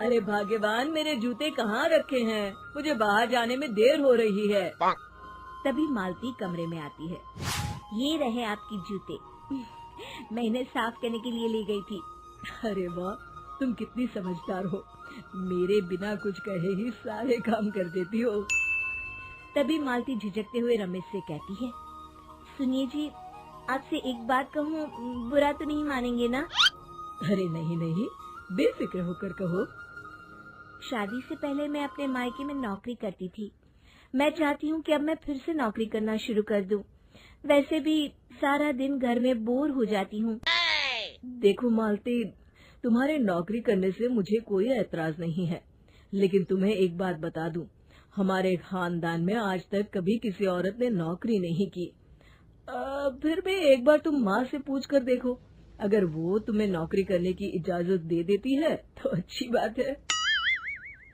अरे भाग्यवान, मेरे जूते कहाँ रखे हैं? मुझे बाहर जाने में देर हो रही है। तभी मालती कमरे में आती है। ये रहे आपकी जूते। मैं इन्हें साफ करने के लिए ले गई थी। अरे वाह, तुम कितनी समझदार हो। मेरे बिना कुछ कहे ही सारे काम कर देती हो। तभी मालती झिझकते हुए रमेश से कहती है, सुनिए जी, आपसे एक बात कहूँ, बुरा तो नहीं मानेंगे ना? अरे नहीं नहीं, बेफिक्र होकर कहो। शादी से पहले मैं अपने मायके में नौकरी करती थी। मैं चाहती हूँ कि अब मैं फिर से नौकरी करना शुरू कर दूं। वैसे भी सारा दिन घर में बोर हो जाती हूँ। देखो मालती, तुम्हारे नौकरी करने से मुझे कोई ऐतराज नहीं है, लेकिन तुम्हें एक बात बता दूं, हमारे खानदान में आज तक कभी किसी औरत ने नौकरी नहीं की। फिर भी एक बार तुम माँ से पूछ कर देखो, अगर वो तुम्हें नौकरी करने की इजाजत दे देती है तो अच्छी बात है।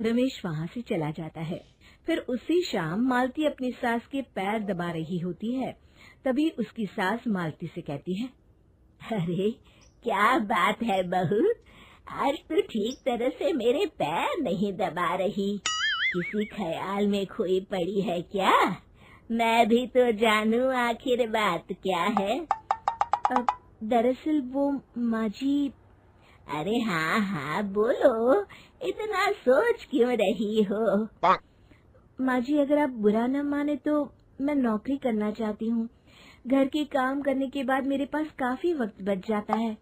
रमेश वहाँ से चला जाता है। फिर उसी शाम मालती अपनी सास के पैर दबा रही होती है। तभी उसकी सास मालती से कहती है, अरे क्या बात है बहू, आज तो ठीक तरह से मेरे पैर नहीं दबा रही। किसी ख्याल में खोई पड़ी है क्या? मैं भी तो जानूं आखिर बात क्या है। अब दरअसल वो माँ जी। अरे हाँ हाँ बोलो, इतना सोच क्यों रही हो? माँ जी, अगर आप बुरा न माने तो मैं नौकरी करना चाहती हूँ। घर के काम करने के बाद मेरे पास काफी वक्त बच जाता है।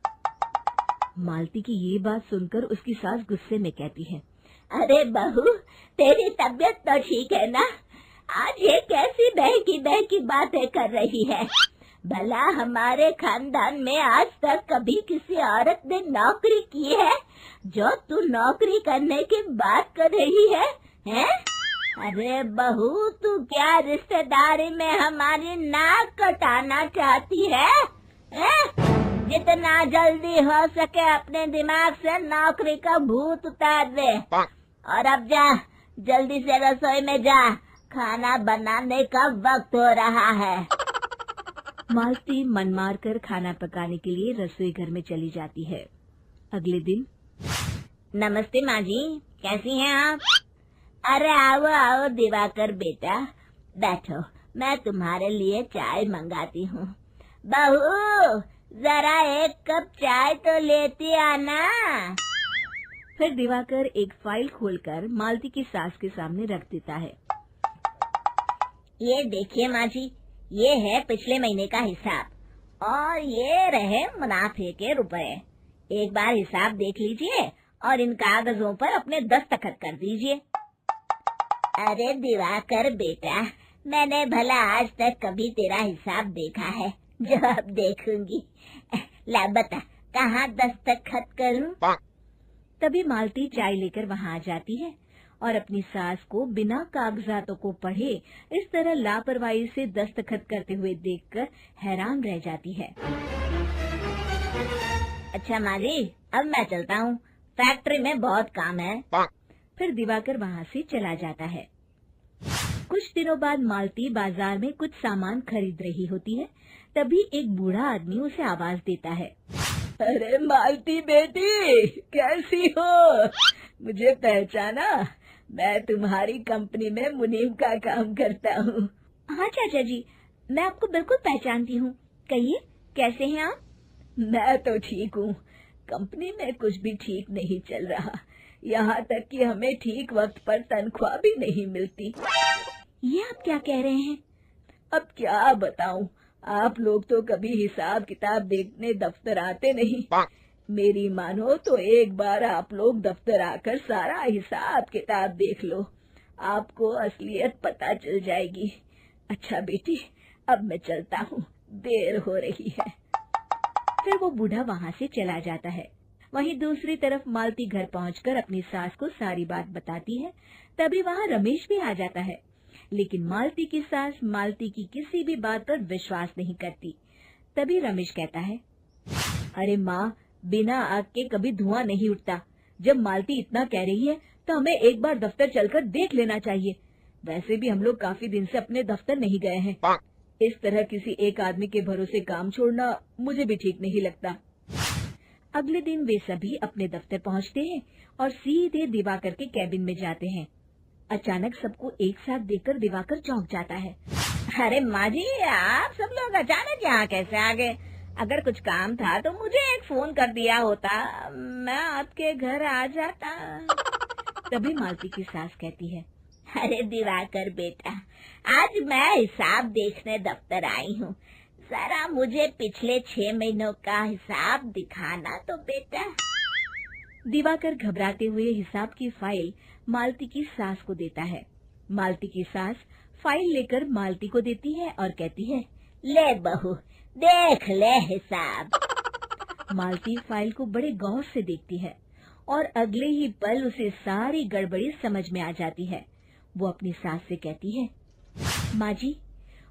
मालती की ये बात सुनकर उसकी सास गुस्से में कहती है, अरे बहू, तेरी तबीयत तो ठीक है ना? आज ये कैसी बहकी बातें कर रही है? भला हमारे खानदान में आज तक कभी किसी औरत ने नौकरी की है जो तू नौकरी करने की बात कर रही है, हैं? अरे बहू, तू क्या रिश्तेदारी में हमारी नाक कटाना चाहती है? जितना जल्दी हो सके अपने दिमाग से नौकरी का भूत उतार दे, और अब जा, जल्दी से रसोई में जा, खाना बनाने का वक्त हो रहा है। मालती मन मार कर खाना पकाने के लिए रसोई घर में चली जाती है। अगले दिन, नमस्ते माँ जी, कैसी हैं आप? अरे आओ आओ दिवाकर बेटा, बैठो, मैं तुम्हारे लिए चाय मंगाती हूँ। बहू, जरा एक कप चाय तो लेती आना। फिर दिवाकर एक फाइल खोलकर मालती की सास के सामने रख देता है। ये देखिए माँ जी, ये है पिछले महीने का हिसाब और ये रहे मुनाफे के रुपए। एक बार हिसाब देख लीजिए और इन कागजों पर अपने दस्तखत कर दीजिए। अरे दिवाकर बेटा, मैंने भला आज तक कभी तेरा हिसाब देखा है जो अब देखूंगी? ला बता, कहाँ दस्तखत करूं? तभी मालती चाय लेकर वहाँ आ जाती है और अपनी सास को बिना कागजातों को पढ़े इस तरह लापरवाही से दस्तखत करते हुए देखकर हैरान रह जाती है। अच्छा माली, अब मैं चलता हूँ, फैक्ट्री में बहुत काम है। फिर दिवाकर वहाँ से चला जाता है। कुछ दिनों बाद मालती बाजार में कुछ सामान खरीद रही होती है। तभी एक बूढ़ा आदमी उसे आवाज देता है, अरे मालती बेटी, कैसी हो? मुझे पहचाना? मैं तुम्हारी कंपनी में मुनीम का काम करता हूँ। हाँ चाचा जी, मैं आपको बिल्कुल पहचानती हूँ। कहिए, कैसे हैं आप? मैं तो ठीक हूँ। कंपनी में कुछ भी ठीक नहीं चल रहा, यहाँ तक कि हमें ठीक वक्त पर तनख्वाह भी नहीं मिलती। ये आप क्या कह रहे हैं? अब क्या बताऊँ, आप लोग तो कभी हिसाब किताब देखने दफ्तर आते नहीं। मेरी मानो तो एक बार आप लोग दफ्तर आकर सारा हिसाब किताब देख लो, आपको असलियत पता चल जाएगी। अच्छा बेटी, अब मैं चलता हूँ, देर हो रही है। फिर वो बूढ़ा वहाँ से चला जाता है। वहीं दूसरी तरफ मालती घर पहुंचकर अपनी सास को सारी बात बताती है। तभी वहाँ रमेश भी आ जाता है, लेकिन मालती की सास मालती की किसी भी बात पर विश्वास नहीं करती। तभी रमेश कहता है, अरे माँ, बिना आग के कभी धुआं नहीं उठता। जब मालती इतना कह रही है तो हमें एक बार दफ्तर चलकर देख लेना चाहिए। वैसे भी हम लोग काफी दिन से अपने दफ्तर नहीं गए हैं। इस तरह किसी एक आदमी के भरोसे काम छोड़ना मुझे भी ठीक नहीं लगता। अगले दिन वे सभी अपने दफ्तर पहुंचते हैं और सीधे दिवाकर के कैबिन में जाते हैं। अचानक सबको एक साथ देखकर दिवाकर चौंक जाता है। अरे माँ जी, आप सब लोग अचानक यहाँ कैसे आ गए? अगर कुछ काम था तो मुझे एक फोन कर दिया होता, मैं आपके घर आ जाता। तभी मालती की सास कहती है, अरे दिवाकर बेटा, आज मैं हिसाब देखने दफ्तर आई हूँ, जरा मुझे पिछले 6 महीनों का हिसाब दिखाना तो बेटा। दिवाकर घबराते हुए हिसाब की फाइल मालती की सास को देता है। मालती की सास फाइल लेकर मालती को देती है और कहती है, ले बहू, देख ले हिसाब। मालती फाइल को बड़े गौर से देखती है और अगले ही पल उसे सारी गड़बड़ी समझ में आ जाती है। वो अपनी सास से कहती है, माँ जी,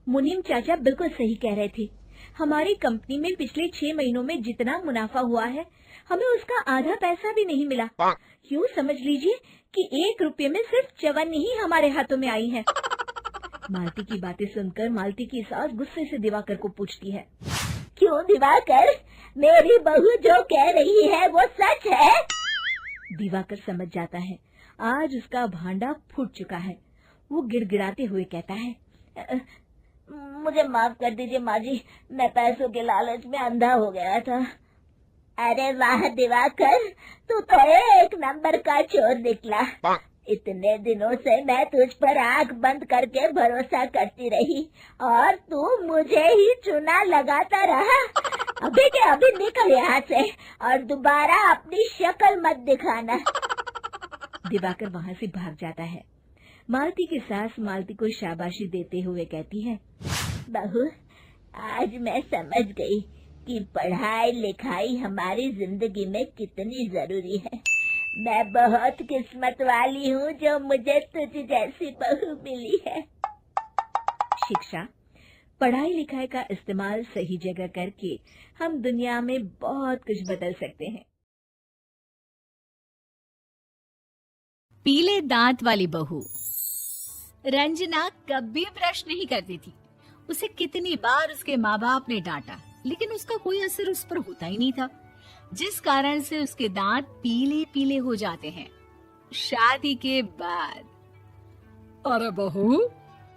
मुनीम चाचा बिल्कुल सही कह रहे थे। हमारी कंपनी में पिछले 6 महीनों में जितना मुनाफा हुआ है, हमें उसका आधा पैसा भी नहीं मिला। यूँ समझ लीजिए कि 1 रुपये में सिर्फ चवन्नी ही हमारे हाथों में आई है। मालती की बातें सुनकर मालती की सास गुस्से से दिवाकर को पूछती है, क्यों दिवाकर, मेरी बहू जो कह रही है वो सच है? दिवाकर समझ जाता है आज उसका भांडा फूट चुका है। वो गिड़गिड़ाते हुए कहता है, मुझे माफ कर दीजिए माँ जी, मैं पैसों के लालच में अंधा हो गया था। अरे वाह दिवाकर, तू तो एक नंबर का चोर निकला। इतने दिनों से मैं तुझ पर आंख बंद करके भरोसा करती रही और तू मुझे ही चुना लगाता रहा। अभी के अभी निकल यहाँ से और दोबारा अपनी शक्ल मत दिखाना। दिवाकर वहाँ से भाग जाता है। मालती की सास मालती को शाबाशी देते हुए कहती है, बहू, आज मैं समझ गई कि पढ़ाई लिखाई हमारी जिंदगी में कितनी जरूरी है। मैं बहुत किस्मत वाली हूँ जो मुझे तुझ जैसी बहू मिली है। शिक्षा, पढ़ाई लिखाई का इस्तेमाल सही जगह करके हम दुनिया में बहुत कुछ बदल सकते हैं। पीले दांत वाली बहू। रंजना कभी ब्रश नहीं करती थी। उसे कितनी बार उसके माँ बाप ने डांटा, लेकिन उसका कोई असर उस पर होता ही नहीं था, जिस कारण से उसके दांत पीले पीले हो जाते हैं। शादी के बाद, अरे बहू,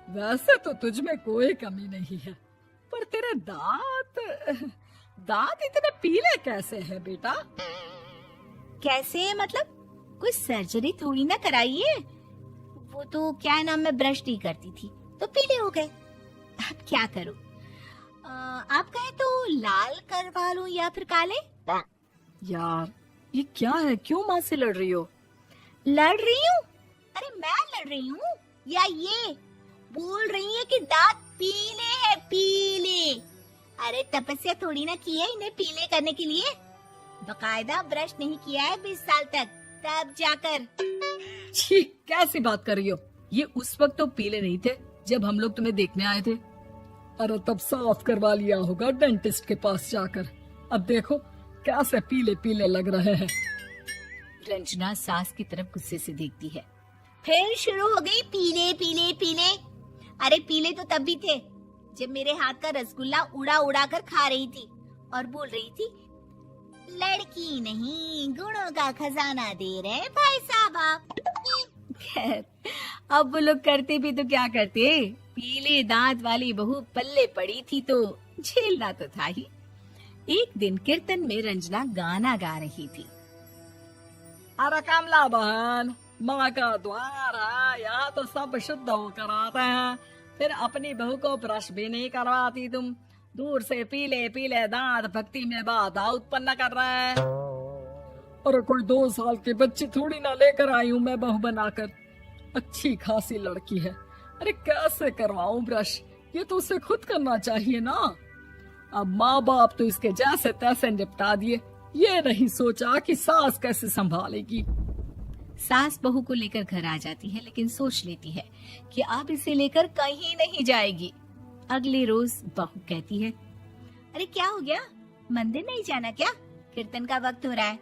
वैसे तो तुझ में कोई कमी नहीं है, पर तेरे दांत इतने पीले कैसे हैं बेटा? कैसे मतलब? कोई सर्जरी थोड़ी ना कराइए। वो तो क्या नाम, मैं ब्रश नहीं करती थी तो पीले हो गए। अब क्या करूं? आप कहें तो लाल करवा लूं या फिर काले? यार ये क्या है, क्यों माँ से लड़ रही हो? लड़ रही हूँ? अरे मैं लड़ रही हूँ या ये बोल रही है कि दांत पीले हैं, पीले। अरे तपस्या थोड़ी ना की है इन्हें पीले करने के लिए। बकायदा ब्रश नहीं किया है 20 साल तक, तब जाकर। छी, कैसी बात कर रही हो? ये उस वक्त तो पीले नहीं थे जब हम लोग तुम्हें देखने आए थे। अरे तब साफ करवा लिया होगा डेंटिस्ट के पास जाकर। अब देखो कैसे पीले पीले लग रहे हैं। रंजना सास की तरफ गुस्से से देखती है। फिर शुरू हो गई पीले पीले पीले। अरे पीले तो तब भी थे जब मेरे हाथ का रसगुल्ला उड़ा उड़ा कर खा रही थी और बोल रही थी, लड़की नहीं गुणों का खजाना दे रहे भाई साहब आप। खैर, अब वो लोग करते भी तो क्या करते, पीले दांत वाली बहू पल्ले पड़ी थी तो झेलना तो था ही। एक दिन कीर्तन में रंजना गाना गा रही थी। अरे कमला बहन, माँ का द्वार है, यहाँ तो सब शुद्ध होकर आते हैं, फिर अपनी बहू को ब्रश भी नहीं करवाती तुम। दूर से पीले पीले दांत भक्ति में बाधा उत्पन्न कर रहे हैं। अरे कोई 2 साल के बच्चे थोड़ी ना लेकर आई हूँ मैं बहू बनाकर। अच्छी खासी लड़की है, अरे कैसे करवाऊं ब्रश? ये तो उसे खुद करना चाहिए ना। अब माँ बाप तो इसके जैसे तैसे निपटा दिए, ये नहीं सोचा कि सास कैसे संभालेगी। सास बहू को लेकर घर आ जाती है, लेकिन सोच लेती है कि अब इसे लेकर कहीं नहीं जाएगी। अगले रोज बहू कहती है, अरे क्या हो गया, मंदिर नहीं जाना क्या? कीर्तन का वक्त हो रहा है।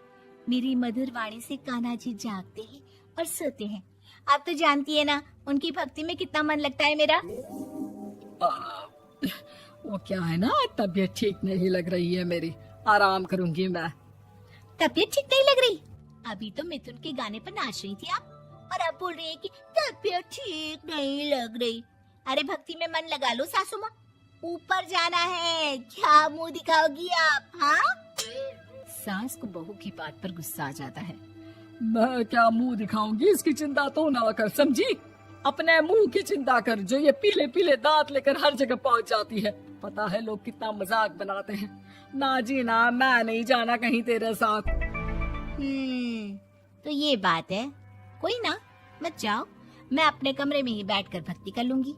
मेरी मधुर वाणी से कान्हा जी जागते हैं और सोते हैं। आप तो जानती है ना उनकी भक्ति में कितना मन लगता है मेरा। वो क्या है ना, तबीयत ठीक नहीं लग रही है मेरी, आराम करूंगी मैं। तबीयत ठीक नहीं लग रही? अभी तो मिथुन के गाने पर नाच रही थी आप, और अब बोल रही है कि तबीयत ठीक नहीं लग रही। अरे भक्ति में मन लगा लो सासू माँ, ऊपर जाना है, क्या मुंह दिखाओगी आप? हाँ? सास को बहू की बात पर गुस्सा आ जाता है। मैं क्या मुंह दिखाऊंगी, इसकी चिंता तो ना कर, समझी? अपने मुंह की चिंता कर, जो ये पीले पीले दांत लेकर हर जगह पहुंच जाती है। पता है लोग कितना मजाक बनाते हैं। ना जी ना, मैं नहीं जाना कहीं तेरे साथ। तो ये बात है। कोई ना, मत जाओ, मैं अपने कमरे में ही बैठकर भक्ति कर लूंगी।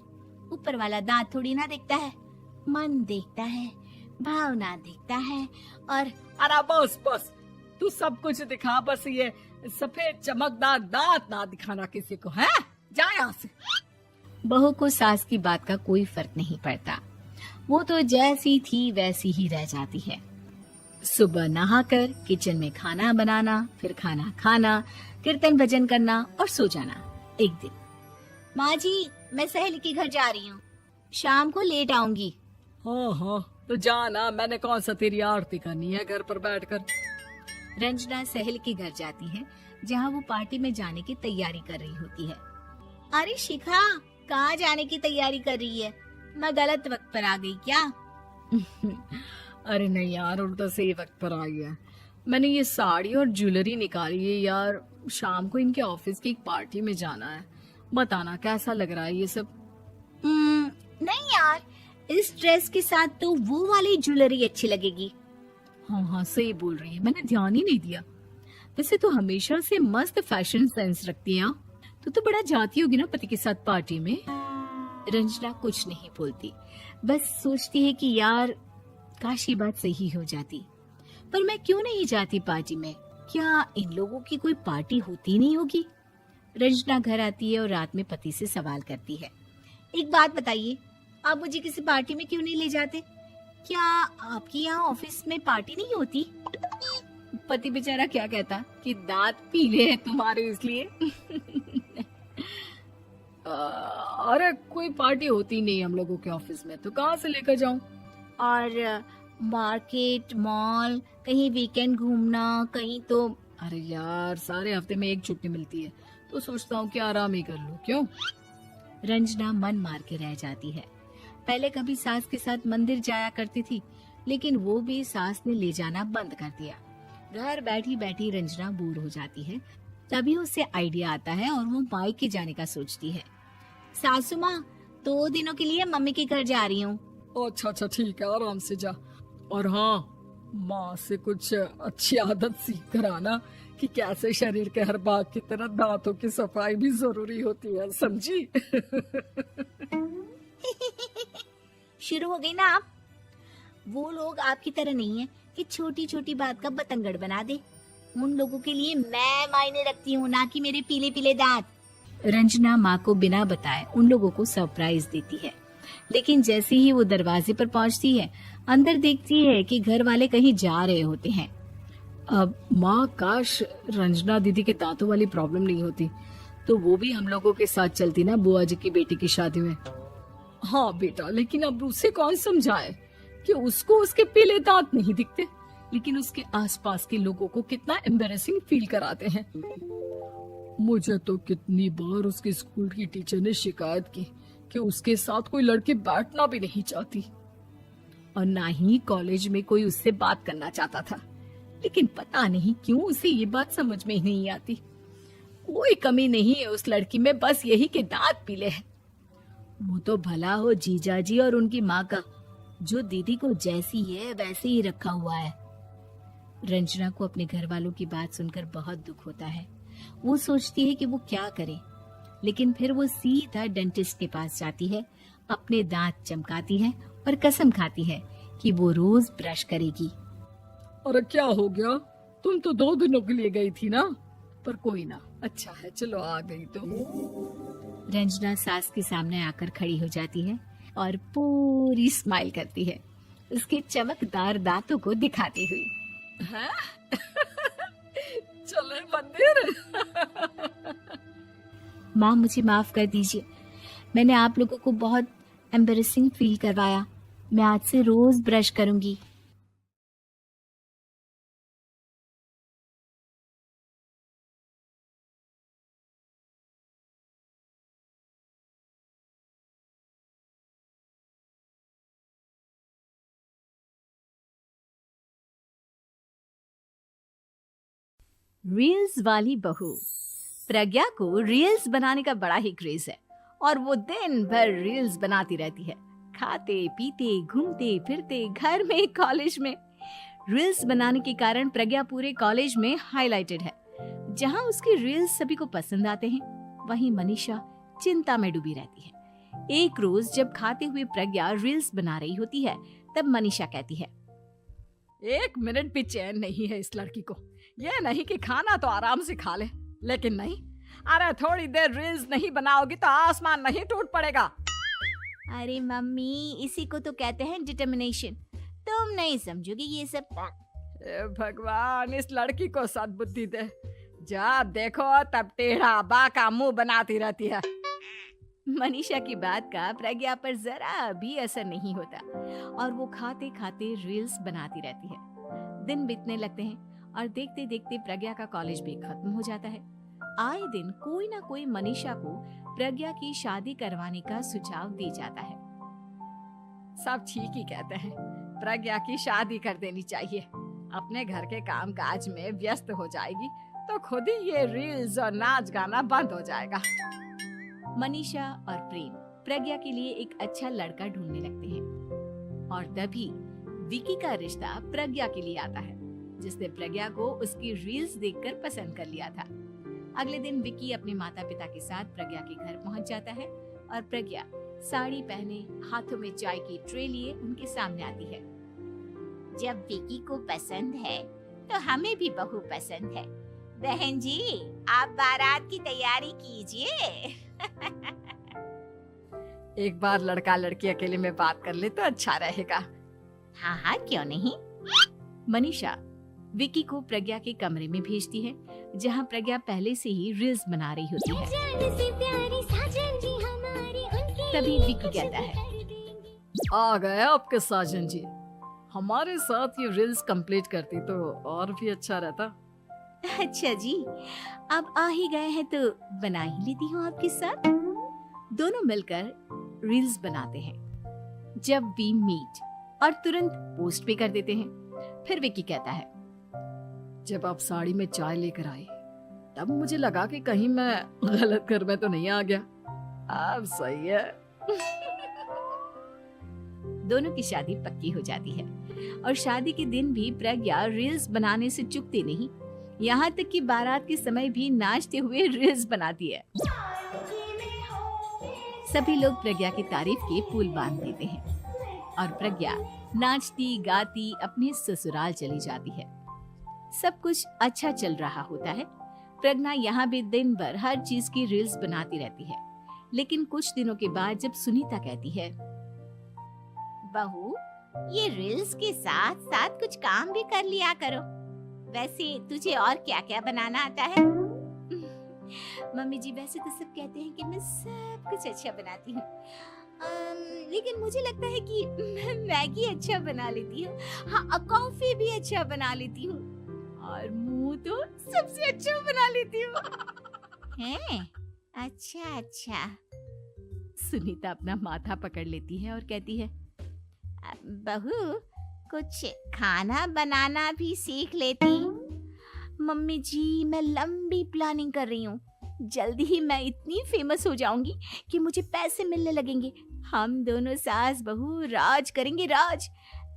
ऊपर वाला दांत थोड़ी ना देखता है, मन देखता है, भावना देखता है। और अरे बस बस, तू सब कुछ दिखा, बस ये सफेद चमकदार दांत ना दिखाना किसी को, है? जा यहाँ से। बहू को सास की बात का कोई फर्क नहीं पड़ता, वो तो जैसी थी वैसी ही रह जाती है। सुबह नहाकर किचन में खाना बनाना, फिर खाना खाना, कीर्तन भजन करना और सो जाना। एक दिन, माँ जी मैं सहेली के घर जा रही हूँ, शाम को लेट आऊंगी। हाँ हाँ, तो जाना, मैंने कौन सा तेरी आरती करनी है घर पर बैठकर। रंजना सहेली के घर जाती है, जहाँ वो पार्टी में जाने की तैयारी कर रही होती है। अरे शिखा, कहाँ जाने की तैयारी कर रही है? मैं गलत वक्त पर आ गई क्या? अरे नहीं यार, उल्टा सही वक्त पर आई है। मैंने ये साड़ी और ज्वेलरी निकाली है यार, शाम को इनके ऑफिस की एक पार्टी में जाना है। बताना कैसा लग रहा है ये सब? नहीं यार, इस ड्रेस के साथ तो वो वाली ज्वेलरी अच्छी लगेगी। हाँ हाँ, सही बोल रही है, मैंने ध्यान ही नहीं दिया। वैसे तो हमेशा से मस्त फैशन सेंस रखती है। तो बड़ा जाती होगी ना पति के साथ पार्टी में। रंजना कुछ नहीं बोलती, बस सोचती है कि यार काश ये बात सही हो जाती, पर मैं क्यों नहीं जाती पार्टी में? क्या इन लोगों की कोई पार्टी होती नहीं होगी? रंजना घर आती है और रात में पति से सवाल करती है, एक बात बताइए, आप मुझे किसी पार्टी में क्यों नहीं ले जाते? क्या आपके यहाँ ऑफिस में पार्टी नहीं होती? पति बेचारा क्या कहता कि दांत पीले हैं तुम्हारे इसलिए। अरे कोई पार्टी होती नहीं हम लोगों के ऑफिस में, तो कहाँ से लेकर जाऊं? और मार्केट, मॉल, कहीं वीकेंड घूमना, कहीं तो। अरे यार, सारे हफ्ते में एक छुट्टी मिलती है, तो सोचता हूँ कि आराम ही कर लूं। क्यों? रंजना मन मार के रह जाती है। पहले कभी सास के साथ मंदिर जाया करती थी, लेकिन वो भी सास ने ले जाना बंद कर दिया। घर बैठी बैठी रंजना बोर हो जाती है। तभी उसे आइडिया आता है और वो मायके जाने का सोचती है। सासू माँ, 2 दिनों के लिए मम्मी के घर जा रही हूँ। अच्छा अच्छा, ठीक है, आराम से जा। और हाँ, माँ से कुछ अच्छी आदत सीख कर आना कि कैसे शरीर के हर भाग की तरह दांतों की सफाई भी जरूरी होती है, समझी? शुरू हो गई ना आप? वो लोग आपकी तरह नहीं है कि छोटी छोटी बात का बतंगड़ बना दे। उन लोगों के लिए मैं मायने रखती हूँ, ना कि मेरे पीले पीले दांत। रंजना माँ को बिना बताए उन लोगों को सरप्राइज देती है, लेकिन जैसे ही वो दरवाजे पर पहुँचती है, अंदर देखती है कि घर वाले कहीं जा रहे होते हैं। अब माँ, काश रंजना दीदी के दांतों वाली प्रॉब्लम नहीं होती, तो वो भी हम लोगों के साथ चलती ना बुआ जी की बेटी की शादी में। हाँ बेटा, लेकिन अब उसे कौन समझाए कि उसको उसके पीले दांत नहीं दिखते, लेकिन उसके आसपास के लोगों को कितना एम्बैरेसिंग फील कराते हैं। मुझे तो कितनी बार उसके स्कूल की टीचर ने शिकायत की कि उसके साथ कोई लड़की बैठना भी नहीं चाहती, और ना ही कॉलेज में कोई उससे बात करना चाहता था। लेकिन पता नहीं क्यों उसे ये बात समझ में ही नहीं आती। कोई कमी नहीं है उस लड़की में, बस यही कि दांत पीले हैं। वो तो भला हो जीजा जी और उनकी माँ का, जो दीदी को जैसी है वैसे ही रखा हुआ है। रंजना को अपने घर वालों की बात सुनकर बहुत दुख होता है। वो सोचती है कि वो क्या करे, लेकिन फिर वो सीधा डेंटिस्ट के पास जाती है, अपने दांत चमकाती है और कसम खाती है कि वो रोज ब्रश करेगी। अरे क्या हो गया? तुम तो 2 दिनों के लिए गई थी ना, पर कोई ना, अच्छा है, चलो आ गई तो। रंजना सास के सामने आकर खड़ी हो जाती है और पूरी स्माइल करती है, उसके चमकदार दांतों को दिखाती हुई। हैं? चले मंदिर। माँ, मुझे माफ कर दीजिए, मैंने आप लोगों को बहुत एम्बैरेसिंग फील करवाया। मैं आज से रोज ब्रश करूंगी। रील्स वाली बहू। प्रज्ञा को रील्स बनाने का बड़ा ही क्रेज है और वो दिन भर रील्स बनाती रहती है। खाते पीते घूमते फिरते घर में कॉलेज में रील्स बनाने के कारण प्रज्ञा पूरे कॉलेज में हाईलाइटेड है। जहां उसकी रील्स सभी को पसंद आते हैं, वहीं मनीषा चिंता में डूबी रहती है। एक रोज जब खाते हुए प्रज्ञा रील्स बना रही होती है, तब मनीषा कहती है, 1 मिनट भी चैन नहीं है इस लड़की को। ये नहीं कि खाना तो आराम से खा ले, लेकिन नहीं, अरे थोड़ी देर रील्स नहीं बनाओगी तो आसमान नहीं टूट पड़ेगा। अरे मम्मी, इसी को तो कहते हैं डिटर्मिनेशन। तुम नहीं समझोगी ये सब। हे भगवान, इस लड़की को सद्बुद्धि दे। जब देखो तब टेढ़ा बाका मुंह बनाती रहती है। मनीषा की बात का प्रज्ञा पर जरा भी असर नहीं होता और वो खाते खाते रील्स बनाती रहती है। दिन बीतने लगते हैं और देखते देखते प्रज्ञा का कॉलेज भी खत्म हो जाता है। आए दिन कोई ना कोई मनीषा को प्रज्ञा की शादी करवाने का सुझाव दे जाता है। सब ठीक ही कहते हैं, प्रज्ञा की शादी कर देनी चाहिए। अपने घर के काम काज में व्यस्त हो जाएगी तो खुद ही ये रील्स और नाच गाना बंद हो जाएगा। मनीषा और प्रेम प्रज्ञा के लिए एक अच्छा लड़का ढूंढने लगते हैं और तभी विकी का रिश्ता प्रज्ञा के लिए आता है, जिसने प्रज्ञा को उसकी रील्स देखकर पसंद कर लिया था। अगले दिन विकी अपने माता पिता के साथ प्रज्ञा के घर पहुंच जाता है और प्रज्ञा साड़ी पहने हाथों में चाय की ट्रे लिए उनके सामने आती है। जब विकी को पसंद है तो हमें भी बहू पसंद है। बहन जी, आप बारात की तैयारी कीजिए। एक बार लड़का लड़की अकेले में बात कर ले तो अच्छा रहेगा। हाँ हाँ, क्यों नहीं। मनीषा विकी को प्रज्ञा के कमरे में भेजती है, जहां प्रज्ञा पहले से ही रील्स बना रही होती है। तभी विकी कहता है, आ गए आपके साजन जी। हमारे साथ ये रील्स कंप्लीट करती तो और भी अच्छा रहता। अच्छा जी, अब आ ही गए हैं तो बना ही लेती हूँ आपके साथ। दोनों मिलकर रील्स बनाते हैं। जब वी मीट और तुरंत पोस्ट भी कर देते हैं। फिर विकी कहता है, जब आप साड़ी में चाय लेकर आए तब मुझे लगा कि कहीं मैं गलत घर में तो नहीं आ गया। अब सही है। दोनों की शादी पक्की हो जाती है और शादी के दिन भी प्रज्ञा रील्स बनाने से चूकती नहीं। यहाँ तक कि बारात के समय भी नाचते हुए रील्स बनाती है। सभी लोग प्रज्ञा की तारीफ के पुल बांध देते हैं और प्रज्ञा नाचती गाती अपने ससुराल चली जाती है। सब कुछ अच्छा चल रहा होता है। प्रज्ञा यहाँ भी दिन भर हर चीज की रील्स बनाती रहती है। लेकिन कुछ दिनों के बाद जब सुनीता कहती है, बहू, ये रील्स के साथ साथ कुछ काम भी कर लिया करो। वैसे तुझे और क्या क्या बनाना आता है? मम्मी जी, वैसे तो सब कहते हैं कि मैं सब कुछ अच्छा बनाती हूँ, लेकिन मुझे लगता है कि मैं मैगी अच्छा बना लेती हूँ। हाँ, कॉफी भी अच्छा बना लेती हूँ और मुंह तो सबसे अच्छा बना लेती हूँ। हैं? अच्छा अच्छा। सुनीता अपना माथा पकड़ लेती है और कहती है, बहू, कुछ खाना बनाना भी सीख लेती। मम्मी जी, मैं लंबी प्लानिंग कर रही हूँ। जल्दी ही मैं इतनी फेमस हो जाऊंगी कि मुझे पैसे मिलने लगेंगे। हम दोनों सास बहू राज करेंगे, राज।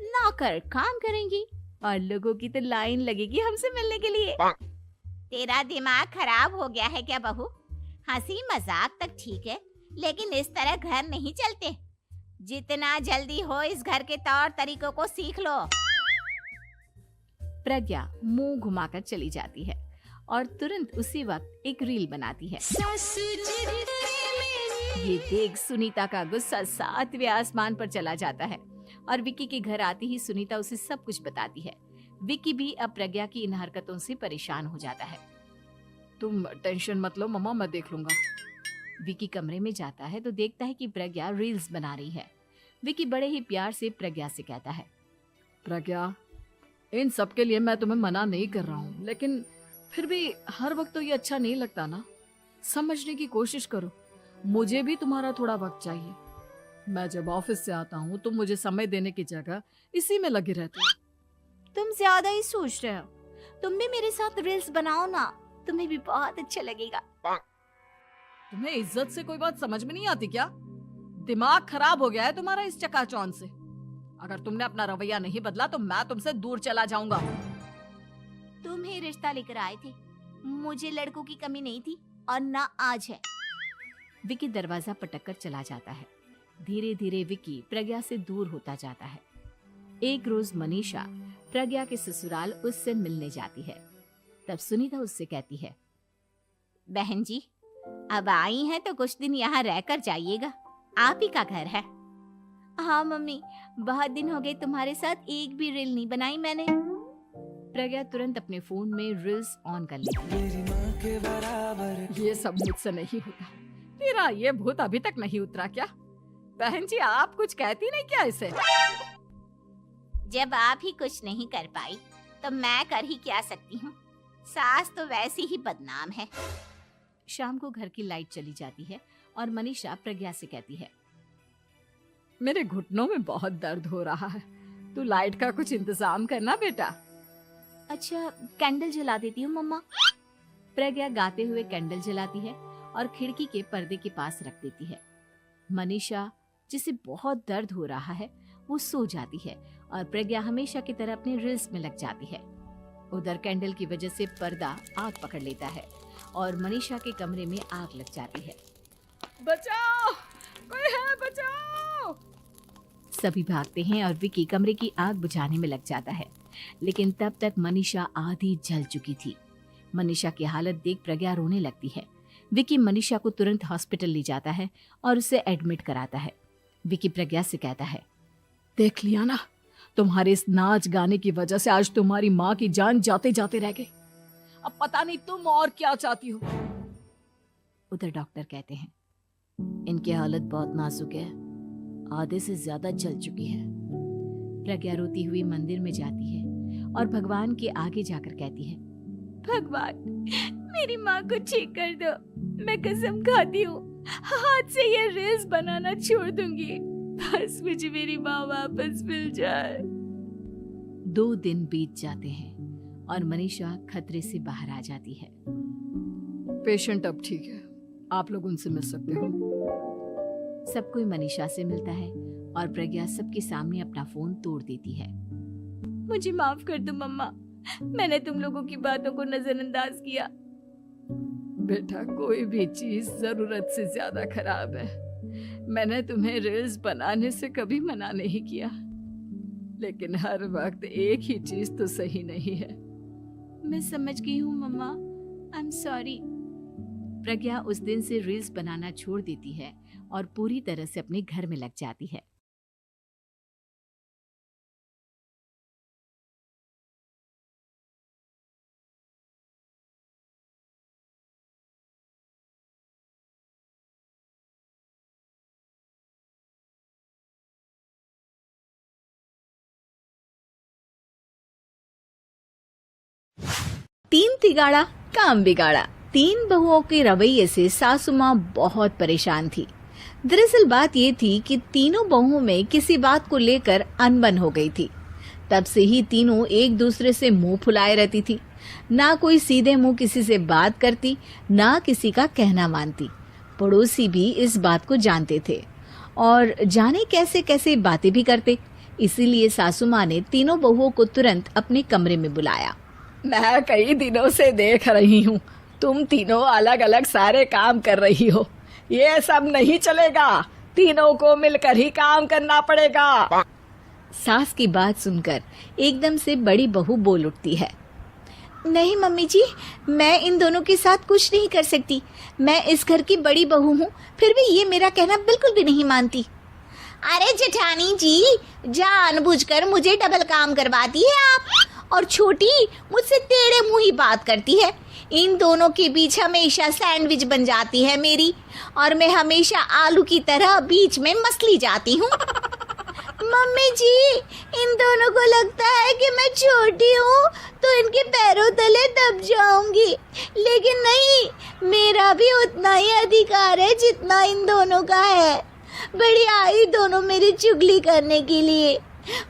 नौकर काम करेंगी और लोगों की तो लाइन लगेगी हमसे मिलने के लिए। तेरा दिमाग खराब हो गया है क्या बहू? हंसी मजाक तक ठीक है, लेकिन इस तरह घर नहीं चलते। जितना जल्दी हो इस घर के तौर तरीकों को सीख लो। प्रज्ञा मुंह घुमाकर चली जाती है और तुरंत उसी वक्त एक रील बनाती है। ये देख सुनीता का गुस्सा 7वें आसमान पर चला जाता है और विकी के घर आती ही सुनीता उसे सब कुछ बताती है। विकी भी अब प्रज्ञा की इन हरकतों से परेशान हो जाता है। तुम टेंशन मत लो मम्मा, मैं देख लूंगा। विकी कमरे में जाता है तो देखता है कि प्रज्ञा रील्स बना रही है। विकी बड़े ही प्यार से प्रज्ञा से कहता है, प्रज्ञा, इन सब के लिए मैं तुम्हें मना नहीं कर रहा हूँ, लेकिन फिर भी हर वक्त तो ये अच्छा नहीं लगता ना। समझने की कोशिश करो, मुझे भी तुम्हारा थोड़ा वक्त चाहिए। मैं जब ऑफिस से आता हूँ तो मुझे समय देने की जगह इसी में लगे रहते हो। तुम ज्यादा ही सोच रहे हो। तुम भी मेरे साथ रील्स बनाओ ना, तुम्हें भी बहुत अच्छा लगेगा। तुम्हें इज्जत से कोई बात समझ में नहीं आती क्या? दिमाग खराब हो गया है तुम्हारा इस चकाचौंध से। अगर तुमने अपना रवैया नहीं बदला तो मैं तुमसे दूर चला जाऊंगा। तुम ही रिश्ता लेकर आए थे, मुझे लड़कों की कमी नहीं थी और ना आज है। विकी दरवाजा पटक कर चला जाता है। धीरे धीरे विकी प्रज्ञा से दूर होता जाता है। एक रोज मनीषा प्रज्ञा के ससुराल उससे मिलने जाती है। तब सुनीता उससे कहती है, बहन जी अब आई हैं तो कुछ दिन यहाँ रहकर जाइएगा, आप ही का घर है। हाँ मम्मी, बहुत दिन हो गए तुम्हारे साथ एक भी रील नहीं बनाई मैंने। प्रज्ञा तुरंत अपने फोन में रील्स ऑन कर लेती है। ये सब मुझसे नहीं होता। तेरा ये भूत अभी तक नहीं उतरा क्या? बहन जी आप कुछ कहती नहीं क्या इसे? जब आप ही कुछ नहीं कर पाई तो मैं कर ही क्या सकती हूँ, सास तो वैसी ही बदनाम है। शाम को घर की लाइट चली जाती है और मनीषा प्रज्ञा से कहती है, मेरे घुटनों में बहुत दर्द हो रहा है, तू लाइट का कुछ इंतजाम करना बेटा। अच्छा कैंडल जला देती हूँ मम्मा। प्रज्ञा गाते हुए कैंडल जलाती है और खिड़की के पर्दे के पास रख देती है। मनीषा जिसे बहुत दर्द हो रहा है वो सो जाती है और प्रज्ञा हमेशा की तरह अपने रील्स में लग जाती है। उधर कैंडल की वजह से पर्दा आग पकड़ लेता है और मनीषा के कमरे में आग लग जाती है। बचाओ, कोई है बचाओ। सभी भागते हैं और विकी कमरे की आग बुझाने में लग जाता है, लेकिन तब तक मनीषा आधी जल चुकी थी। मनीषा की हालत देख प्रज्ञा रोने लगती है। विकी मनीषा को तुरंत हॉस्पिटल ले जाता है और उसे एडमिट कराता है। विकी प्रज्ञा से कहता है, देख लिया ना, तुम्हारे इस नाच गाने की वजह से आज तुम्हारी माँ की जान जाते जाते रह गई। अब पता नहीं तुम और क्या चाहती हो। उधर डॉक्टर कहते हैं, इनकी हालत बहुत नाजुक है, आधे से ज्यादा जल चुकी है। प्रज्ञा रोती हुई मंदिर में जाती है और भगवान के आगे जाकर कहती है, भगवान मेरी माँ को ठीक कर दो, मैं कसम खाती हूँ हाथ से ये रील्स बनाना छोड़ दूंगी, बस मुझे मेरी माँ वापस मिल जाए। 2 दिन बीत जाते हैं और मनीषा खतरे से बाहर आ जाती है। पेशेंट अब ठीक है, आप लोग उनसे मिल सकते हो। सब कोई मनीषा से मिलता है और प्रज्ञा सबके सामने अपना फोन तोड़ देती है। मुझे माफ कर दो मम्मा, मैंने तुम लोगों की बातों को नजरअंदाज किया। बेटा कोई भी चीज जरूरत से ज्यादा खराब है। मैंने तुम्हें रील्स बनाने से कभी मना नहीं किया, लेकिन हर वक्त एक ही चीज तो सही नहीं है। मैं समझ गई हूँ मम्मा, आई एम सॉरी। प्रज्ञा उस दिन से रील्स बनाना छोड़ देती है और पूरी तरह से अपने घर में लग जाती है। तीन तिगाड़ा काम बिगाड़ा। 3 बहुओं के रवैये से सासू माँ बहुत परेशान थी। दरअसल बात ये थी कि तीनों बहुओं में किसी बात को लेकर अनबन हो गई थी। तब से ही तीनों एक दूसरे से मुंह फुलाए रहती थी। ना कोई सीधे मुंह किसी से बात करती, ना किसी का कहना मानती। पड़ोसी भी इस बात को जानते थे और जाने कैसे कैसे बातें भी करते। इसीलिए सासू माँ ने तीनों बहुओं को तुरंत अपने कमरे में बुलाया। मैं कई दिनों से देख रही हूँ, तुम तीनों अलग अलग सारे काम कर रही हो। ये सब नहीं चलेगा, तीनों को मिलकर ही काम करना पड़ेगा। सास की बात सुनकर एकदम से बड़ी बहू बोल उठती है, नहीं मम्मी जी, मैं इन दोनों के साथ कुछ नहीं कर सकती। मैं इस घर की बड़ी बहू हूँ, फिर भी ये मेरा कहना बिल्कुल भी नहीं मानती। अरे जेठानी जी, जानबूझकर मुझे डबल काम करवाती है आप, और छोटी मुझसे टेढ़े मुंह ही बात करती है। इन दोनों के बीच हमेशा सैंडविच बन जाती है मेरी, और मैं हमेशा आलू की तरह बीच में मसली जाती हूँ। मम्मी जी, इन दोनों को लगता है कि मैं छोटी हूँ तो इनके पैरों तले दब जाऊंगी, लेकिन नहीं, मेरा भी उतना ही अधिकार है जितना इन दोनों का है। बड़ी आई दोनों मेरी चुगली करने के लिए,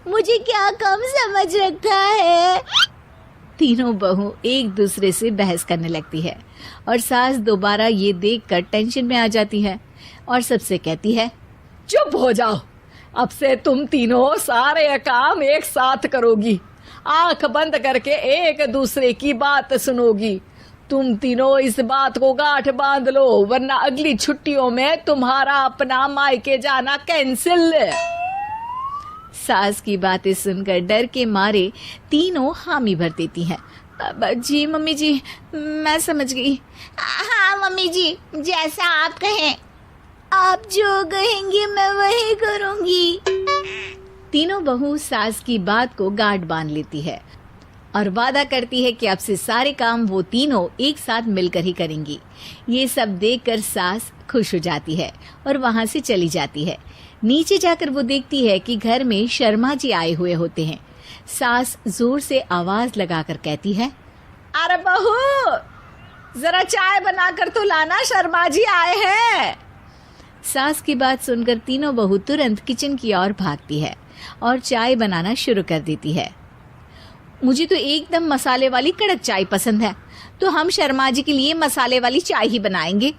मुझे क्या कम समझ रखा है। तीनों बहू एक दूसरे से बहस करने लगती है और सास दोबारा ये देखकर टेंशन में आ जाती है और सबसे कहती है, चुप हो जाओ, अब से तुम तीनों सारे काम एक साथ करोगी, आंख बंद करके एक दूसरे की बात सुनोगी। तुम तीनों इस बात को गांठ बांध लो, वरना अगली छुट्टियों में तुम्हारा अपना मायके जाना कैंसिल। सास की बातें सुनकर डर के मारे तीनों हामी भर देती हैं। जी मम्मी जी, मैं समझ गई। हाँ मम्मी जी, जैसा आप कहें। आप जो कहेंगी मैं वही करूंगी। तीनों बहू सास की बात को गांठ बांध लेती है और वादा करती है कि अब से सारे काम वो तीनों एक साथ मिलकर ही करेंगी। ये सब देखकर सास खुश हो जाती है और वहां से चली जाती है। नीचे जाकर वो देखती है कि घर में शर्मा जी आए हुए होते हैं। सास जोर से आवाज लगाकर कहती है, अरे बहू, जरा चाय बनाकर तो लाना, शर्मा जी आए हैं। सास की बात सुनकर तीनों बहू तुरंत किचन की ओर भागती है और चाय बनाना शुरू कर देती है। मुझे तो एकदम मसाले वाली कड़क चाय पसंद है, तो हम शर्मा जी के लिए मसाले वाली चाय ही बनाएंगे।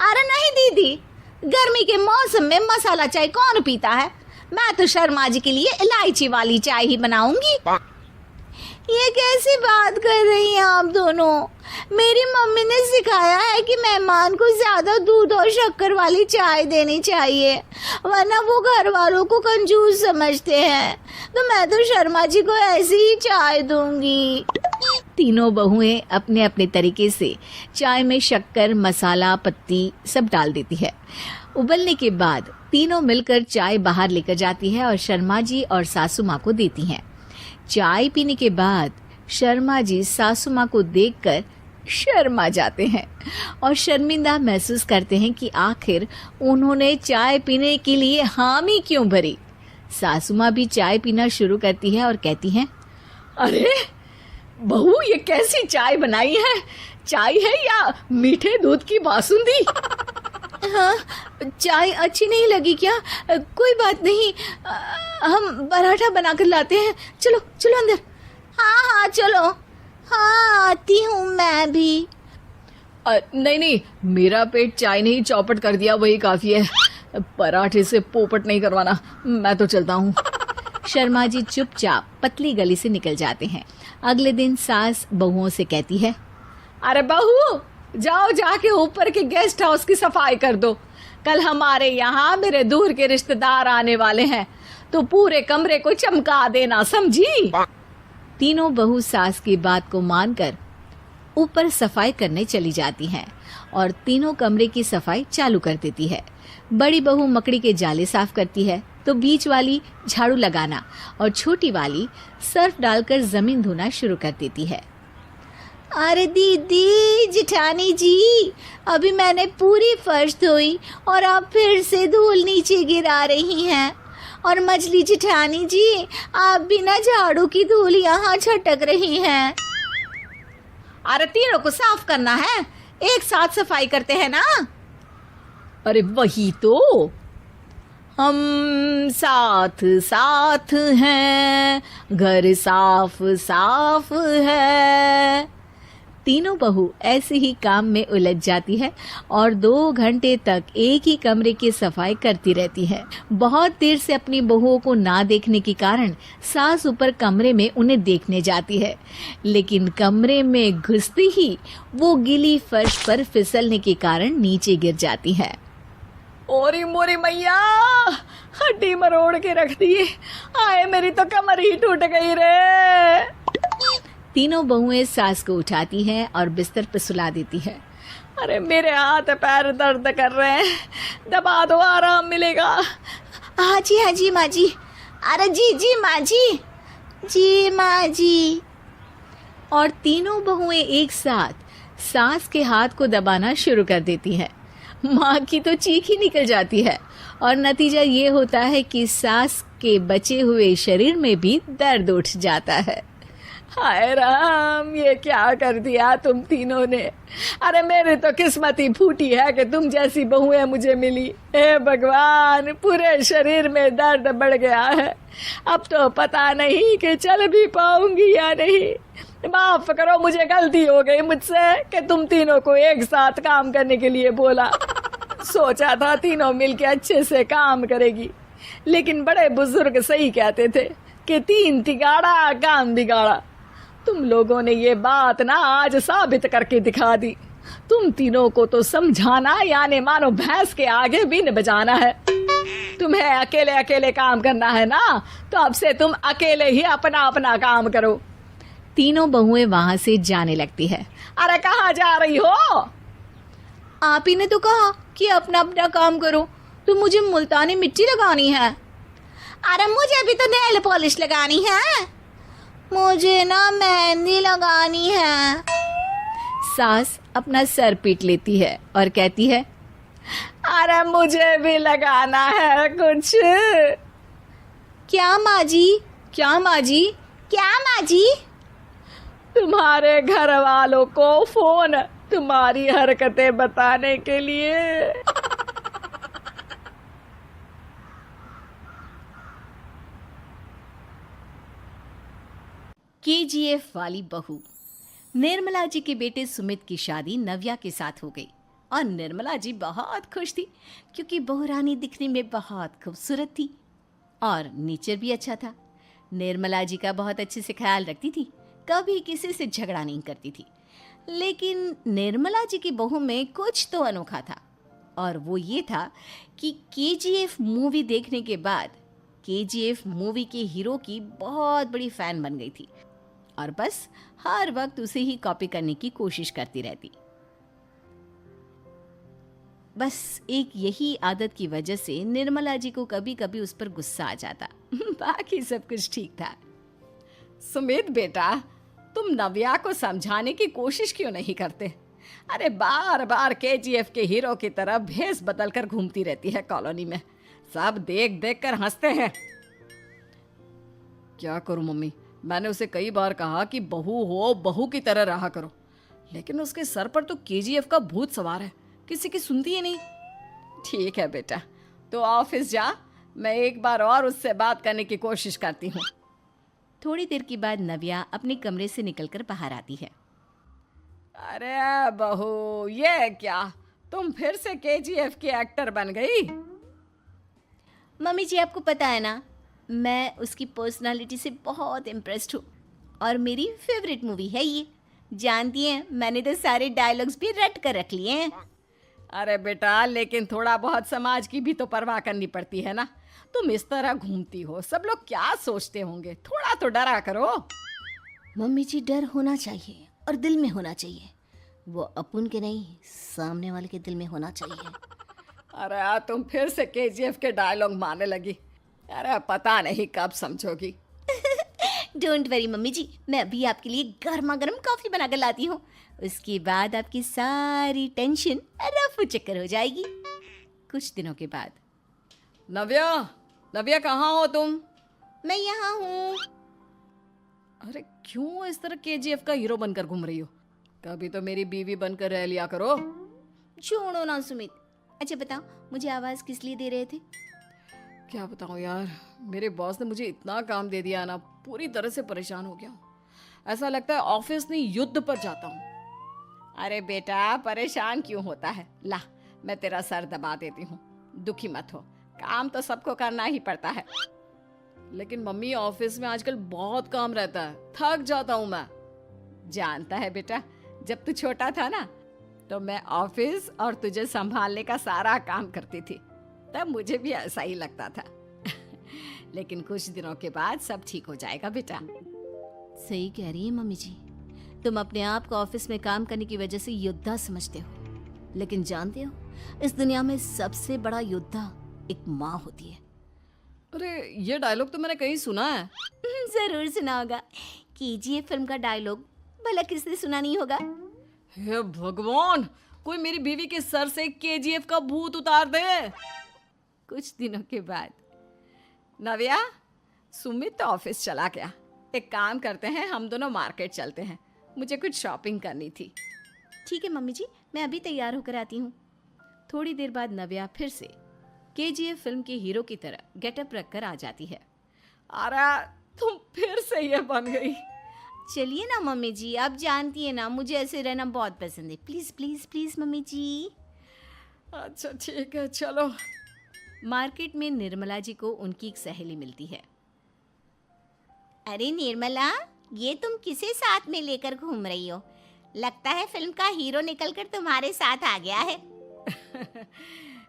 अरे नहीं दीदी, गर्मी के मौसम में मसाला चाय कौन पीता है? मैं तो शर्मा जी के लिए इलायची वाली चाय ही बनाऊंगी। ये कैसी बात कर रही हैं आप दोनों? मेरी मम्मी ने सिखाया है कि मेहमान को ज्यादा दूध और शक्कर वाली चाय देनी चाहिए, वरना वो घर वालों को कंजूस समझते हैं। तो मैं तो शर्मा जी को ऐसी ही चाय दूंगी। तीनों बहुएं अपने अपने तरीके से चाय में शक्कर, मसाला, पत्ती सब डाल देती है। उबलने के बाद तीनों मिलकर चाय बाहर लेकर जाती है और शर्मा जी और सासू माँ को देती हैं। चाय पीने के बाद शर्मा जी सासू माँ को देखकर शर्मा जाते हैं और शर्मिंदा महसूस करते हैं कि आखिर उन्होंने चाय पीने के लिए हामी क्यों भरी। सासू माँ भी चाय पीना शुरू करती है और कहती हैं, अरे बहू, ये कैसी चाय बनाई है? चाय है या मीठे दूध की बासुंदी? हाँ, चाय अच्छी नहीं लगी क्या? कोई बात नहीं, हम पराठा बनाकर लाते हैं। चलो चलो अंदर। हाँ चलो। हाँ आती हूँ मैं भी। नहीं, मेरा पेट चाय ने ही चौपट कर दिया, वही काफी है। पराठे से पोपट नहीं करवाना, मैं तो चलता हूँ। शर्मा जी चुपचाप पतली गली से निकल जाते हैं। अगले दिन सास बहुओं से कहती है, अरे बहू, जाओ जाके ऊपर के गेस्ट हाउस की सफाई कर दो। कल हमारे यहाँ मेरे दूर के रिश्तेदार आने वाले हैं, तो पूरे कमरे को चमका देना, समझी? तीनों बहू सास की बात को मानकर ऊपर सफाई करने चली जाती हैं और तीनों कमरे की सफाई चालू कर देती है। बड़ी बहू मकड़ी के जाले साफ करती है, तो बीच वाली झाड़ू लगाना और छोटी वाली सर्फ डालकर जमीन धोना शुरू कर देती है। अरे दीदी, जिठानी जी, अभी मैंने पूरी फर्श धोई और आप फिर से धूल नीचे गिरा रही हैं। और मछली जिठानी जी, आप बिना झाड़ू की धूल यहाँ छटक रही हैं। अरे तीनों को साफ करना है, एक साथ सफाई करते हैं ना। अरे वही तो, हम साथ साथ हैं, घर साफ साफ है। तीनों बहू ऐसे ही काम में उलझ जाती है और 2 घंटे तक एक ही कमरे की सफाई करती रहती है। बहुत देर से अपनी बहुओं को ना देखने के कारण सास ऊपर कमरे में उन्हें देखने जाती है, लेकिन कमरे में घुसती ही वो गीली फर्श पर फिसलने के कारण नीचे गिर जाती है। ओरी मोरी मैया, हड्डी मरोड़ के रख दी। आए, मेरी तो कमर ही टूट गई रे। तीनों बहुएं सास को उठाती हैं और बिस्तर पर सुला देती है। अरे मेरे हाथ पैर दर्द कर रहे हैं, दबा दो, आराम मिलेगा। हाँ जी माँ जी। अरे जी माँ जी, जी माँ जी। और तीनों बहुएं एक साथ सास के हाथ को दबाना शुरू कर देती हैं। माँ की तो चीख ही निकल जाती है और नतीजा ये होता है कि सास के बचे हुए शरीर में भी दर्द उठ जाता है। हाय राम, ये क्या कर दिया तुम तीनों ने। अरे मेरी तो किस्मत ही फूटी है कि तुम जैसी बहुएं मुझे मिली। हे भगवान, पूरे शरीर में दर्द बढ़ गया है। अब तो पता नहीं कि चल भी पाऊंगी या नहीं। माफ करो, मुझे गलती हो गई मुझसे कि तुम तीनों को एक साथ काम करने के लिए बोला। सोचा था तीनों मिलके अच्छे से काम करेगी, लेकिन बड़े बुजुर्ग सही कहते थे कि 3 तिगाड़ा काम बिगाड़ा। तुम लोगों ने ये बात ना आज साबित करके दिखा दी। तुम तीनों को तो समझाना यानी मानो भैंस के आगे बीन बजाना है। तुम्हें अकेले अकेले काम करना है ना, तो अब से तुम अकेले ही अपना अपना काम करो। तीनों बहुएं वहां से जाने लगती है। अरे कहाँ जा रही हो? आप ही ने तो कहा कि अपना अपना काम तो मुझे मुल्तानी मिट्टी लगानी है। अरे मुझे भी तो नेल पॉलिश लगानी है। मुझे ना मेहंदी लगानी है। सास अपना सर पीट लेती है और कहती है, अरे मुझे भी लगाना है कुछ। क्या माँ जी? क्या माँ जी? क्या माँ जी? तुम्हारे घर वालों को फोन तुम्हारी हरकतें बताने के लिए। केजीएफ वाली बहू। निर्मला जी के बेटे सुमित की शादी नव्या के साथ हो गई और निर्मला जी बहुत खुश थी क्योंकि बहू रानी दिखने में बहुत खूबसूरत थी और नेचर भी अच्छा था। निर्मला जी का बहुत अच्छे से ख्याल रखती थी, कभी किसी से झगड़ा नहीं करती थी। लेकिन निर्मला जी की बहू में कुछ तो अनोखा था और वो ये था कि केजीएफ मूवी देखने के बाद केजीएफ मूवी के हीरो की बहुत बड़ी फैन बन गई थी और बस हर वक्त उसे ही कॉपी करने की कोशिश करती रहती। बस एक यही आदत की वजह से निर्मला जी को कभी कभी उस पर गुस्सा आ जाता। बाकी सब कुछ ठीक था। सुमित बेटा, तुम नव्या को समझाने की कोशिश क्यों नहीं करते? अरे बार बार केजीएफ के हीरो की तरह भेस बदल कर घूमती रहती है कॉलोनी में। सब देख देख कर हंसते हैं। क्या करूं मम्मी, मैंने उसे कई बार कहा कि बहू हो, बहू की तरह रहा करो, लेकिन उसके सर पर तो केजीएफ का भूत सवार है, किसी की सुनती ही नहीं। ठीक है बेटा, तो ऑफिस जा, मैं एक बार और उससे बात करने की कोशिश करती हूँ। थोड़ी देर के बाद नव्या अपने कमरे से निकलकर बाहर आती है। अरे बहू, ये क्या, तुम फिर से केजीएफ की एक्टर बन गई? मम्मी जी, आपको पता है ना, मैं उसकी पर्सनालिटी से बहुत इम्प्रेस्ड हूँ और मेरी फेवरेट मूवी है ये। जानती हैं, मैंने तो सारे डायलॉग्स भी रट कर रख लिए हैं। अरे बेटा, लेकिन थोड़ा बहुत समाज की भी तो परवाह करनी पड़ती है ना। तुम इस तरह घूमती हो, सब लोग क्या सोचते होंगे, थोड़ा तो डरा करो। मम्मी जी, डर होना चाहिए और दिल में होना चाहिए। वो अपन के नहीं, सामने वाले के दिल में होना चाहिए। अरे तुम फिर से केजीएफ के डायलॉग मारने लगी। अरे पता नहीं कब समझोगी। डोंट वरी मम्मी जी, मैं अभी आपके लिए गर्मा गर्म कॉफी बना कर लाती हूँ। उसके बाद आपकी सारी टेंशन रफू चक्कर हो जाएगी। कुछ दिनों के बाद। नव्या, नव्या कहाँ हो तुम? मैं यहाँ हूँ। अरे क्यों इस तरह केजीएफ का हीरो बनकर घूम रही हो? कभी तो मेरी बीवी बनकर रह लिया करो। छोड़ो ना सुमित। अच्छा बताओ, मुझे आवाज किस लिए दे रहे थे? क्या बताऊँ यार, मेरे बॉस ने मुझे इतना काम दे दिया ना, पूरी तरह से परेशान हो गया हूँ। ऐसा लगता है ऑफिस नहीं युद्ध पर जाता हूँ। अरे बेटा, परेशान क्यों होता है? ला, मैं तेरा सर दबा देती हूँ, दुखी मत हो। काम तो सबको करना ही पड़ता है। लेकिन मम्मी, ऑफिस में आजकल बहुत काम रहता है, थक जाता हूँ मैं। जानता है बेटा, जब तू छोटा था ना, तो मैं ऑफिस और तुझे संभालने का सारा काम करती थी, तब मुझे भी ऐसा ही लगता था। लेकिन कुछ दिनों के बाद सब ठीक हो जाएगा बेटा। सही कह रही है मम्मी जी, तुम अपने आप को ऑफिस में काम करने की वजह से योद्धा समझते हो, लेकिन जानते हो, इस दुनिया में सबसे बड़ा योद्धा एक माँ होती है। अरे ये डायलॉग तो मैंने कहीं सुना है। जरूर सुना होगा। केजीएफ फिल्म का डायलॉग भला किसने सुना नहीं होगा? हे भगवान, कोई मेरी बीवी के सर से केजीएफ का भूत उतार दे। कुछ दिनों के बाद। नव्या, सुमित तो ऑफिस चला गया, एक काम करते हैं, हम दोनों मार्केट चलते हैं, मुझे कुछ शॉपिंग करनी थी। ठीक है मम्मी जी, मैं अभी तैयार होकर आती हूँ। थोड़ी देर बाद नव्या फिर से केजीएफ फिल्म के हीरो की तरह गेटअप रखकर आ जाती है। अरे तुम फिर से ये बन गई। चलिए ना मम्मी जी, आप जानती है ना मुझे ऐसे रहना बहुत पसंद है। प्लीज प्लीज प्लीज मम्मी जी। अच्छा ठीक है, चलो। मार्केट में निर्मला जी को उनकी एक सहेली मिलती है। अरे निर्मला, ये तुम किसे साथ में लेकर घूम रही हो? लगता है फिल्म का हीरो निकलकर तुम्हारे साथ आ गया है।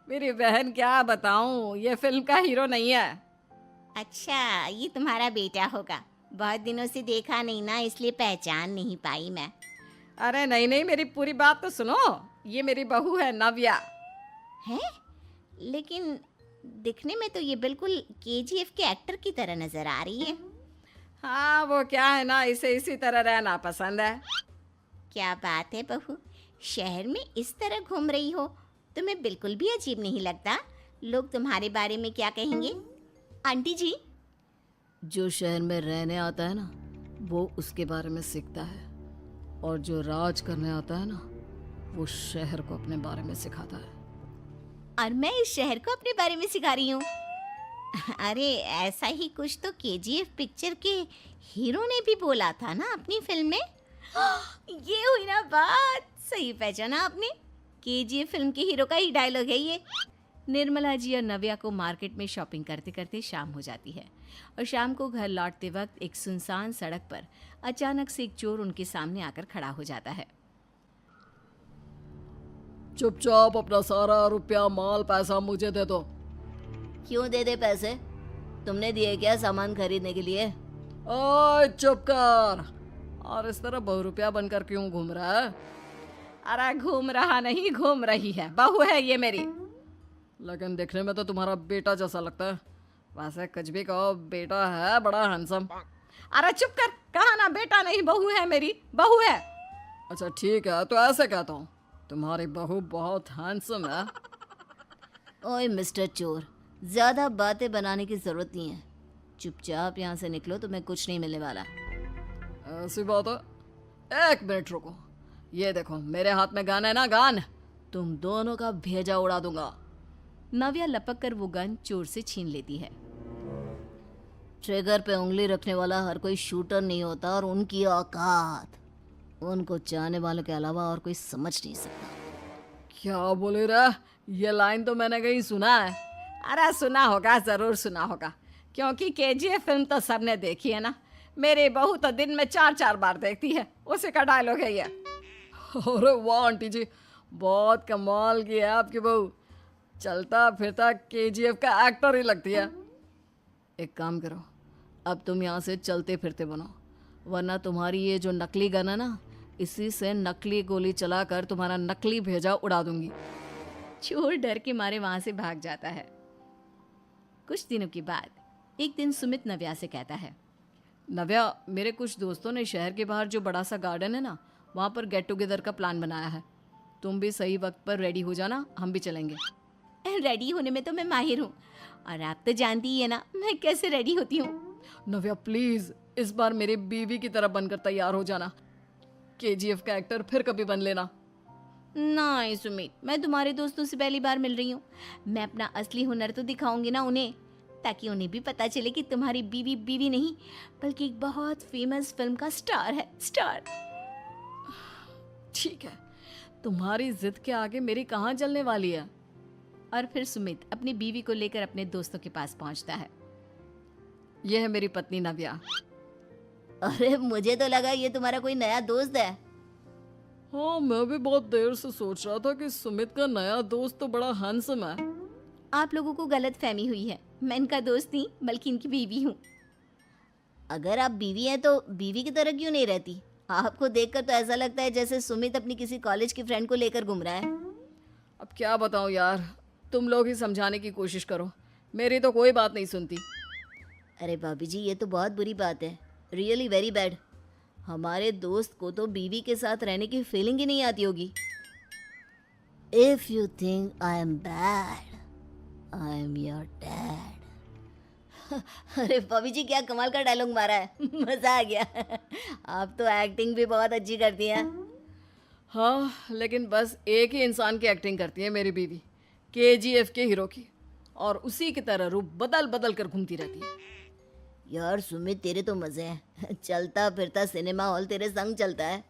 मेरी बहन, क्या बताऊं, ये फिल्म का हीरो नहीं है। अच्छा, ये तुम्हारा बेटा होगा। बहुत दिनों से देखा नहीं ना, इसलिए पहचान नहीं पाई मैं। अरे नहीं नहीं, मेरी पूरी बात तो सुनो। ये मेरी बहू है नव्या। है? लेकिन दिखने में तो ये बिल्कुल केजीएफ के एक्टर की तरह नजर आ रही है। हाँ, वो क्या है ना, इसे इसी तरह रहना पसंद है। क्या बात है बहू, शहर में इस तरह घूम रही हो, तुम्हें बिल्कुल भी अजीब नहीं लगता? लोग तुम्हारे बारे में क्या कहेंगे? आंटी जी, जो शहर में रहने आता है ना, वो उसके बारे में सीखता है, और जो राज करने आता है ना, वो शहर को अपने बारे में सिखाता है। और मैं इस शहर को अपने बारे में सिखा रही हूँ। अरे ऐसा ही कुछ तो केजीएफ पिक्चर के हीरो ने भी बोला था ना अपनी फिल्म में। ये हुई ना बात, सही पहचाना आपने। केजीएफ फिल्म के हीरो का ही डायलॉग है ये। निर्मला जी और नव्या को मार्केट में शॉपिंग करते करते शाम हो जाती है, और शाम को घर लौटते वक्त एक सुनसान सड़क पर अचानक से एक चोर उनके सामने आकर खड़ा हो जाता है। चुपचाप अपना सारा रुपया, माल, पैसा मुझे दे दो। क्यों दे दे पैसे? तुमने दिए क्या सामान खरीदने के लिए? ओए चुप कर। और इस तरह बहुरुपया बनकर क्यों घूम रहा है? अरे घूम रहा नहीं, घूम रही है, बहू है ये मेरी। लेकिन देखने में तो तुम्हारा बेटा जैसा लगता है। वैसे कुछ भी कहो, बेटा है बड़ा हैंडसम। अरे चुप कर, कहा ना बेटा नहीं, बहू है मेरी, बहू है। अच्छा ठीक है, तो ऐसे कहता हूँ, तुम्हारी बहू बहुत हैंडसम है। ओए मिस्टर चोर, ज्यादा बातें बनाने की जरूरत नहीं है। चुपचाप यहाँ से निकलो, तुम्हें कुछ नहीं मिलने वाला। ऐसी बात है? एक मिनट रुको, ये देखो मेरे हाथ में गन है ना, गन। तुम दोनों का भेजा उड़ा दूंगा। नव्या लपक कर वो गन चोर से छीन लेती है। ट्रिगर पे उंगली रखने वाला हर कोई शूटर नहीं होता, और उनकी औकात उनको चाहने वालों के अलावा और कोई समझ नहीं सकता। क्या बोले रे? ये लाइन तो मैंने कहीं सुना है। अरे सुना होगा, जरूर सुना होगा, क्योंकि केजीएफ फिल्म तो सबने देखी है ना। मेरी बहू तो दिन में 4-4 बार देखती है, उसी का डायलॉग है ये। अरे वाह आंटी जी, बहुत कमाल की है आपकी बहू। चलता फिरता केजीएफ का एक्टर ही लगती है। एक काम करो, अब तुम यहाँ से चलते फिरते बनो, वरना तुम्हारी ये जो नकली गन है ना, इसी से नकली गोली चलाकर तुम्हारा नकली भेजा उड़ा दूंगी। चोर डर के मारे वहां से भाग जाता है। कुछ दिनों के बाद एक दिन सुमित नव्या से कहता है, नव्या, मेरे कुछ दोस्तों ने शहर के बाहर जो बड़ा सा गार्डन है ना, वहाँ पर गेट टुगेदर का प्लान बनाया है। तुम भी सही वक्त पर रेडी हो जाना, हम भी चलेंगे। रेडी होने में तो मैं माहिर हूँ, और आप तो जानती ही है ना मैं कैसे रेडी होती हूँ। नव्या प्लीज, इस बार मेरी बीवी की तरह बनकर तैयार हो जाना। केजीएफ का एक्टर फिर कभी बन लेना। नहीं सुमित, मैं तुम्हारे दोस्तों से पहली बार मिल रही हूँ। मैं अपना असली हुनर तो दिखाऊंगी ना उन्हें, ताकि उन्हें भी पता चले कि तुम्हारी बीवी बीवी नहीं, बल्कि एक बहुत फेमस फिल्म का स्टार है, स्टार। ठीक है, तुम्हारी जिद के आगे मेरी कहाँ जलने वाली है। और फिर सुमित अपनी बीवी को लेकर अपने दोस्तों के पास पहुंचता है। यह है मेरी पत्नी नव्या। अरे मुझे तो लगा ये तुम्हारा कोई नया दोस्त है। हाँ, मैं भी बहुत देर से सोच रहा था कि सुमित का नया दोस्त तो बड़ा हैंडसम है। आप लोगों को गलत फहमी हुई है, मैं इनका दोस्त नहीं बल्कि इनकी बीवी हूँ। अगर आप बीवी हैं तो बीवी की तरह क्यों नहीं रहती? आपको देखकर तो ऐसा लगता है जैसे सुमित अपनी किसी कॉलेज की फ्रेंड को लेकर घूम रहा है। अब क्या बताऊं यार, तुम लोग ही समझाने की कोशिश करो, मेरी तो कोई बात नहीं सुनती। अरे भाभी जी, ये तो बहुत बुरी बात है, रियली वेरी बैड। हमारे दोस्त को तो बीवी के साथ रहने की फीलिंग ही नहीं आती होगी। If you think I am bad, I am your dad. अरे भाभी जी क्या कमाल का डायलॉग मारा है। मजा आ गया। आप तो एक्टिंग भी बहुत अच्छी करती हैं। हाँ, लेकिन बस एक ही इंसान की एक्टिंग करती है मेरी बीवी, KGF के हीरो की, और उसी की तरह रूप बदल बदल कर घूमती रहती है। यार सुमित तेरे तो मजे हैं। चलता फिरता सिनेमा हॉल तेरे संग चलता है।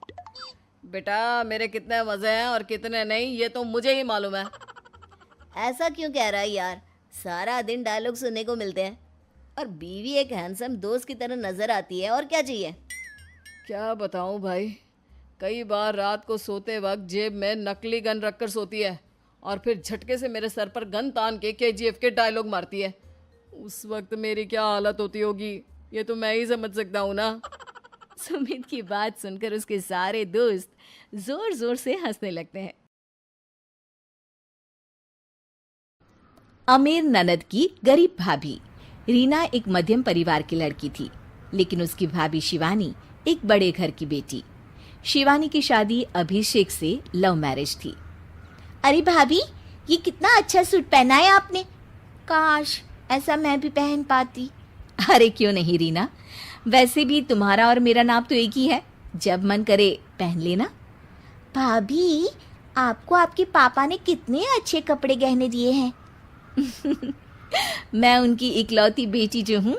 बेटा मेरे कितने मजे हैं और कितने नहीं ये तो मुझे ही मालूम है। ऐसा क्यों कह रहा है यार? सारा दिन डायलॉग सुनने को मिलते हैं और बीवी एक हैंडसम दोस्त की तरह नजर आती है, और क्या चाहिए? क्या बताऊं भाई, कई बार रात को सोते वक्त जेब में नकली गन रखकर सोती है और फिर झटके से मेरे सर पर गन तान के KGF के डायलॉग मारती है। उस वक्त मेरी क्या हालत होती होगी ये तो मैं ही समझ सकता हूँ ना। सुमित की बात सुनकर उसके सारे दोस्त जोर जोर से हंसने लगते हैं। अमीर ननद की गरीब भाभी। रीना एक मध्यम परिवार की लड़की थी, लेकिन उसकी भाभी शिवानी एक बड़े घर की बेटी। शिवानी की शादी अभिषेक से लव मैरिज थी। अरे भाभी, ये कितना अच्छा सूट पहना है आपने। काश ऐसा मैं भी पहन पाती। अरे क्यों नहीं रीना, वैसे भी तुम्हारा और मेरा नाम तो एक ही है, जब मन करे पहन लेना। भाभी, आपको आपके पापा ने कितने अच्छे कपड़े गहने दिए हैं। मैं उनकी इकलौती बेटी जो हूँ।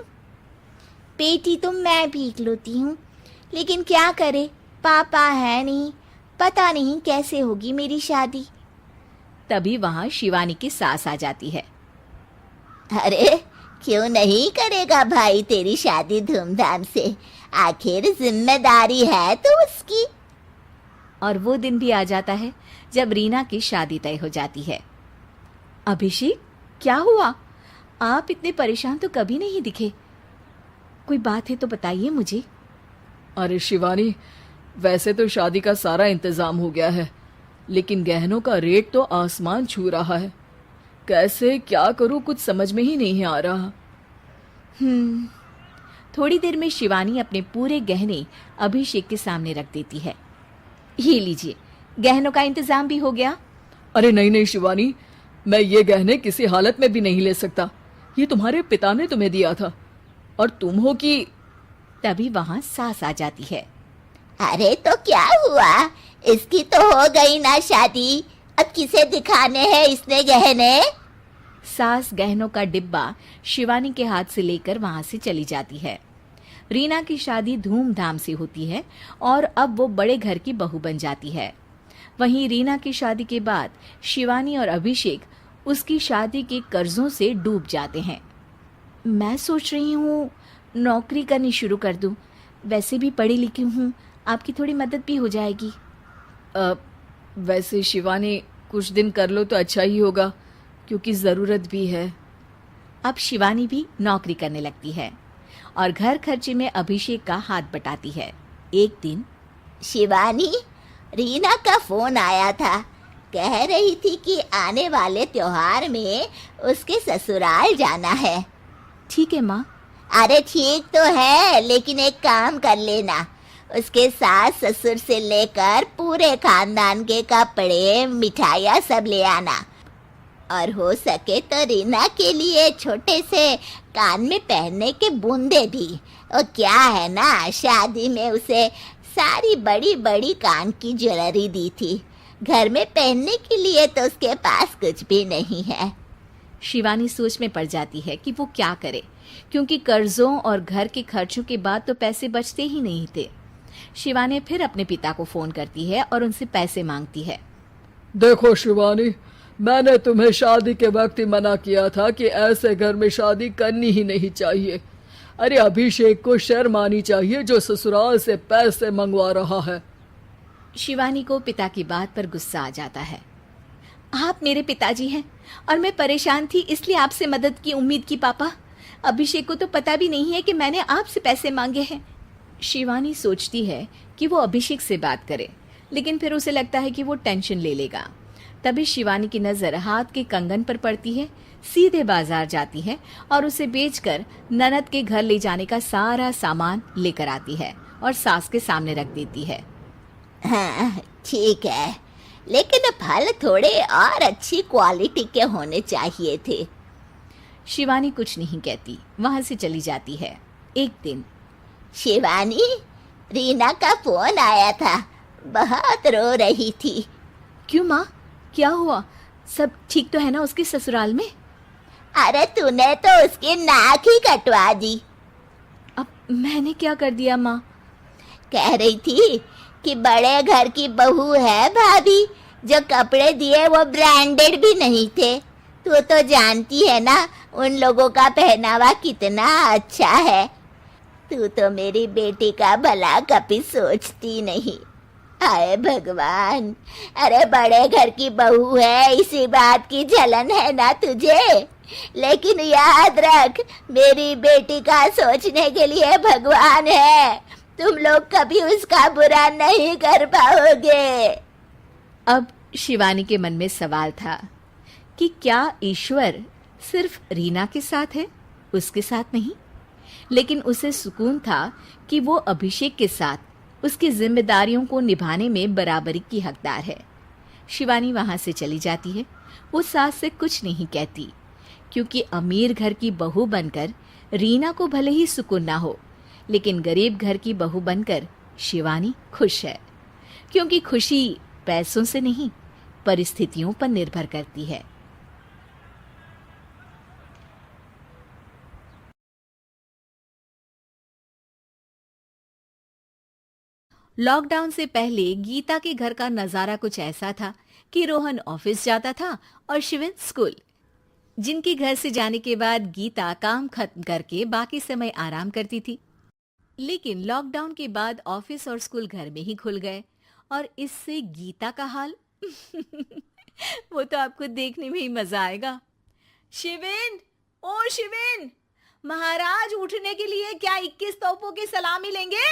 बेटी तो मैं भी इकलौती हूँ, लेकिन क्या करे, पापा है नहीं, पता नहीं कैसे होगी मेरी शादी। तभी वहां शिवानी की सास आ जाती है। अरे क्यों नहीं करेगा भाई तेरी शादी धूमधाम से, आखिर जिम्मेदारी है तो उसकी। और वो दिन भी आ जाता है जब रीना की शादी तय हो जाती है। अभिषेक, क्या हुआ? आप इतने परेशान तो कभी नहीं दिखे। कोई बात है तो बताइए मुझे। अरे शिवानी, वैसे तो शादी का सारा इंतजाम हो गया है, लेकिन गहनों का रेट तो आसमान छू रहा है। कैसे क्या करूं कुछ समझ में ही नहीं आ रहा। थोड़ी देर में शिवानी अपने पूरे गहने अभिषेक के सामने रख देती है। ये लीजिए, गहनों का इंतजाम भी हो गया। अरे नहीं नहीं शिवानी, मैं ये गहने किसी हालत में भी नहीं ले सकता। ये तुम्हारे पिता ने तुम्हें दिया था और तुम हो कि। तभी वहां सास आ जाती है। अरे तो क्या हुआ, इसकी तो हो गई ना शादी, अब किसे दिखाने हैं इसने गहने। सास गहनों का डिब्बा शिवानी के हाथ से लेकर वहां से चली जाती है। रीना की शादी धूमधाम से होती है और अब वो बड़े घर की बहू बन जाती है। वहीं रीना की शादी के बाद शिवानी और अभिषेक उसकी शादी के कर्जों से डूब जाते हैं। मैं सोच रही हूँ नौकरी करनी शुरू कर दूँ, वैसे भी पढ़ी लिखी हूँ, आपकी थोड़ी मदद भी हो जाएगी। वैसे शिवानी कुछ दिन कर लो तो अच्छा ही होगा, क्योंकि ज़रूरत भी है। अब शिवानी भी नौकरी करने लगती है और घर खर्चे में अभिषेक का हाथ बटाती है। एक दिन शिवानी, रीना का फोन आया था, कह रही थी कि आने वाले त्योहार में उसके ससुराल जाना है। ठीक है माँ। अरे ठीक तो है, लेकिन एक काम कर लेना, उसके सास ससुर से लेकर पूरे खानदान के कपड़े मिठाइयाँ सब ले आना, और हो सके तो रीना के लिए छोटे से कान में पहनने के बूंदे भी। और क्या है ना, शादी में उसे सारी बड़ी बड़ी कान की ज्वेलरी दी थी, घर में पहनने के लिए तो उसके पास कुछ भी नहीं है। शिवानी सोच में पड़ जाती है कि वो क्या करे, क्योंकि कर्जों और घर के खर्चों के बाद तो पैसे बचते ही नहीं थे। शिवानी फिर अपने पिता को फोन करती है और उनसे पैसे मांगती है। देखो शिवानी, मैंने तुम्हें शादी के वक्त ही मना किया था कि ऐसे घर में शादी करनी ही नहीं चाहिए। अरे अभिषेक को शर्म आनी चाहिए जो ससुराल से पैसे मंगवा रहा है। शिवानी को पिता की बात पर गुस्सा आ जाता है। आप मेरे पिताजी हैं और मैं परेशान थी इसलिए आपसे मदद की उम्मीद की पापा। अभिषेक को तो पता भी नहीं है कि मैंने आपसे पैसे मांगे हैं। शिवानी सोचती है कि वो अभिषेक से बात करे, लेकिन फिर उसे लगता है कि वो टेंशन ले लेगा। तभी शिवानी की नजर हाथ के कंगन पर पड़ती है, सीधे बाजार जाती है और उसे बेचकर ननद के घर ले जाने का सारा सामान लेकर आती है और सास के सामने रख देती है। हाँ ठीक है, लेकिन फल थोड़े और अच्छी क्वालिटी के होने चाहिए थे। शिवानी कुछ नहीं कहती, वहां से चली जाती है। एक दिन शिवानी, रीना का फोन आया था, बहुत रो रही थी। क्यों माँ, क्या हुआ? सब ठीक तो है ना उसके ससुराल में? अरे तूने तो उसकी नाक ही कटवा दी। अब मैंने क्या कर दिया माँ? कह रही थी कि बड़े घर की बहू है भाभी, जो कपड़े दिए वो ब्रांडेड भी नहीं थे। तू तो जानती है ना उन लोगों का पहनावा कितना अच्छा है। तू तो मेरी बेटी का भला कभी सोचती नहीं। हाय भगवान, अरे बड़े घर की बहू है, इसी बात की जलन है ना तुझे? लेकिन याद रख, मेरी बेटी का सोचने के लिए भगवान है। तुम लोग कभी उसका बुरा नहीं कर पाओगे। अब शिवानी के मन में सवाल था कि क्या ईश्वर सिर्फ रीना के साथ है, उसके साथ नहीं? लेकिन उसे सुकून था कि वो अभिषेक के साथ उसकी जिम्मेदारियों को निभाने में बराबरी की हकदार है। शिवानी वहां से चली जाती है। वो सास से कुछ नहीं कहती, क्योंकि अमीर घर की बहू बनकर रीना को भले ही सुकून ना हो, लेकिन गरीब घर की बहू बनकर शिवानी खुश है, क्योंकि खुशी पैसों से नहीं, परिस्थितियों पर निर्भर करती है। लॉकडाउन से पहले गीता के घर का नजारा कुछ ऐसा था कि रोहन ऑफिस जाता था और शिविन स्कूल। जिनके घर से जाने के बाद गीता काम खत्म करके बाकी समय आराम करती थी। लेकिन लॉकडाउन के बाद ऑफिस और स्कूल घर में ही खुल गए और इससे गीता का हाल वो तो आपको देखने में ही मजा आएगा। शिविन, ओ शिविन, महाराज उठने के लिए क्या 21 तोपों की सलामी लेंगे?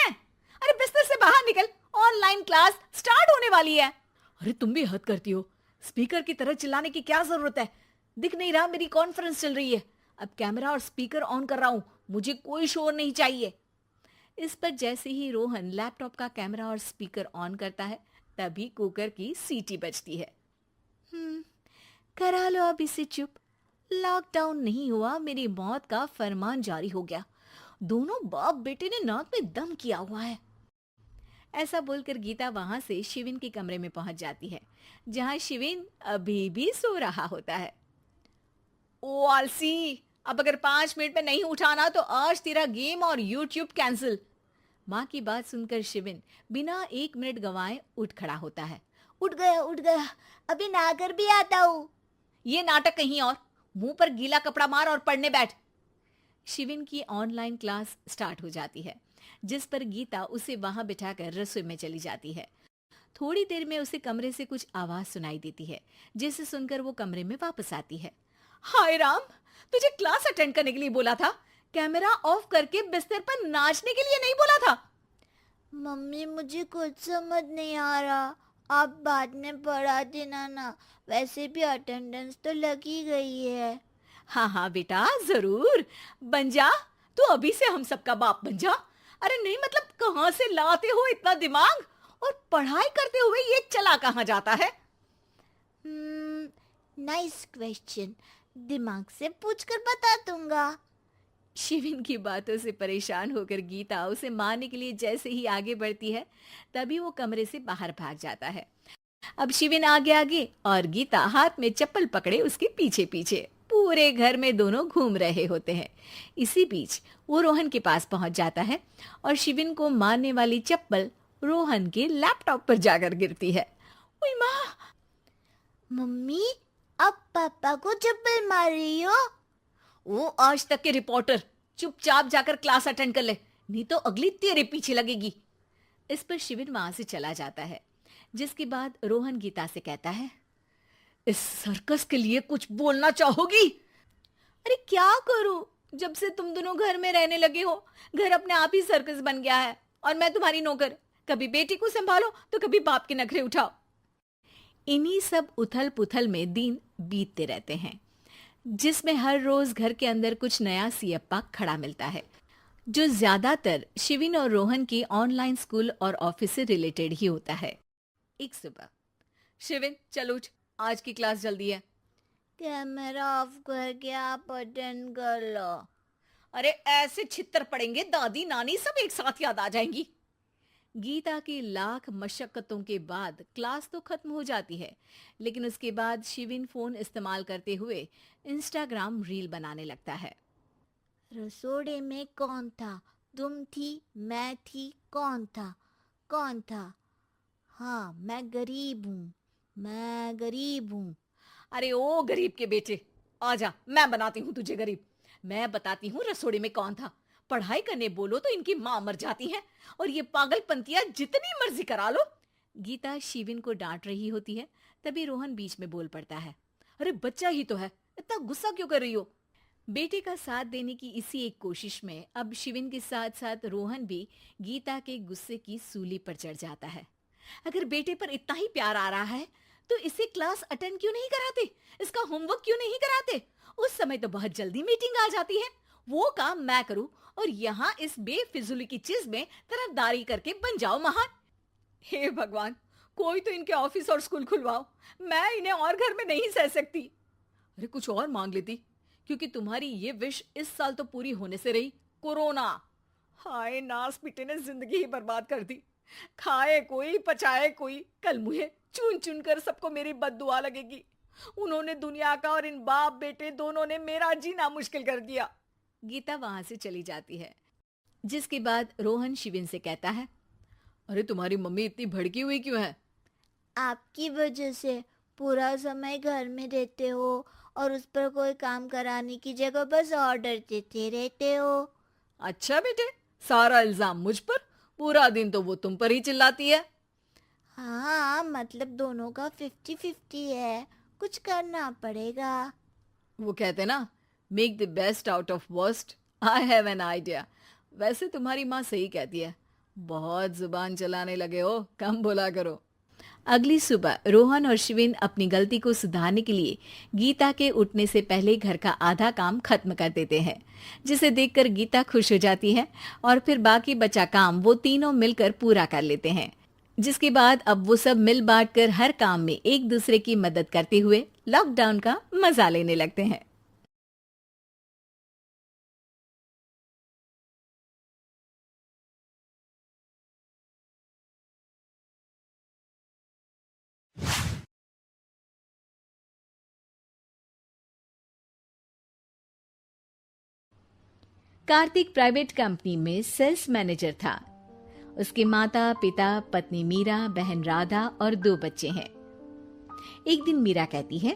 अरे बिस्तर से बाहर निकल, ऑनलाइन क्लास स्टार्ट होने वाली है। अरे तुम भी हद करती हो, स्पीकर की तरह चिल्लाने की क्या जरूरत है? दिख नहीं रहा मेरी कॉन्फ्रेंस चल रही है। अब कैमरा और स्पीकर ऑन कर रहा हूं, मुझे कोई शोर नहीं चाहिए। इस पर जैसे ही रोहन लैपटॉप का कैमरा और स्पीकर ऑन करता है, तभी कुकर की सीटी बजती है। करा लो अब इसे चुप। लॉकडाउन नहीं हुआ, मेरी मौत का फरमान जारी हो गया। दोनों बाप बेटे ने नाक में दम किया हुआ है। ऐसा बोलकर गीता वहां से शिविन के कमरे में पहुंच जाती है, जहां शिविन अभी भी सो रहा होता है। ओ आलसी, अब अगर 5 मिनट में नहीं उठाना तो आज तेरा गेम और यूट्यूब कैंसिल। माँ की बात सुनकर शिविन बिना 1 मिनट गंवाए उठ खड़ा होता है। उठ गया, अभी नहाकर भी आता हूँ। ये नाटक कहीं और, मुंह पर गीला कपड़ा मार और पढ़ने बैठ। शिविन की ऑनलाइन क्लास स्टार्ट हो जाती है, जिस पर गीता उसे वहां बिठाकर रसोई में चली जाती है। थोड़ी देर में उसे कमरे से कुछ आवाज सुनाई देती है, जिसे सुनकर वो कमरे में वापस आती है। हाय राम, तुझे क्लास अटेंड करने के लिए बोला था, कैमरा ऑफ करके बिस्तर पर नाचने के लिए नहीं बोला था। मम्मी मुझे कुछ समझ नहीं आ रहा, आप बाद में पढ़ा देना ना, वैसे भी अटेंडेंस तो लगी गई है। हाँ हाँ बेटा, जरूर बन जा, तू अभी से हम सबका बाप बन जा। अरे नहीं मतलब कहाँ से लाते हो इतना दिमाग, और पढ़ाई करते हुए ये चला कहाँ जाता है? नाइस क्वेश्चन, दिमाग से पूछकर बता दूंगा। शिविन की बातों से परेशान होकर गीता उसे मारने के लिए जैसे ही आगे बढ़ती है, तभी वो कमरे से बाहर भाग जाता है। अब शिविन आगे आगे और गीता हाथ में चप्पल पकड़े उसके पीछे पीछे पूरे घर में दोनों घूम रहे होते हैं। इसी बीच वो रोहन के पास पहुंच जाता है और शिविन को मारने वाली चप्पल रोहन के लैपटॉप पर जाकर गिरती है। ओए माँ! मम्मी, अब पापा को चप्पल मार रही हो? वो आज तक के रिपोर्टर, चुपचाप जाकर क्लास अटेंड कर ले, नहीं तो अगली तेरे पीछे लगेगी। इस पर शिविन वहां से चला जाता है, जिसके बाद रोहन गीता से कहता है, इस सर्कस के लिए कुछ बोलना चाहोगी? अरे क्या करूं, जब से तुम दोनों घर में रहने लगे हो, घर अपने आप ही सर्कस बन गया है और मैं तुम्हारी नौकर। कभी बेटी को संभालो तो कभी बाप के नखरे उठाओ। इन्हीं सब उथल पुथल में दिन बीतते रहते हैं, जिसमें हर रोज घर के अंदर कुछ नया सियप्पा खड़ा मिलता है, जो ज्यादातर शिविन और रोहन की ऑनलाइन स्कूल और ऑफिस से रिलेटेड ही होता है। एक सुबह, शिविन चल उठ, आज की क्लास जल्दी है। कैमरा ऑफ करके आप अटेंड कर लो। अरे ऐसे छित्तर पड़ेंगे, दादी नानी सब एक साथ याद आ जाएंगी। गीता की लाख मशक्कतों के बाद क्लास तो खत्म हो जाती है, लेकिन उसके बाद शिविन फोन इस्तेमाल करते हुए इंस्टाग्राम रील बनाने लगता है। रसोड़े में कौन था? तुम थी, मैं थी, कौन था? कौन था? हाँ, मैं गरीब हूँ। अरे ओ गरीब के बेटे, आजा, मैं बनाती हूँ तुझे गरीब। मैं बताती हूँ रसोड़े में कौन था। पढ़ाई करने बोलो तो इनकी माँ मर जाती है, और ये पागलपंतियां जितनी मर्जी करा लो। गीता शिविन को डांट रही होती है, तभी रोहन बीच में बोल पड़ता है। अरे बच्चा ही तो है, इतना गुस्सा क्यों कर रही हो? बेटे का साथ देने की इसी एक कोशिश में अब शिविन के साथ साथ रोहन भी गीता के गुस्से की सूली पर चढ़ जाता है। अगर बेटे पर इतना ही प्यार आ रहा है तो इसे क्लास अटेंड क्यों नहीं कराते, इसका होमवर्क क्यों नहीं कराते? उस समय तो बहुत जल्दी मीटिंग आ जाती है, वो काम मैं करूं और यहाँ इस बेफिजुली की चीज में तरफदारी करके बन जाओ महान। हे भगवान, कोई तो इनके ऑफिस और स्कूल खुलवाओ, मैं इन्हें और घर में नहीं सह सकती। अरे कुछ और मांग लेती, क्योंकि तुम्हारी ये विश इस साल तो पूरी होने से रही, कोरोना। हाय, नास पिटे ने जिंदगी ही बर्बाद कर दी। खाए कोई पचाए कोई, कल मुझे चुन चुन कर सबको मेरी बद्दुआ लगेगी। उन्होंने दुनिया का और इन बाप बेटे दोनों ने मेरा जीना मुश्किल कर दिया। गीता वहां से चली जाती है, जिसके बाद रोहन शिविन से कहता है, अरे तुम्हारी मम्मी इतनी भड़की हुई क्यों है? आपकी वजह से पूरा समय घर में रहते हो और उस पर कोई काम कराने की जगह बस ऑर्डर देते रहते हो। अच्छा बेटे, सारा इल्जाम मुझ पर, पूरा दिन तो वो तुम पर ही चिल्लाती है। हाँ, मतलब दोनों का 50-50 है, कुछ करना पड़ेगा। वो कहते ना, make the best out of worst. I have an idea. वैसे तुम्हारी माँ सही कहती है, बहुत जुबान चलाने लगे हो, कम बोला करो। अगली सुबह रोहन और शिविन अपनी गलती को सुधारने के लिए गीता के उठने से पहले घर का आधा काम खत्म कर देते हैं, जिसे देखकर गीता खुश हो जाती है और फिर बाकी बचा काम वो तीनों मिलकर पूरा कर लेते हैं। जिसके बाद अब वो सब मिल बांट कर हर काम में एक दूसरे की मदद करते हुए लॉकडाउन का मजा लेने लगते हैं। कार्तिक प्राइवेट कंपनी में सेल्स मैनेजर था। उसके माता पिता, पत्नी मीरा, बहन राधा और 2 बच्चे हैं। एक दिन मीरा कहती है,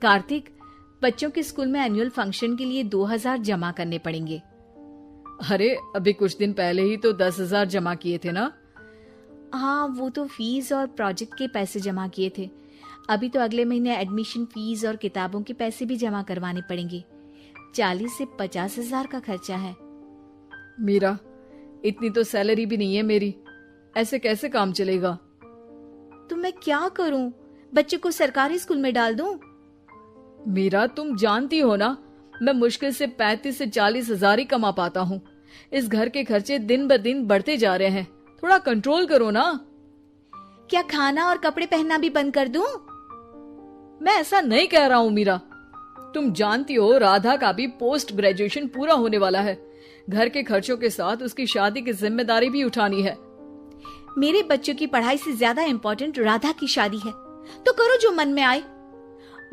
कार्तिक, बच्चों के स्कूल में एनुअल फंक्शन के लिए 2000 जमा करने पड़ेंगे। अरे अभी कुछ दिन पहले ही तो 10,000 जमा किए थे ना? हाँ, वो तो फीस और प्रोजेक्ट के पैसे जमा किए थे। अभी तो अगले महीने एडमिशन फीस और किताबों के पैसे भी जमा करवाने पड़ेंगे। 40 से 50,000 का खर्चा है। मीरा, इतनी तो सैलरी भी नहीं है मेरी, ऐसे कैसे काम चलेगा? तो मैं क्या करूं? बच्चे को सरकारी स्कूल में डाल दूं? मीरा, तुम जानती हो ना, मैं मुश्किल से 35 से 40,000 ही कमा पाता हूँ। इस घर के खर्चे दिन ब दिन बढ़ते जा रहे हैं, थोड़ा कंट्रोल करो ना। क्या खाना और कपड़े पहनना भी बंद कर दूं? मैं ऐसा नहीं कह रहा हूँ मीरा। तुम जानती हो राधा का भी पोस्ट ग्रेजुएशन पूरा होने वाला है। घर के खर्चों के साथ उसकी शादी की जिम्मेदारी भी उठानी है। मेरे बच्चों की पढ़ाई से ज्यादा इम्पोर्टेंट राधा की शादी है, तो करो जो मन में आए।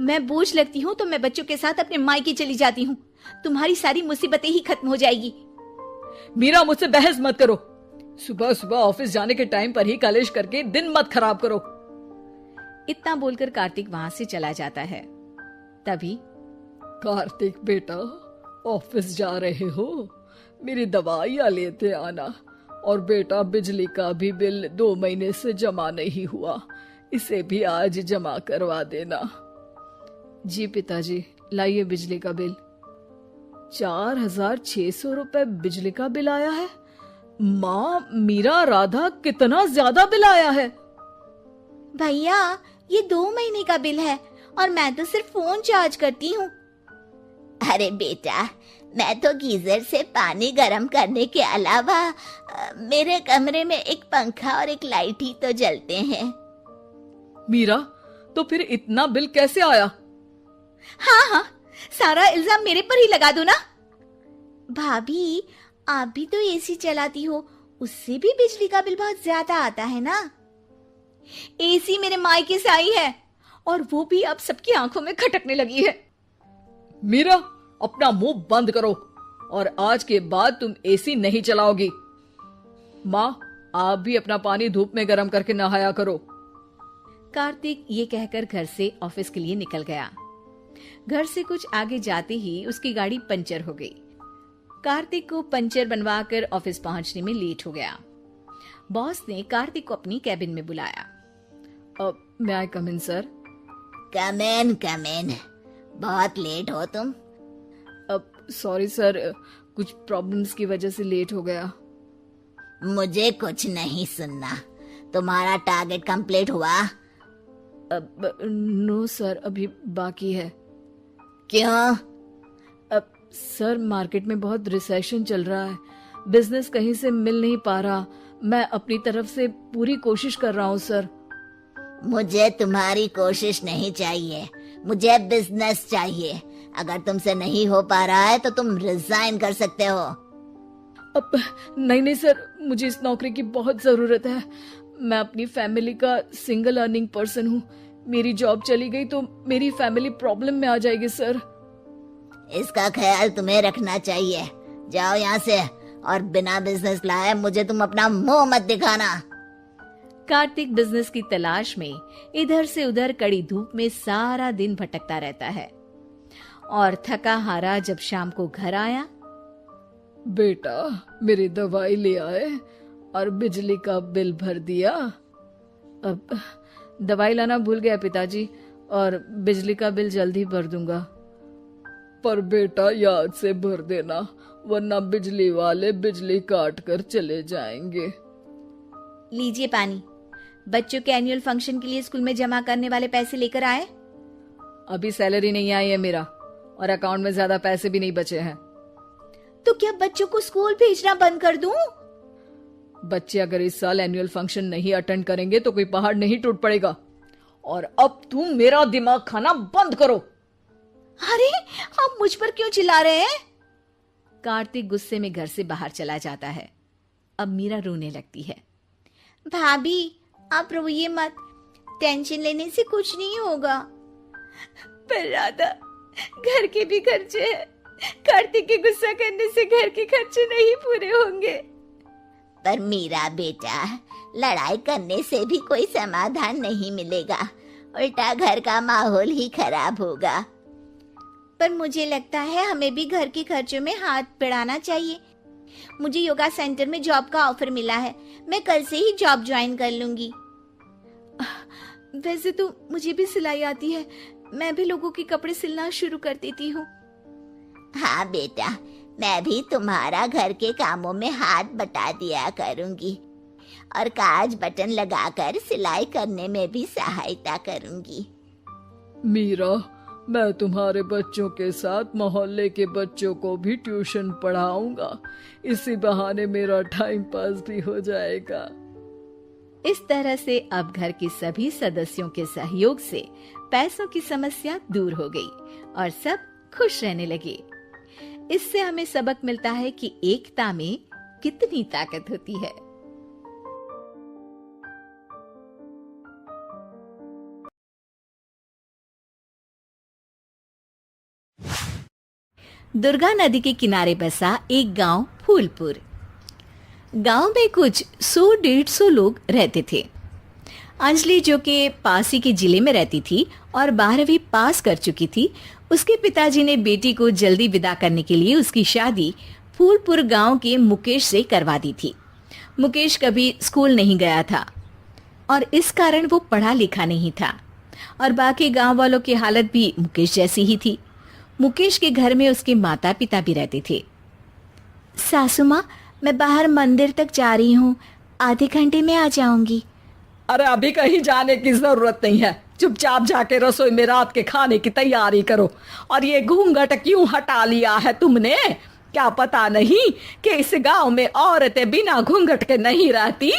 मैं बोझ लगती हूँ तो मैं बच्चों के साथ अपने मायके चली जाती हूँ, तुम्हारी सारी मुसीबतें ही खत्म हो जाएगी। मीरा, मुझसे बहस मत करो। सुबह सुबह ऑफिस जाने के टाइम पर ही कलेश करके दिन मत खराब करो। इतना बोलकर कार्तिक वहां से चला जाता है। तभी, कार्तिक बेटा, ऑफिस जा रहे हो? मेरी दवाइयाँ लेते आना। और बेटा, बिजली का भी बिल 2 महीने से जमा नहीं हुआ, इसे भी आज जमा करवा देना। जी पिताजी, लाइए बिजली का बिल। 4,600 रुपए बिजली का बिल आया है। माँ, मीरा, राधा, कितना ज्यादा बिल आया है। भैया, ये 2 महीने का बिल है और मैं तो सिर्फ फोन चार्ज करती हूँ। अरे बेटा, मैं तो गीजर से पानी गर्म करने के अलावा मेरे कमरे में एक पंखा और एक लाइट ही तो जलते हैं। मीरा, तो फिर इतना बिल कैसे आया? हाँ हाँ, सारा इल्जाम मेरे पर ही लगा दो ना। भाभी, आप भी तो एसी चलाती हो, उससे भी बिजली का बिल बहुत ज्यादा आता है ना। एसी मेरे मायके से आई है और वो भी अब सबकी आंखों में खटकने लगी है। मीरा, अपना मुंह बंद करो और आज के बाद तुम एसी नहीं चलाओगी। माँ, आप भी अपना पानी धूप में गर्म करके नहाया करो। कार्तिक ये कहकर घर से ऑफिस के लिए निकल गया। घर से कुछ आगे जाते ही उसकी गाड़ी पंचर हो गई। कार्तिक को पंचर बनवाकर ऑफिस पहुंचने में लेट हो गया। बॉस ने कार्तिक को अपनी कैबिन में बुलाया। मे आई कम इन सर? कम इन। बहुत लेट हो तुम। सॉरी सर, कुछ प्रॉब्लम्स की वजह से लेट हो गया। मुझे कुछ नहीं सुनना। तुम्हारा टारगेट कंप्लीट हुआ? नो सर, अभी बाकी है। क्यों? सर, मार्केट में बहुत रिसेशन चल रहा है, बिजनेस कहीं से मिल नहीं पा रहा। मैं अपनी तरफ से पूरी कोशिश कर रहा हूँ सर। मुझे तुम्हारी कोशिश नहीं चाहिए, मुझे बिजनेस चाहिए। अगर तुमसे नहीं हो पा रहा है तो तुम रिजाइन कर सकते हो। अब नहीं सर, मुझे इस नौकरी की बहुत जरूरत है। मैं अपनी फैमिली का सिंगल अर्निंग पर्सन हूँ। मेरी जॉब चली गई तो मेरी फैमिली प्रॉब्लम में आ जाएगी सर। इसका ख्याल तुम्हें रखना चाहिए। जाओ यहाँ से, और बिना बिजनेस लाए मुझे तुम अपना मुंह मत दिखाना। कार्तिक बिजनेस की तलाश में इधर से उधर कड़ी धूप में सारा दिन भटकता रहता है और थका हारा जब शाम को घर आया। बेटा, मेरी दवाई ले आए और बिजली का बिल भर दिया। अब दवाई लाना भूल गया पिताजी, और बिजली का बिल जल्दी भर दूंगा। पर बेटा, याद से भर देना, वरना बिजली वाले बिजली काट कर चले जाएंगे। लीजिए पानी। बच्चों के एनुअल फंक्शन के लिए स्कूल में जमा करने वाले पैसे लेकर आए? अभी सैलरी नहीं आई है मेरा, और अकाउंट में ज्यादा पैसे भी नहीं बचे हैं। तो क्या बच्चों को स्कूल भेजना बंद कर दूं? बच्चे अगर इस साल एनुअल फंक्शन नहीं अटेंड करेंगे तो कोई पहाड़ नहीं टूट पड़ेगा। और अब तुम मेरा दिमाग खाना बंद करो। अरे, आप मुझ पर क्यों चिल्ला रहे हैं? कार्तिक गुस्से में घर से बाहर चला जाता है। अब मीरा रोने लगती है। भाभी, आप रोइए मत, टेंशन लेने से कुछ नहीं होगा। पर राधा, घर के भी खर्चे हैं। कार्तिक के गुस्सा करने से घर के खर्चे नहीं पूरे होंगे। पर मेरा बेटा, लड़ाई करने से भी कोई समाधान नहीं मिलेगा, उल्टा घर का माहौल ही खराब होगा। पर मुझे लगता है हमें भी घर के खर्चों में हाथ बढ़ाना चाहिए। मुझे योगा सेंटर में जॉब का ऑफर मिला है, मैं कल से ही जॉब ज्वाइन कर लूंगी। वैसे तो मुझे भी सिलाई आती है, मैं भी लोगों के कपड़े सिलना शुरू कर देती हूँ। हाँ बेटा, मैं भी तुम्हारा घर के कामों में हाथ बटा दिया करूंगी और काज बटन लगाकर सिलाई करने में भी सहायता करूंगी। मीरा, मैं तुम्हारे बच्चों के साथ मोहल्ले के बच्चों को भी ट्यूशन पढ़ाऊंगा। इसी बहाने मेरा टाइम पास भी हो जाएगा। इस तरह से अब घर के सभी सदस्यों के सहयोग से पैसों की समस्या दूर हो गई और सब खुश रहने लगे। इससे हमें सबक मिलता है कि एकता में कितनी ताकत होती है। दुर्गा नदी के किनारे बसा एक गांव फूलपुर। गांव में कुछ 100-150 लोग रहते थे। अंजलि, जो कि पास ही के जिले में रहती थी और 12वीं पास कर चुकी थी, उसके पिताजी ने बेटी को जल्दी विदा करने के लिए उसकी शादी फूलपुर गांव के मुकेश से करवा दी थी। मुकेश कभी स्कूल नहीं गया था और इस कारण वो पढ़ा लिखा नहीं था और बाकी गांव वालों की हालत भी मुकेश जैसी ही थी। मुकेश के घर में उसके माता पिता भी रहते थे। सासू माँ, मैं बाहर मंदिर तक जा रही हूँ, आधे घंटे में आ जाऊंगी। अरे, अभी कहीं जाने की जरूरत नहीं है, चुपचाप जाके रसोई में रात के खाने की तैयारी करो। और ये घूंघट क्यों हटा लिया है तुमने? क्या पता नहीं कि इस गांव में औरतें बिना घूंघट के नहीं रहती?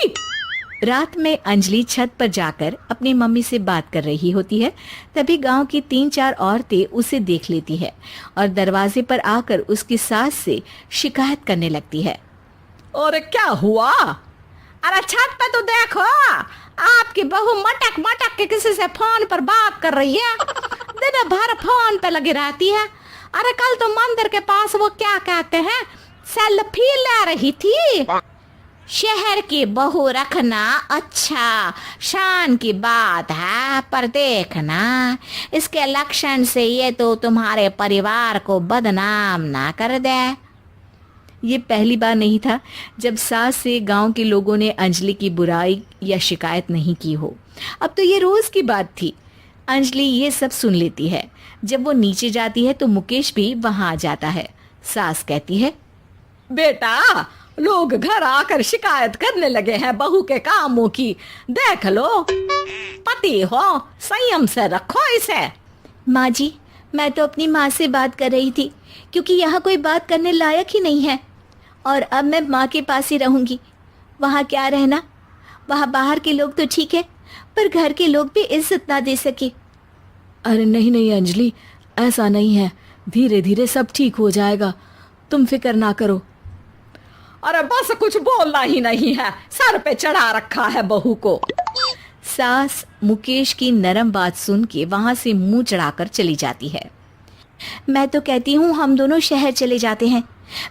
रात में अंजलि छत पर जाकर अपनी मम्मी से बात कर रही होती है। तभी गांव की 3-4 औरतें उसे देख लेती है और दरवाजे पर आकर उसकी सास से शिकायत करने लगती है। और क्या हुआ? अरे छत पे तो देखो, आपकी बहू मटक मटक के किसी से फोन पर बात कर रही है। दिन भर फोन पे लगी रहती है। अरे कल तो मंदिर के पास वो क्या कहते हैं, सेल्फी ले रही थी। शहर की बहू रखना अच्छा शान की बात है, पर देखना इसके लक्षण से ये तो तुम्हारे परिवार को बदनाम ना कर दे। ये पहली बार नहीं था जब सास से गांव के लोगों ने अंजलि की बुराई या शिकायत नहीं की हो। अब तो ये रोज की बात थी। अंजलि ये सब सुन लेती है। जब वो नीचे जाती है तो मुकेश भी वहां आ जाता है। सास कहती है, बेटा, लोग घर आकर शिकायत करने लगे हैं बहू के कामों की। देख लो, पति हो, संयम से रखो इसे। माँ जी, मैं तो अपनी माँ से बात कर रही थी, क्योंकि यहाँ कोई बात करने लायक ही नहीं है। और अब मैं माँ के पास ही रहूंगी। वहाँ क्या रहना, वहाँ बाहर के लोग तो ठीक है, पर घर के लोग भी इज्जत ना दे सके। अरे नहीं नहीं अंजलि, ऐसा नहीं है, धीरे धीरे सब ठीक हो जाएगा, तुम फिक्र ना करो। अरे बस कुछ बोलना ही नहीं है, सर पे चढ़ा रखा है बहू को। सास मुकेश की नरम बात सुन के वहां से मुंह चढ़ाकर चली जाती है। मैं तो कहती हूँ हम दोनों शहर चले जाते हैं।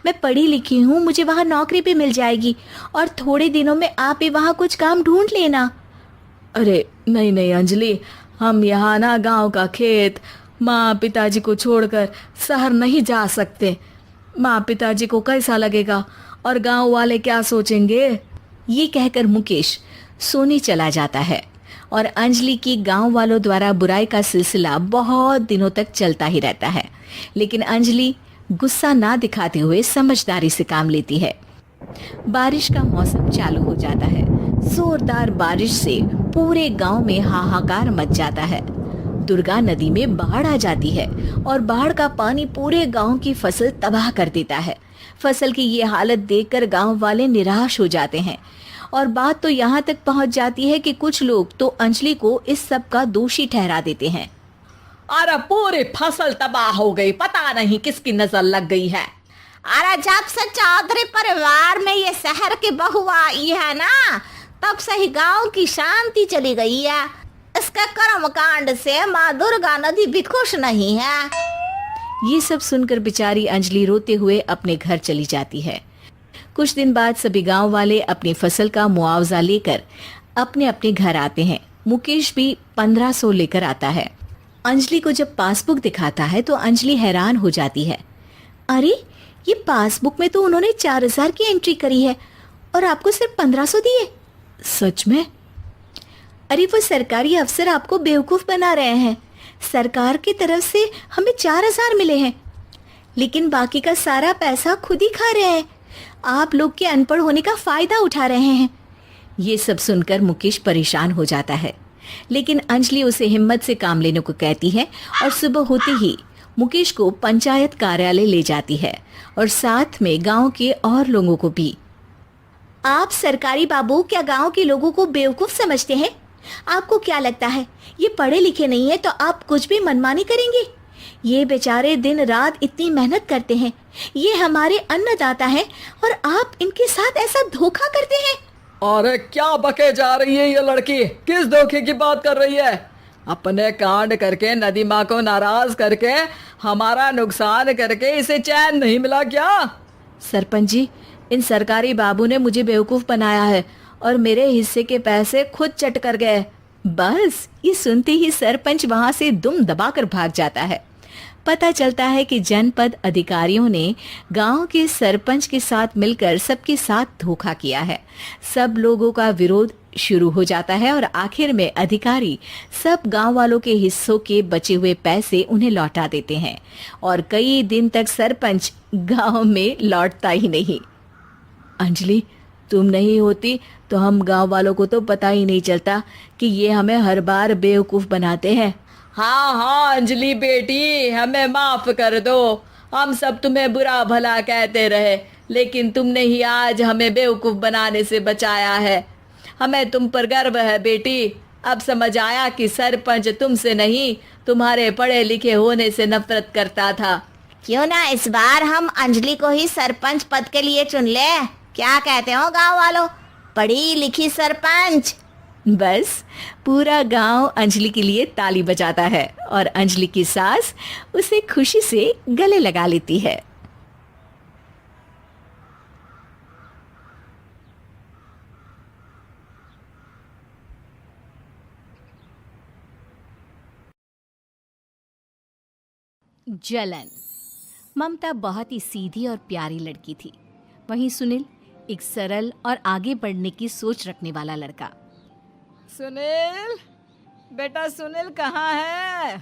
मैं पढ़ी लिखी हूँ, मुझे वहाँ नौकरी भी मिल जाएगी और थोड़े दिनों में आप भी वहाँ कुछ काम ढूंढ लेना। अरे नहीं नहीं अंजलि, हम यहाँ ना गांव का खेत, माँ पिताजी को छोड़कर शहर नहीं जा सकते। माँ पिताजी को कैसा लगेगा और गांव वाले क्या सोचेंगे। ये कहकर मुकेश सोने चला जाता है और अंजलि की गांव वालों द्वारा बुराई का सिलसिला बहुत दिनों तक चलता ही रहता है। लेकिन अंजलि गुस्सा ना दिखाते हुए समझदारी से काम लेती है। बारिश का मौसम चालू हो जाता है। जोरदार बारिश से पूरे गांव में हाहाकार मच जाता है। दुर्गा नदी में बाढ़ आ जाती है और बाढ़ का पानी पूरे गांव की फसल तबाह कर देता है। फसल की ये हालत देखकर गांव वाले निराश हो जाते हैं और बात तो यहाँ तक पहुँच जाती है कि कुछ लोग तो अंजलि को इस सब का दोषी ठहरा देते हैं। अरे पूरी फसल तबाह हो गई, पता नहीं किसकी नजर लग गई है। अरे जब से चौधरी परिवार में ये शहर की बहू आई है ना, तब से ही गांव की शांति चली गई है। इसके कर्म कांड से माँ दुर्गा नदी भी खुश नहीं है। ये सब सुनकर बेचारी अंजलि रोते हुए अपने घर चली जाती है। कुछ दिन बाद सभी गांव वाले अपनी फसल का मुआवजा लेकर अपने अपने घर आते हैं। मुकेश भी 1500 लेकर आता है। अंजलि को जब पासबुक दिखाता है तो अंजलि हैरान हो जाती है। अरे ये पासबुक में तो उन्होंने 4000 की एंट्री करी है और आपको सिर्फ 1500 दिए। सच में? अरे वो सरकारी अफसर आपको बेवकूफ बना रहे हैं। सरकार की तरफ से हमें 4000 मिले हैं, लेकिन बाकी का सारा पैसा खुद ही खा रहे हैं। आप लोग के अनपढ़ होने का फायदा उठा रहे हैं। ये सब सुनकर मुकेश परेशान हो जाता है, लेकिन अंजलि उसे हिम्मत से काम लेने को कहती है और सुबह होते ही मुकेश को पंचायत कार्यालय ले जाती है और साथ में गांव के और लोगों को भी। आप सरकारी बाबू क्या गांव के लोगों को बेवकूफ समझते हैं? आपको क्या लगता है ये पढ़े लिखे नहीं है तो आप कुछ भी मनमानी करेंगे? ये बेचारे दिन रात इतनी मेहनत करते हैं, ये हमारे अन्नदाता हैं और आप इनके साथ ऐसा धोखा करते हैं। अरे क्या बके जा रही है ये लड़की, किस धोखे की बात कर रही है? अपने कांड करके नदी माँ को नाराज करके हमारा नुकसान करके इसे चैन नहीं मिला क्या? सरपंच जी, इन सरकारी बाबू ने मुझे बेवकूफ बनाया है और मेरे हिस्से के पैसे खुद चट कर गए। बस ये सुनते ही सरपंच वहां से दुम दबाकर भाग जाता है। पता चलता है कि जनपद अधिकारियों ने गांव के सरपंच के साथ मिलकर सबके साथ धोखा किया है। सब लोगों का विरोध शुरू हो जाता है और आखिर में अधिकारी सब गांव वालों के हिस्सों के बचे हुए पैसे उन्हें लौटा देते हैं और कई दिन तक सरपंच गांव में लौटता ही नहीं। अंजलि, तुम नहीं होती तो हम गांव वालों को तो पता ही नहीं चलता कि ये हमें हर बार बेवकूफ बनाते हैं। हाँ हाँ अंजलि बेटी, हमें माफ कर दो। हम सब तुम्हें बुरा भला कहते रहे, लेकिन तुमने ही आज हमें बेवकूफ बनाने से बचाया है। हमें तुम पर गर्व है बेटी। अब समझ आया कि सरपंच तुमसे नहीं, तुम्हारे पढ़े लिखे होने से नफरत करता था। क्यों ना इस बार हम अंजलि को ही सरपंच पद के लिए चुन ले। क्या कहते हो गांव वालों? पढ़ी लिखी सरपंच। बस पूरा गांव अंजलि के लिए ताली बजाता है और अंजलि की सास उसे खुशी से गले लगा लेती है। जलन। ममता बहुत ही सीधी और प्यारी लड़की थी। वहीं सुनील एक सरल और आगे बढ़ने की सोच रखने वाला लड़का। सुनील, बेटा सुनील कहाँ है?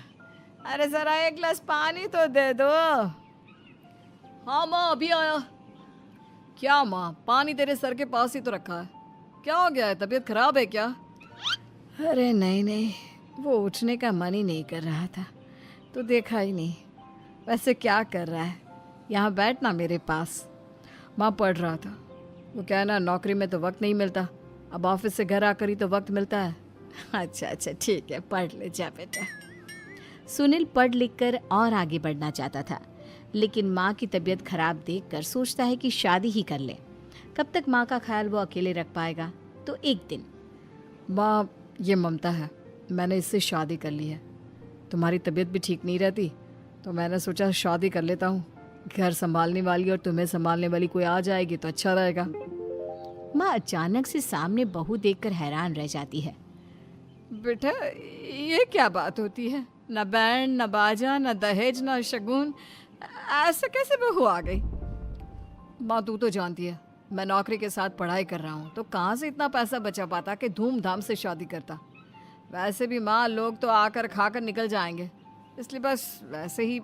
अरे जरा एक गिलास पानी तो दे दो। हाँ माँ, अभी आया। क्या माँ, पानी तेरे सर के पास ही तो रखा है। क्या हो गया है, तबीयत खराब है क्या? अरे नहीं नहीं, वो उठने का मन ही नहीं कर रहा था, तो देखा ही नहीं। वैसे क्या कर रहा है? यहाँ बैठ ना मेरे पास। माँ पढ़ रहा था। वो क्या है ना, नौकरी में तो वक्त नहीं मिलता, अब ऑफिस से घर आकर ही तो वक्त मिलता है। अच्छा अच्छा ठीक है, पढ़ ले जा बेटा। सुनील पढ़ लिख कर और आगे बढ़ना चाहता था, लेकिन माँ की तबीयत खराब देखकर सोचता है कि शादी ही कर ले। कब तक माँ का ख्याल वो अकेले रख पाएगा? तो एक दिन, माँ ये ममता है, मैंने इससे शादी कर ली है। तुम्हारी तबीयत भी ठीक नहीं रहती, तो मैंने सोचा शादी कर लेता हूँ। घर संभालने वाली और तुम्हें संभालने वाली कोई आ जाएगी तो अच्छा रहेगा। माँ अचानक से सामने बहू देखकर हैरान रह जाती है। बेटा ये क्या बात होती है? न बैंड, न बाजा, न दहेज, न शगुन, ऐसा कैसे बहू आ गई? माँ तू तो जानती है, मैं नौकरी के साथ पढ़ाई कर रहा हूँ, तो कहाँ से इतना पैसा बचा पाता कि धूमधाम से शादी करता। वैसे भी माँ, लोग तो आकर खाकर निकल जाएंगे, इसलिए बस वैसे ही।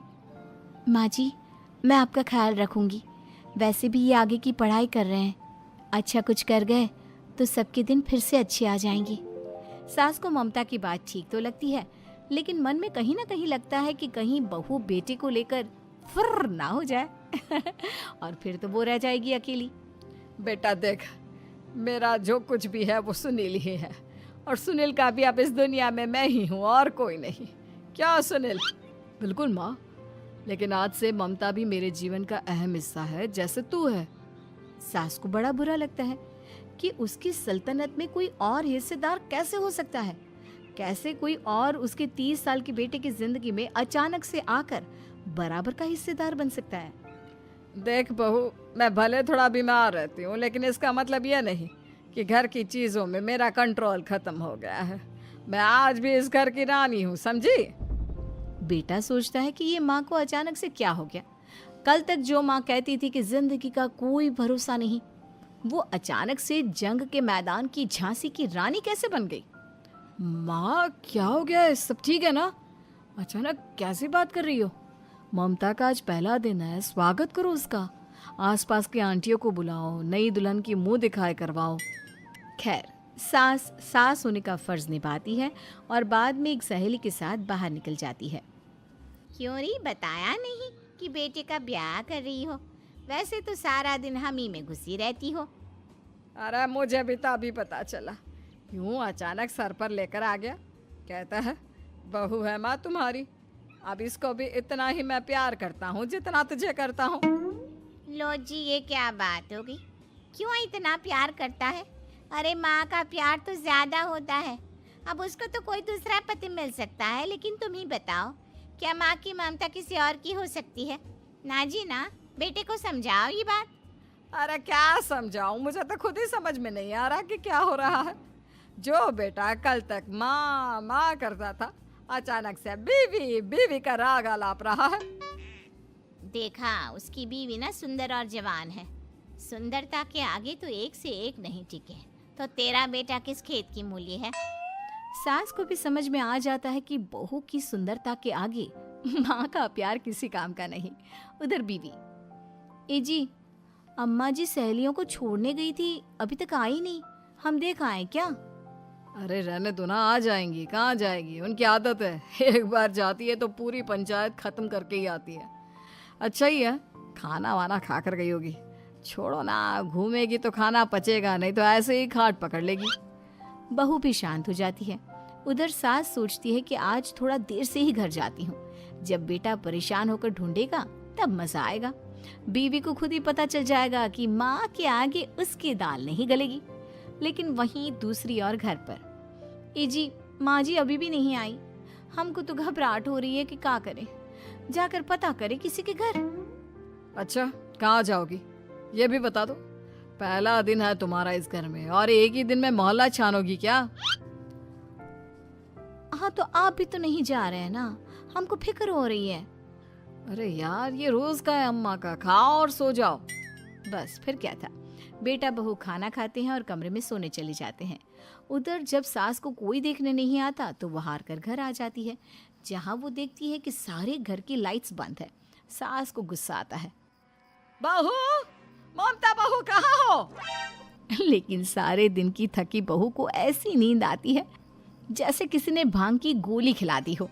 माँ जी, मैं आपका ख्याल रखूंगी। वैसे भी ये आगे की पढ़ाई कर रहे हैं, अच्छा कुछ कर गए तो सबके दिन फिर से अच्छे आ जाएंगे। सास को ममता की बात ठीक तो लगती है, लेकिन मन में कहीं ना कहीं लगता है कि कहीं बहू बेटे को लेकर फुर्र ना हो जाए और फिर तो वो रह जाएगी अकेली। बेटा देख, मेरा जो कुछ भी है वो सुनील ही है, और सुनील का भी अब इस दुनिया में मैं ही हूँ और कोई नहीं। क्या सुनील? बिल्कुल माँ, लेकिन आज से ममता भी मेरे जीवन का अहम हिस्सा है, जैसे तू है। सास को बड़ा बुरा लगता है कि उसकी सल्तनत में कोई और हिस्सेदार कैसे हो सकता है। कैसे कोई और उसके 30 साल के बेटे की जिंदगी में अचानक से आकर बराबर का हिस्सेदार बन सकता है। देख बहू, मैं भले थोड़ा बीमार रहती हूँ, लेकिन इसका मतलब यह नहीं कि घर की चीजों में मेरा कंट्रोल खत्म हो गया है। मैं आज भी इस घर की रानी हूँ, समझी? बेटा सोचता है कि ये माँ को अचानक से क्या हो गया। कल तक जो माँ कहती थी कि जिंदगी का कोई भरोसा नहीं, वो अचानक से जंग के मैदान की झांसी की रानी कैसे बन गई? माँ क्या हो गया है? सब ठीक है ना? अचानक कैसी बात कर रही हो? ममता का आज पहला दिन है, स्वागत करो उसका। आसपास की आंटियों को बुलाओ, नई दुल्हन की मुंह दिखाए करवाओ। खैर, सास होने का फर्ज निभाती है और बाद में एक सहेली के साथ बाहर निकल जाती है। क्यों री बताया नहीं कि बेटे का ब्याह कर रही हो? वैसे तो सारा दिन हम ही में घुसी रहती हो। अरे मुझे भी तो अभी पता चला, यूं अचानक सर पर लेकर आ गया। कहता है बहू है माँ तुम्हारी, अब इसको भी इतना ही मैं प्यार करता हूँ जितना तुझे करता हूँ। लो जी, ये क्या बात होगी? क्यों इतना प्यार करता है? अरे माँ का प्यार तो ज्यादा होता है। अब उसको तो कोई दूसरा पति मिल सकता है, लेकिन तुम ही बताओ, क्या माँ की ममता किसी और की हो सकती है? ना जी ना, बेटे को समझाओ ये बात। अरे क्या समझाऊं, मुझे तो खुद ही समझ में नहीं आ रहा कि क्या हो रहा है। जो बेटा कल तक माँ माँ करता था, अचानक से बीवी बीवी का राग आलाप रहा है। देखा, उसकी बीवी ना सुंदर और जवान है। सुंदरता के आगे तो एक से एक नहीं टिके, तो तेरा बेटा किस खेत की मूली है? सास को भी समझ में आ जाता है कि बहू की सुंदरता के आगे माँ का प्यार किसी काम का नहीं। उधर बीवी, ए जी, अम्मा जी सहेलियों को छोड़ने गई थी, अभी तक आई नहीं, हम देख आए क्या? अरे रहने दो ना, आ जाएंगी। कहाँ जाएगी, उनकी आदत है, एक बार जाती है तो पूरी पंचायत खत्म करके ही आती है। अच्छा ही है, खाना वाना खा कर गई होगी। छोड़ो ना, घूमेगी तो खाना पचेगा, नहीं तो ऐसे ही खाट पकड़ लेगी। बहू भी शांत हो जाती है। उधर सास सोचती है कि आज थोड़ा देर से ही घर जाती हूँ, जब बेटा परेशान होकर ढूंढेगा तब मजा आएगा। बीवी को खुद ही पता चल जाएगा कि माँ के आगे उसकी दाल नहीं गलेगी। लेकिन वहीं दूसरी ओर घर पर, ए जी, माँ जी अभी भी नहीं आई। हमको तो घबराहट हो रही है कि क्या करें, जाकर पता करें किसी के घर। अच्छा, कहाँ जाओगी ये भी बता दो। पहला दिन है तुम्हारा इस घर में और एक ही दिन में मोहल्ला छानोगी क्या? हाँ तो आप भी तो नहीं जा रहे हैं ना, हमको फिक्र हो रही है। अरे यार, ये रोज का है अम्मा का, खाओ और सो जाओ। बस फिर क्या था, बेटा बहू खाना खाते हैं और कमरे में सोने चले जाते हैं। उधर जब सास को कोई देखने नहीं आता तो वो हार कर घर आ जाती है, जहाँ वो देखती है कि सारे घर की लाइट्स बंद है। सास को गुस्सा आता है। बहू, ममता बहू कहाँ हो? लेकिन सारे दिन की थकी बहू को ऐसी नींद आती है जैसे किसी ने भांग की गोली खिला दी हो।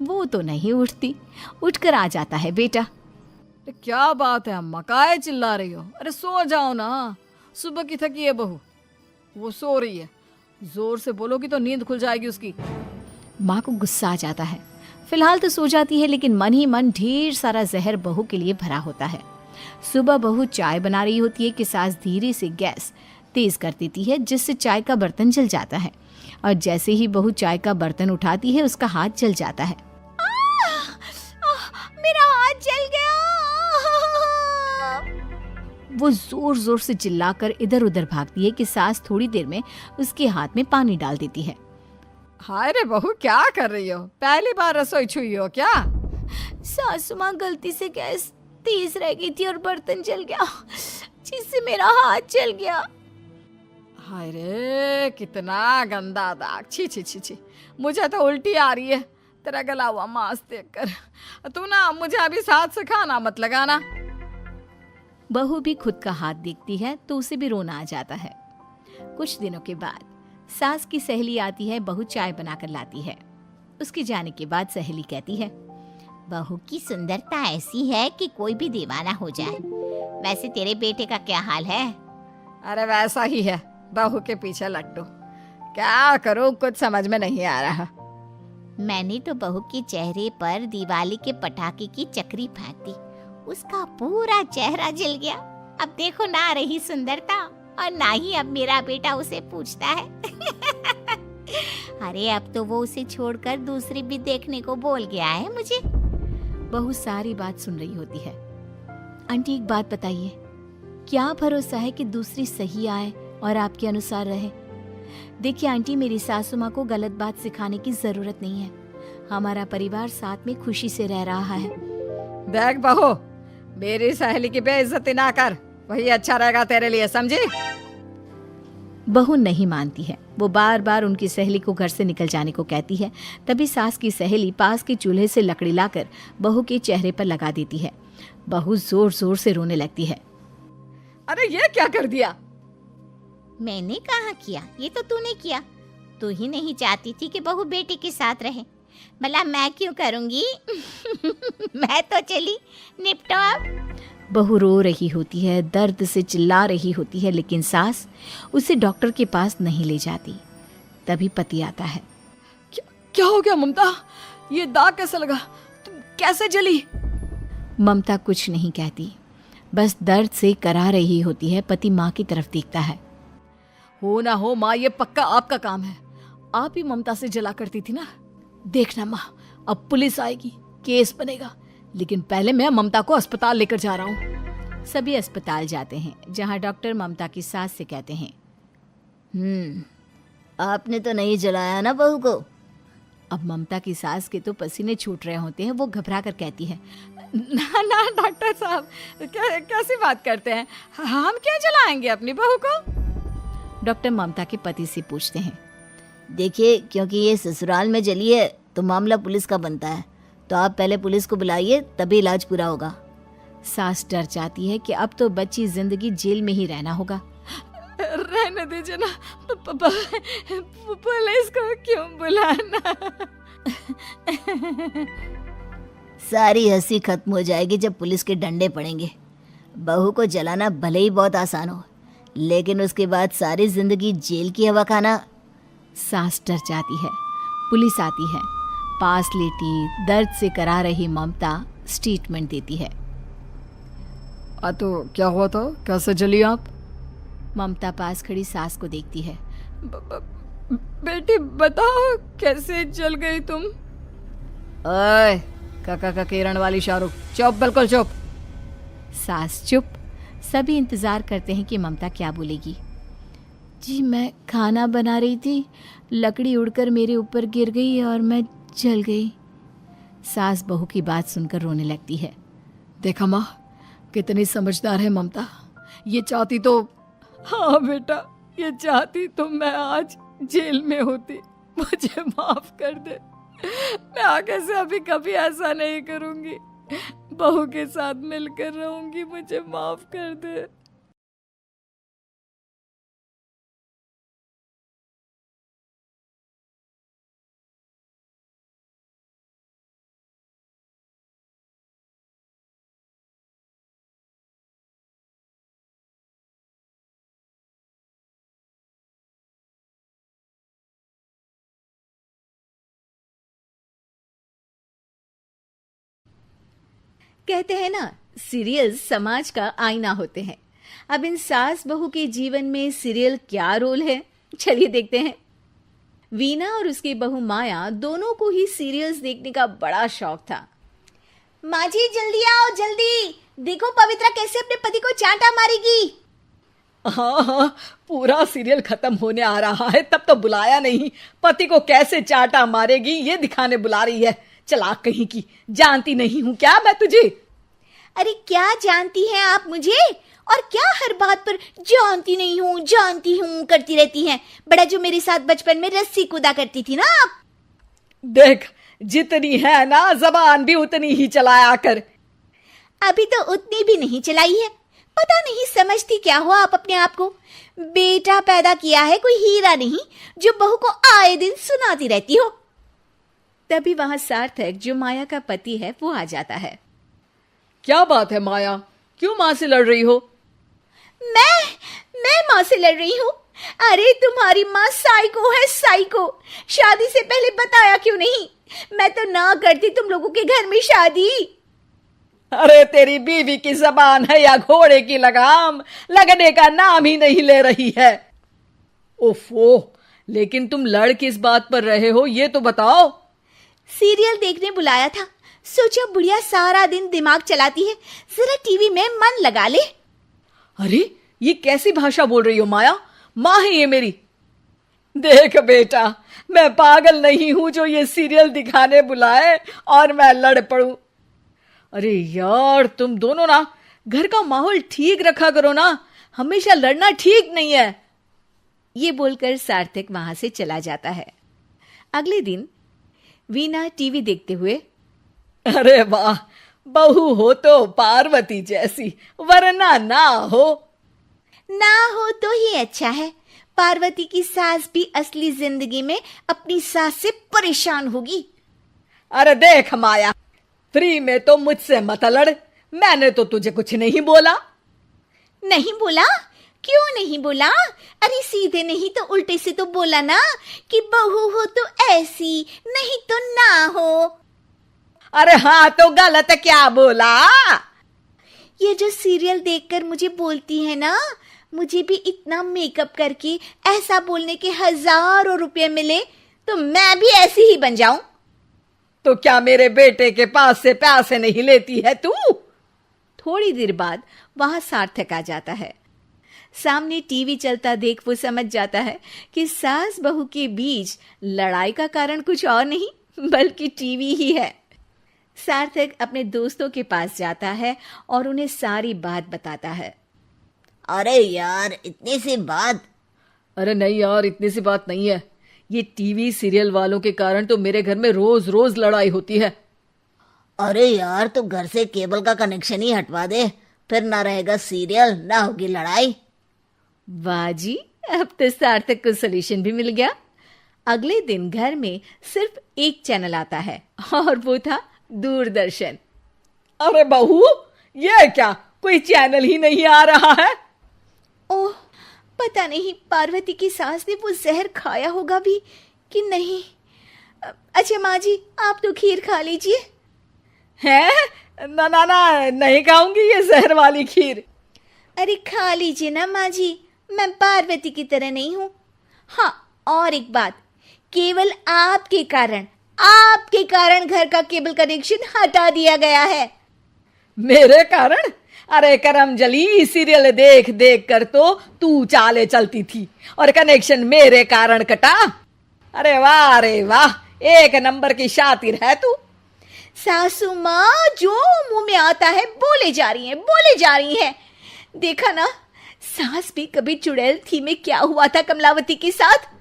वो तो नहीं उठती, उठकर आ जाता है बेटा। अरे क्या बात है अम्मा, काहे चिल्ला रही हो? अरे सो जाओ ना, सुबह की थकी है बहू, वो सो रही है। जोर से बोलोगी तो नींद खुल जाएगी उसकी। माँ को गुस्सा आ जाता है। फिलहाल तो सो जाती है, लेकिन मन ही मन ढेर सारा जहर बहू के लिए भरा होता है। सुबह बहू चाय बना रही होती है कि सास धीरे से गैस तेज कर देती है, जिससे चाय का बर्तन जल जाता है। और जैसे ही बहू चाय का बर्तन उठाती है उसका हाथ जल जाता है। मेरा हाथ जल गया। वो जोर जोर से चिल्लाकर इधर उधर भागती है कि सास थोड़ी देर में उसके हाथ में पानी डाल देती है। हाय रे बहू, क्या कर रही हो? पहली बार रसोई छुई हो क्या? सासू माँ गलती से गैस तेज रह गई थी और बर्तन जल गया, जिससे मेरा हाथ जल गया। हाय रे, कितना गंदा दाग, छी छी छी छी, मुझे तो उल्टी आ रही है तेरा गला हुआ मांस देखकर। तू ना मुझे अभी साथ से खाना मत लगाना। बहू भी खुद का हाथ देखती है तो उसे भी रोना आ जाता है। कुछ दिनों के बाद सास की सहेली आती है, बहू चाय बनाकर लाती है। उसके जाने के बाद सहेली कहती है, बहू की सुंदरता ऐसी है कि कोई भी दीवाना हो जाए। वैसे तेरे बेटे का क्या हाल है? अरे वैसा ही है, बहू के पीछे लट्टू। क्या करूं, कुछ समझ में नहीं आ रहा। मैंने तो बहू के चेहरे पर दिवाली के पटाखे की चक्री फेंक दी, उसका पूरा चेहरा जल गया। अब देखो ना रही सुंदरता, और ना ही अब मेरा बेटा उसे पूछता है। अरे अब तो वो उसे छोड़कर दूसरी भी देखने को बोल गया है मुझे। बहू सारी बात सुन रही होती है। आंटी एक बात बताइए, क्या भरोसा है कि दूसरी सही आए और आपके अनुसार रहे? देखिए आंटी, मेरी सासू माँ को गलत बात सिखाने की जरूरत नहीं है। हमारा परिवार साथ में खुशी से रह रहा है। देख बहू, मेरी सहेली की बेइज्जती ना कर, वही अच्छा रहेगा तेरे लिए, समझी? बहू नहीं मानती है। वो बार बार उनकी सहेली को घर से निकल जाने को कहती है। तभी सास की सहेली पास के चूल्हे से लकड़ी लाकर बहू के चेहरे पर लगा देती है। बहू जोर जोर से रोने लगती है। अरे ये क्या कर दिया? मैंने कहाँ किया, ये तो तूने किया। तू ही नहीं चाहती थी कि बहू बेटे के साथ रहे, भला मैं क्यों करूंगी? मैं तो चली, निपटो अब। बहू रो रही होती है, दर्द से चिल्ला रही होती है, लेकिन सास उसे डॉक्टर के पास नहीं ले जाती। तभी पति आता है। क्या हो गया ममता? ये दाग कैसे लगा? तुम कैसे जली? ममता कुछ नहीं कहती, बस दर्द से करा रही होती है। पति माँ की तरफ देखता है। हो ना हो माँ, ये पक्का आपका काम है। आप ही ममता से जला करती थी ना। देखना माँ, अब पुलिस आएगी, केस बनेगा, लेकिन पहले मैं ममता को अस्पताल लेकर जा रहा हूँ। सभी अस्पताल जाते हैं, जहाँ डॉक्टर ममता की सास से कहते हैं, आपने तो नहीं जलाया ना बहू को? अब ममता की सास के तो पसीने छूट रहे होते हैं। वो घबरा कर कहती है, ना ना डॉक्टर साहब, कैसी बात करते हैं? हम क्या जलाएंगे अपनी बहू को? डॉक्टर ममता के पति से पूछते हैं। देखिए, क्योंकि ये ससुराल में जली है तो मामला पुलिस का बनता है, तो आप पहले पुलिस को बुलाइए, तभी इलाज पूरा होगा। सास डर जाती है कि अब तो बच्ची जिंदगी जेल में ही रहना होगा। रहने दीजिए ना, पुलिस को क्यों बुलाना? सारी हंसी खत्म हो जाएगी जब पुलिस के डंडे पड़ेंगे। बहू को जलाना भले ही बहुत आसान हो, लेकिन उसके बाद सारी जिंदगी जेल की हवा खाना, सास डर जाती है। पुलिस आती है। पास लेटी दर्द से करा रही ममता स्टेटमेंट देती है। तो क्या हुआ था, कैसे जली आप? ममता पास खड़ी सास को देखती है। बेटी बताओ, कैसे जल गई तुम? ओए, काका का किरण वाली शाहरुख, चुप, बिल्कुल चुप। सास चुप। सभी इंतजार करते हैं कि ममता क्या बोलेगी। जी मैं खाना बना रही थी, लकड़ी उड़कर मेरे ऊपर गिर गई और मैं जल गई। सास बहू की बात सुनकर रोने लगती है। देखा माँ, कितनी समझदार है ममता। ये चाहती तो, हाँ बेटा, ये चाहती तो मैं आज जेल में होती। मुझे माफ कर दे, मैं आगे से अभी कभी ऐसा नहीं करूंगी। बहू के साथ मिलकर रहूंगी, मुझे माफ कर दे। कहते हैं ना, सीरियल समाज का आईना होते हैं। अब इन सास बहू के जीवन में सीरियल क्या रोल है, चलिए देखते हैं। वीना और उसकी बहू माया दोनों को ही सीरियल्स देखने का बड़ा शौक था। माँ जी जल्दी आओ, जल्दी देखो पवित्रा कैसे अपने पति को चांटा मारेगी। हाँ हाँ, पूरा सीरियल खत्म होने आ रहा है, तब तो बुलाया नहीं। पति को कैसे चाटा मारेगी ये दिखाने बुला रही है। चलाक कहीं की, जानती नहीं हूँ क्या मैं तुझे? अरे क्या जानती हैं आप मुझे, और क्या हर बात पर जानती हूँ करती रहती हैं। बड़ा जो मेरे साथ बचपन में रस्सी कूदा करती थी ना आप। देख, जितनी है ना जबान भी उतनी ही चलाया कर। अभी तो उतनी भी नहीं चलाई है। पता नहीं समझती क्या हो आप अपने आप को। बेटा पैदा किया है कोई हीरा नहीं जो बहू को आए दिन सुनाती रहती हो। तभी वहां सार्थक, जो माया का पति है, वो आ जाता है। क्या बात है माया, क्यों माँ से लड़ रही हो? मैं माँ से लड़ रही हूँ? अरे तुम्हारी माँ साइको है, साइको। शादी से पहले बताया क्यों नहीं? मैं तो ना करती तुम लोगों के घर में शादी। अरे तेरी बीवी की जबान है या घोड़े की लगाम, लगने का नाम ही नहीं ले रही है। ओफो, लेकिन तुम लड़ किस बात पर रहे हो ये तो बताओ। सीरियल देखने बुलाया था, सोचा बुढ़िया सारा दिन दिमाग चलाती है, जरा टीवी में मन लगा ले। अरे ये कैसी भाषा बोल रही हो माया? माँ है ये मेरी। देख बेटा, मैं पागल नहीं हूं जो ये सीरियल दिखाने बुलाए और मैं लड़ पड़ूं। अरे यार, तुम दोनों ना घर का माहौल ठीक रखा करो ना, हमेशा लड़ना ठीक नहीं है। ये बोलकर सार्थक वहां से चला जाता है। अगले दिन वीना टीवी देखते हुए, अरे वाह, बहू हो तो पार्वती जैसी, वरना ना हो तो ही अच्छा है। पार्वती की सास भी असली जिंदगी में अपनी सास से परेशान होगी। अरे देख माया, फ्री में तो मुझसे मत लड़। मैंने तो तुझे कुछ नहीं बोला। नहीं बोला? क्यों नहीं बोला? अरे सीधे नहीं तो उल्टे से तो बोला ना कि बहू हो तो ऐसी, नहीं तो ना हो। अरे हाँ, तो गलत क्या बोला? ये जो सीरियल देखकर मुझे बोलती है ना, मुझे भी इतना मेकअप करके ऐसा बोलने के हजारों रुपए मिले तो मैं भी ऐसी ही बन जाऊं। तो क्या मेरे बेटे के पास से पैसे नहीं लेती है तू? थोड़ी देर बाद वहां सार्थक आ जाता है। सामने टीवी चलता देख वो समझ जाता है कि सास बहू के बीच लड़ाई का कारण कुछ और नहीं बल्कि टीवी ही है। सार्थक अपने दोस्तों के पास जाता है और उन्हें सारी बात बताता है। अरे यार, इतनी सी बात? अरे नहीं यार, इतनी सी बात नहीं है। ये टीवी सीरियल वालों के कारण तो मेरे घर में रोज रोज लड़ाई होती है। अरे यार, तो घर से केबल का कनेक्शन ही हटवा दे, फिर ना रहेगा सीरियल, ना होगी लड़ाई। वाह जी, अब तो सार्थक को सोल्यूशन भी मिल गया। अगले दिन घर में सिर्फ एक चैनल आता है और वो था दूरदर्शन। अरे बहू, ये क्या, कोई चैनल ही नहीं आ रहा है? ओह, पता नहीं पार्वती की सास ने वो जहर खाया होगा भी कि नहीं। अच्छा माँ जी, आप तो खीर खा लीजिए। हैं? ना ना ना, नहीं खाऊंगी ये जहर वाली खीर। अरे खा लीजिए ना माँ जी, मैं पार्वती की तरह नहीं हूँ। हाँ, और एक बात, केवल आपके कारण घर का केबल कनेक्शन हटा दिया गया है। मेरे कारण? अरे करमजली, सीरियल देख देख कर तो तू चाले चलती थी और कनेक्शन मेरे कारण कटा। अरे वाह, एक नंबर की शातिर है तू। सासू माँ जो मुंह में आता है बोले जा रही है। देखा ना, सास भी कभी चुड़ैल थी में क्या हुआ था कमलावती के साथ।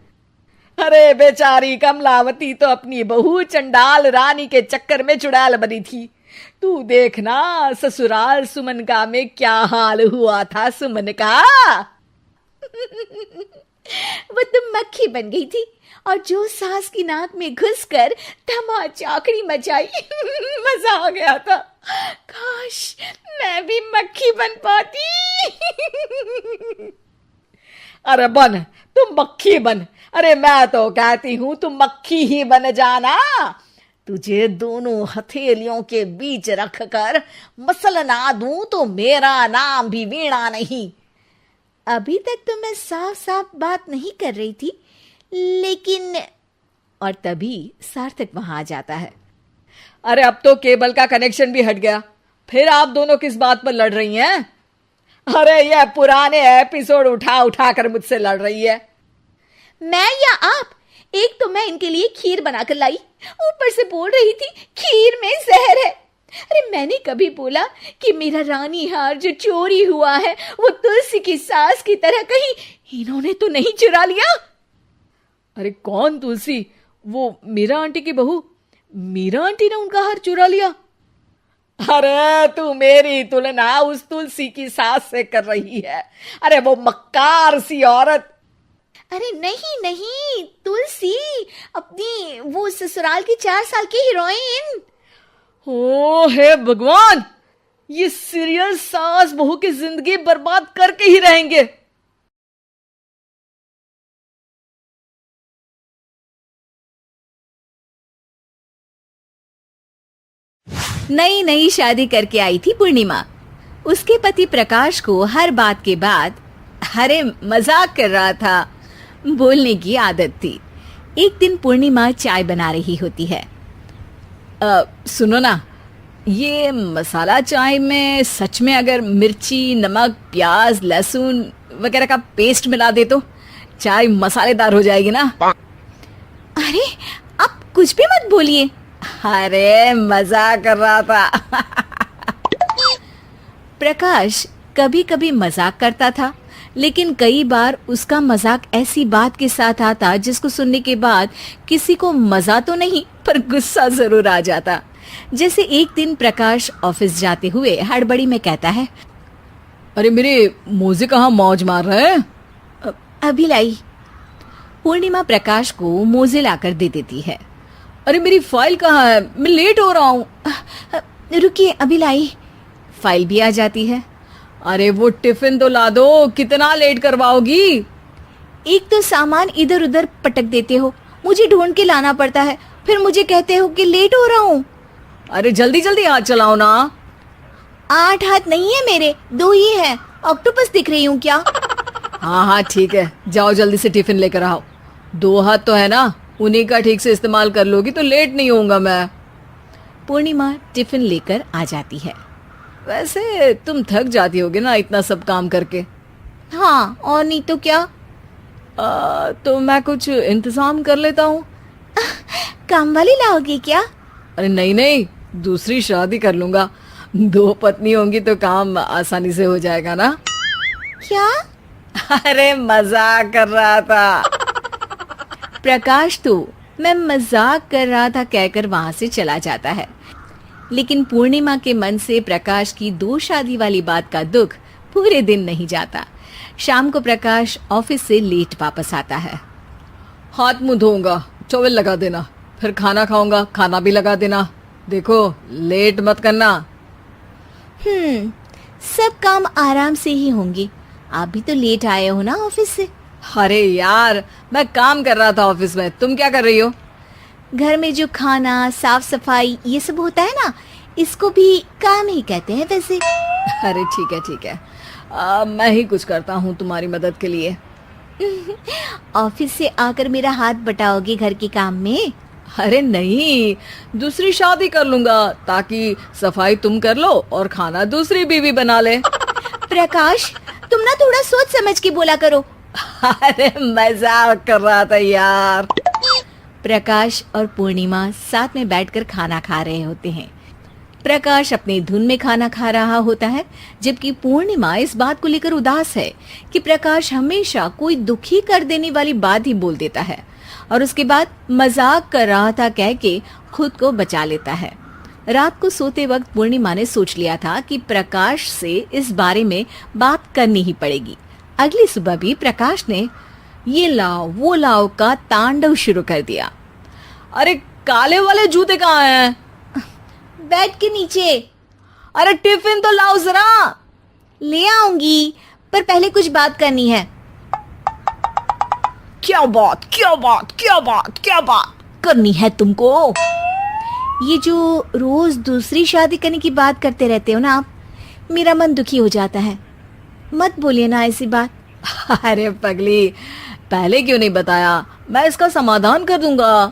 अरे बेचारी कमलावती तो अपनी बहू चंडाल रानी के चक्कर में चुड़ैल बनी थी। तू देखना ससुराल सुमन का में क्या हाल हुआ था सुमन का। वो तो मक्खी बन गई थी और जो सास की नाक में घुसकर धमाचाकड़ी मचाई। मजा आ गया था। काश मैं भी मक्खी बन पाती। अरे बन, तुम मक्खी बन। अरे मैं तो कहती हूं तुम मक्खी ही बन जाना। तुझे दोनों हथेलियों के बीच रखकर मसलना दूं तो मेरा नाम भी वीणा नहीं। अभी तक तो मैं साफ साफ बात नहीं कर रही थी, लेकिन और तभी सार्थक वहां आ जाता है। अरे अब तो केबल का कनेक्शन भी हट गया, फिर आप दोनों किस बात पर लड़ रही हैं? अरे ये पुराने एपिसोड उठा उठा कर मुझसे लड़ रही है। मैं या आप? एक तो मैं इनके लिए खीर बनाकर लाई, ऊपर से बोल रही थी खीर में जहर है। अरे मैंने कभी बोला कि मेरा रानी हार जो चोरी हुआ है वो तुलसी की सास की तरह कहीं इन्होंने तो नहीं चुरा लिया? अरे कौन तुलसी? वो मीरा आंटी की बहू। मीरा आंटी ने उनका हार चुरा लिया? अरे तू मेरी तुलना उस तुलसी की सास से कर रही है। अरे वो मक्कार सी औरत। अरे नहीं, तुलसी, अपनी वो ससुराल की 4 साल की हीरोइन। ओ हे भगवान, ये सीरियल सास बहू की जिंदगी बर्बाद करके ही रहेंगे। नई शादी करके आई थी पूर्णिमा। उसके पति प्रकाश को हर बात के बाद अरे मजाक कर रहा था बोलने की आदत थी। एक दिन पूर्णिमा चाय बना रही होती है। सुनो ना, ये मसाला चाय में सच में अगर मिर्ची, नमक, प्याज, लहसुन वगैरह का पेस्ट मिला दे तो चाय मसालेदार हो जाएगी ना? अरे आप कुछ भी मत बोलिए। अरे मजाक कर रहा था। प्रकाश कभी कभी मजाक करता था, लेकिन कई बार उसका मजाक ऐसी बात के साथ आता जिसको सुनने के बाद किसी को मजा तो नहीं पर गुस्सा जरूर आ जाता। जैसे एक दिन प्रकाश ऑफिस जाते हुए हड़बड़ी में कहता है, अरे मेरे मोजे कहाँ मौज मार रहे हैं? अभी लाई। पूर्णिमा प्रकाश को मोजे लाकर दे देती है। अरे मेरी फाइल कहाँ है? मैं लेट हो रहा हूँ। रुकिए अभी लाई। फाइल भी आ जाती है। अरे वो टिफिन तो ला दो, कितना लेट करवाओगी? एक तो सामान इधर उधर पटक देते हो, मुझे ढूंढ के लाना पड़ता है, फिर मुझे कहते हो कि लेट हो रहा हूँ। अरे जल्दी जल्दी हाथ चलाओ ना। 8 हाथ नहीं है मेरे, 2 ही है। ऑक्टोपस दिख रही हूँ क्या? हाँ ठीक है, जाओ जल्दी से टिफिन लेकर आओ। 2 हाथ तो है ना, उन्हीं का ठीक से इस्तेमाल कर लोगी तो लेट नहीं होऊंगा मैं। पूर्णिमा टिफिन लेकर आ जाती है। वैसे तुम थक जाती होगी ना इतना सब काम करके। हाँ, और नहीं तो क्या। तो मैं कुछ इंतजाम कर लेता हूँ। काम वाली लाओगी क्या? अरे नहीं, दूसरी शादी कर लूंगा। 2 पत्नी होंगी तो काम आसानी से हो जाएगा ना। क्या? अरे मजाक कर रहा था। प्रकाश तो मैं मजाक कर रहा था कहकर वहां से चला जाता है, लेकिन पूर्णिमा के मन से प्रकाश की 2 शादी वाली बात का दुख पूरे दिन नहीं जाता। शाम को प्रकाश ऑफिस से लेट वापस आता है। हाथ मुंह धोऊंगा, टॉवेल लगा देना, फिर खाना खाऊंगा, खाना भी लगा देना। देखो लेट मत करना। सब काम आराम से ही होंगे। आप भी तो लेट आए हो ना ऑफिस से। अरे यार, मैं काम कर रहा था ऑफिस में, तुम क्या कर रही हो? घर में जो खाना, साफ सफाई ये सब होता है ना, इसको भी काम ही कहते हैं वैसे। अरे ठीक है, मैं ही कुछ करता हूँ तुम्हारी मदद के लिए। ऑफिस से आकर मेरा हाथ बटाओगे घर के काम में? अरे नहीं, दूसरी शादी कर लूंगा ताकि सफाई तुम कर लो और खाना दूसरी बीवी बना ले। प्रकाश, तुम ना थोड़ा सोच समझ के बोला करो। अरे मजाक कर रहा था यार। प्रकाश और पूर्णिमा साथ में बैठकर खाना खा रहे होते हैं। प्रकाश अपनी धुन में खाना खा रहा होता है, जबकि पूर्णिमा इस बात को लेकर उदास है कि प्रकाश हमेशा कोई दुखी कर देने वाली बात ही बोल देता है और उसके बाद मजाक कर रहा था कह के खुद को बचा लेता है। रात को सोते वक्त पूर्णिमा ने सोच लिया था कि प्रकाश से इस बारे में बात करनी ही पड़ेगी। अगली सुबह भी प्रकाश ने ये लाओ वो लाओ का तांडव शुरू कर दिया। अरे काले वाले जूते कहाँ हैं? बेड के नीचे। अरे टिफिन तो लाओ जरा। ले आऊंगी, पर पहले कुछ बात करनी है। क्या बात करनी है तुमको? ये जो रोज दूसरी शादी करने की बात करते रहते हो ना आप, मेरा मन दुखी हो जाता है। मत बोलिए ना ऐसी बात। अरे पगली, पहले क्यों नहीं बताया? मैं इसका समाधान कर दूंगा।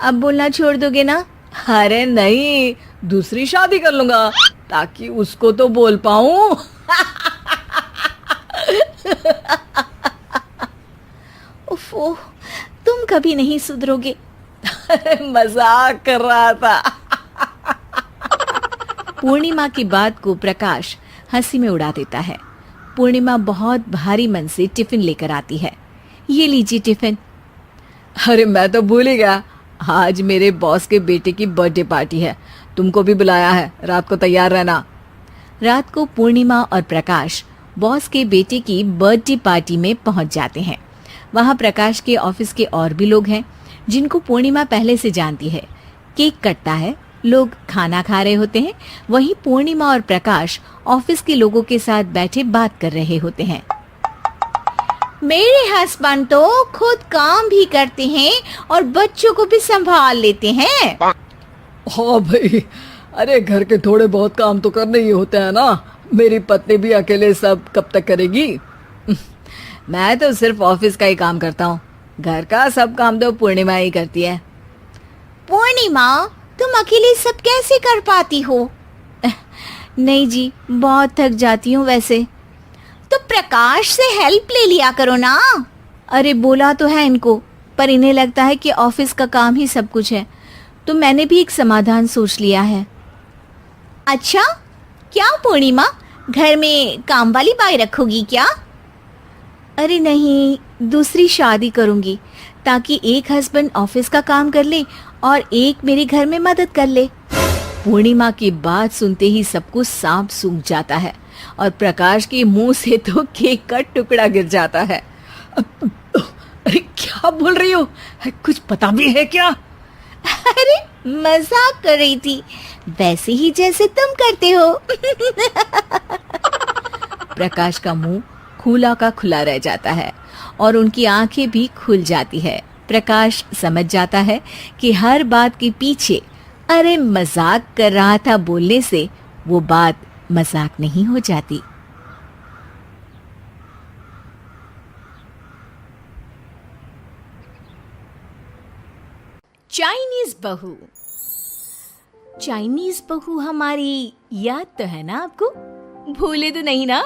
अब बोलना छोड़ दोगे ना? अरे नहीं, दूसरी शादी कर लूंगा ताकि उसको तो बोल पाऊं। उफ़ो, तुम कभी नहीं सुधरोगे। अरे मजाक कर रहा था। पूर्णिमा की बात को प्रकाश हंसी में उड़ा देता है। पूर्णिमा बहुत भारी मन से टिफिन लेकर आती है। ये लीजिए टिफिन। अरे मैं तो भूल ही गया, आज मेरे बॉस के बेटे की बर्थडे पार्टी है, तुमको भी बुलाया है, रात को तैयार रहना। रात को पूर्णिमा और प्रकाश बॉस के बेटे की बर्थडे पार्टी में पहुंच जाते हैं। वहां प्रकाश के ऑफिस के और भी लोग हैं जिनको पूर्णिमा पहले से जानती है। केक कटता है, लोग खाना खा रहे होते हैं। वहीं पूर्णिमा और प्रकाश ऑफिस के लोगों के साथ बैठे बात कर रहे होते हैं। मेरे हस्बैंड तो खुद काम भी करते हैं और बच्चों को भी संभाल लेते हैं। हाँ भाई, अरे घर के थोड़े बहुत काम तो करने ही होते हैं ना। मेरी पत्नी भी अकेले सब कब तक करेगी? मैं तो सिर्फ ऑफिस का ही काम करता हूँ, घर का सब काम तो पूर्णिमा ही करती है। पूर्णिमा, तुम अकेले सब कैसे कर पाती हो? नहीं जी, बहुत थक जाती हूँ वैसे। तो प्रकाश से हेल्प ले लिया करो ना। अरे बोला तो है इनको, पर इन्हें लगता है कि ऑफिस का काम ही सब कुछ है, तो मैंने भी एक समाधान सोच लिया है। अच्छा, क्या पूर्णिमा, घर में काम वाली बाई रखोगी क्या? अरे नहीं, दूसरी शादी करूंगी ताकि एक हस्बैंड ऑफिस का काम कर ले और एक मेरे घर में मदद कर ले। पूर्णिमा की बात सुनते ही सब कुछ सांप सूख जाता है और प्रकाश के मुंह से तो केक का टुकड़ा गिर जाता है। अरे क्या बोल रही हो? कुछ पता भी है क्या? अरे मजाक कर रही थी, वैसे ही जैसे तुम करते हो। प्रकाश का मुंह खुला का खुला रह जाता है और उनकी आंखें भी खुल जाती है। प्रकाश समझ जाता है कि हर बात के पीछे अरे मजाक कर रहा था बोलने से वो बात मजाक नहीं हो जाती। चाइनीज बहू। चाइनीज बहू हमारी याद तो है ना आपको? भूले तो नहीं ना?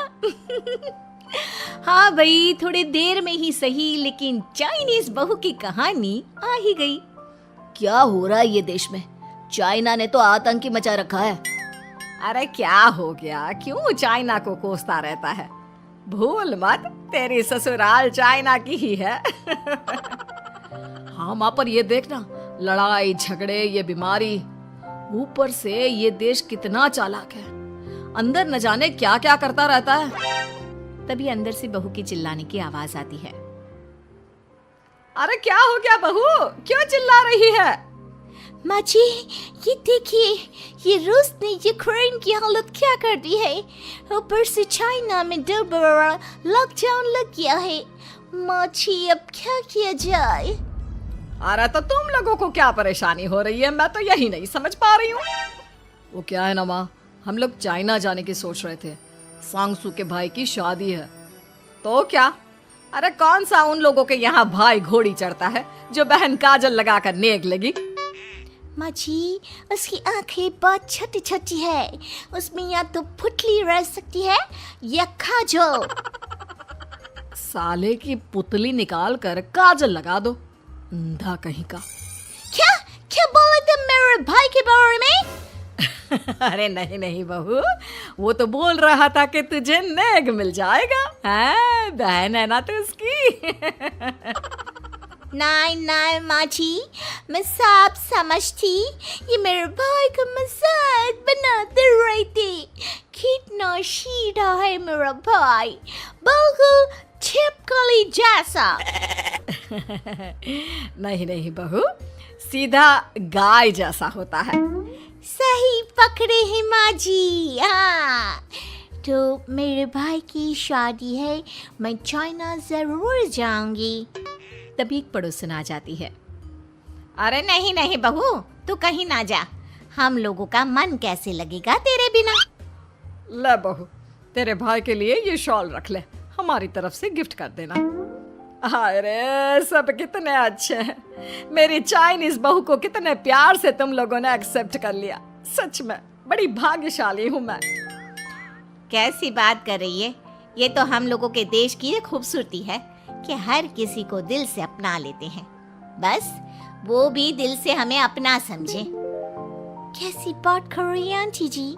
हाँ भाई, थोड़ी देर में ही सही, लेकिन चाइनीज बहू की कहानी आ ही गई। क्या हो रहा है ये देश में? चाइना ने तो आतंक ही मचा रखा है। अरे क्या हो गया? क्यों चाइना को कोसता रहता है? भूल मत, तेरी ससुराल चाइना की ही है। हाँ माँ, पर ये देखना, लड़ाई झगड़े, ये बीमारी, ऊपर से ये देश कितना चालाक है, अंदर न जाने क्या क्या करता रहता है। तभी अंदर से बहू की चिल्लाने की आवाज आती है। अरे क्या हो गया बहू, क्यों चिल्ला रही है? माँ जी, ये देखिए, ये रूस ने यूक्रेन की हालत क्या कर दी है। ऊपर से चाइना में दोबारा लॉकडाउन लग गया है। माँ जी, अब क्या किया जाए? अरे तो तुम लोगों को क्या परेशानी हो रही है, मैं तो यही नहीं समझ पा रही हूँ। वो क्या है ना माँ, हम लोग चाइना जाने की सोच रहे थे। सांगसू के भाई की शादी है। तो क्या? अरे कौन सा उन लोगों के यहाँ भाई घोड़ी चढ़ता है जो बहन काजल लगाकर नेक लगी। माँ जी, उसकी आंखें बहुत छोटी छोटी है, उसमें या तो पुतली रह सकती है या काजल। साले की पुतली निकाल कर काजल लगा दो, अंधा कहीं का। क्या क्या बोले तुम मेरे भाई के बारे में? अरे नहीं नहीं बहू, वो तो बोल रहा था कि तुझे नेक मिल जाएगा। हाँ, बहन है ना तू उसकी। नहीं नहीं माँ जी, मैं सब समझती, ये मेरे भाई का मजाक बनाते रहते। कितना सीधा है मेरा भाई, बिल्कुल छिपकली जैसा। नहीं नहीं बहू, सीधा गाय जैसा होता है। सही पकड़े हैं माँ जी। हाँ, तो मेरे भाई की शादी है, मैं चाइना जरूर जाऊंगी। तभी एक पड़ोसन आ जाती है। अरे नहीं नहीं बहू, तू कहीं ना जा, हम लोगों का मन कैसे लगेगा तेरे बिना। ले बहू, तेरे भाई के लिए ये शॉल रख ले, हमारी तरफ से गिफ्ट कर देना। अरे सब कितने अच्छे हैं। मेरी चाइनीज बहू को कितने प्यार से तुम लोगों ने एक्सेप्ट कर लिया। सच में बड़ी भाग्यशाली हूँ मैं। कैसी बात कर रही है? ये तो हम लोगों के देश की खूबसूरती है कि हर किसी को दिल से अपना लेते हैं, बस वो भी दिल से हमें अपना समझे। कैसी बात कर रही है आंटी जी?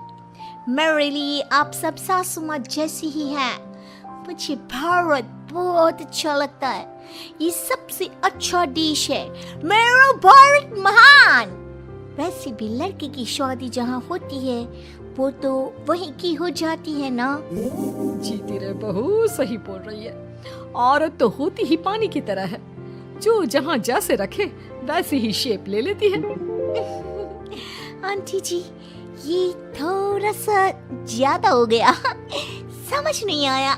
मेरे लिए आप सब सासू माँ जैसी ही हैं। मुझे भारत बहुत अच्छा लगता है, ये सबसे अच्छा देश है। मेरा भारत महान। वैसे भी लड़के की शादी जहाँ होती है वो तो वहीं की हो जाती है ना। जीती रे बहू, सही बोल रही है। औरत तो होती ही पानी की तरह है, जो जहाँ जैसे रखे वैसी ही शेप ले लेती है। आंटी जी, ये थोड़ा सा ज्यादा हो गया, समझ नहीं आया।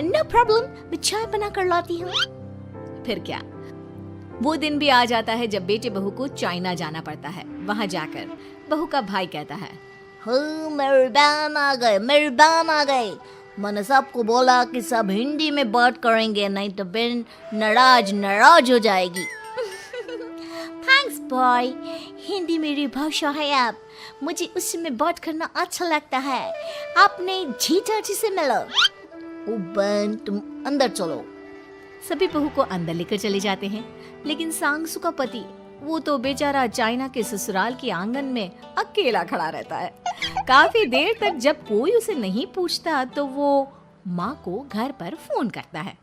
नो प्रॉब्लम, मैं चाय बना कर लाती हूँ। फिर क्या, वो दिन भी आ जाता है जब बेटे बहू को चाइना जाना पड़ता है। वहाँ जाकर बहू का भाई कहता है, मेरे बहन आ गए, मेरे बहन आ गए। मैंने सबको बोला कि सब हिंदी में बात करेंगे, नहीं तो बहन नाराज हो जाएगी। थैंक्स बॉय, हिंदी मेरी भाषा है। आप मुझे उसमें बात करना अच्छा लगता है। आपने जीजा जी से मिलो। ओ बहन, तुम अंदर चलो। सभी बहू को अंदर लेकर चले जाते हैं, लेकिन सांगसू का पति, वो तो बेचारा चाइना के ससुराल के आंगन में अकेला खड़ा रहता है। काफी देर तक जब कोई उसे नहीं पूछता तो वो माँ को घर पर फोन करता है।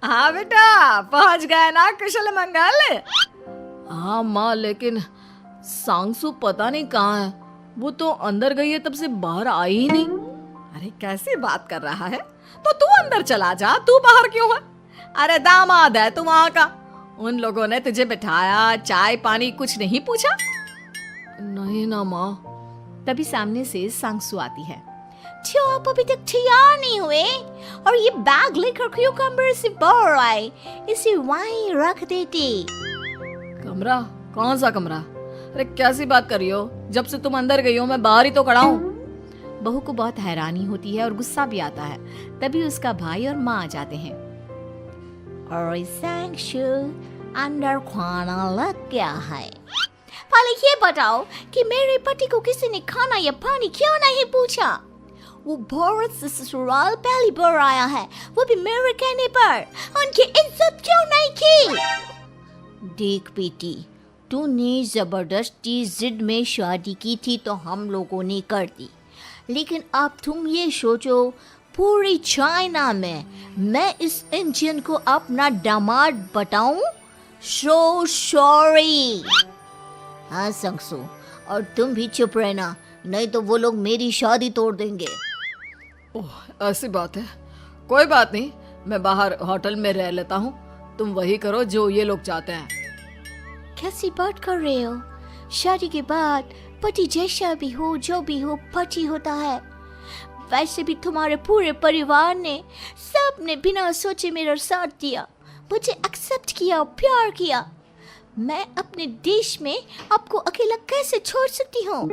हाँ बेटा, पहुँच गए ना कुशल मंगल? हाँ माँ, लेकिन सांगसू पता नहीं कहाँ है। वो तो अंदर गई है, तब से बाहर आई ही नहीं। अरे कैसी बात कर रहा है? तो तू अंदर चला जा, तू बाहर क्यों है? अरे दामाद है तू वहाँ का, उन लोगों ने तुझे बिठाया, चाय पानी कुछ नहीं पूछा? नहीं ना माँ। तभी सामने से सांगसू आती है। क्यों आप अभी तक तैयार नहीं हुए? और ये बैग लेकर क्यों कमरे से बाहर आए? इसे वहीं रख देते। कमरा? कौन सा कमरा? अरे कैसी बात कर रही हो? जब से तुम अंदर गई हो मैं बाहर ही तो खड़ा हूँ। बहू को बहुत हैरानी होती है और गुस्सा भी आता है। तभी उसका भाई और माँ आ जाते हैं। और सांगसू, अंदर खाना लग गया है। पहले ये बताओ कि मेरे पति को किसी ने खाना या पानी क्यों नहीं पूछा? वो भारत से ससुराल पहली बार आया है, वो भी मेरे कहने पर। उनकी इज्जत क्यों नहीं की? देख बेटी, तूने जबरदस्ती जिद में शादी की थी तो हम लोगों ने कर दी, लेकिन अब तुम ये सोचो, पूरी चाइना में मैं इस इंडियन को अपना दामाद बताऊं? So sorry. हाँ सांगसू, और तुम भी चुप रहना, नहीं तो वो लोग मेरी शादी तोड़ देंगे। ओह, ऐसी बात है। कोई बात नहीं, मैं बाहर होटल में रह लेता हूँ, तुम वही करो जो ये लोग चाहते हैं। कैसी बात कर रहे हो? शादी के बाद पति जैसा भी हो, जो भी हो, पति होता है। वैसे भी तुम्हारे पूरे परिवार ने, सबने बिना सोचे मेरा साथ दिया, मुझे एक्सेप्ट किया, प्यार किया। मैं अपने देश में आपको अकेला कैसे छोड़ सकती हूँ?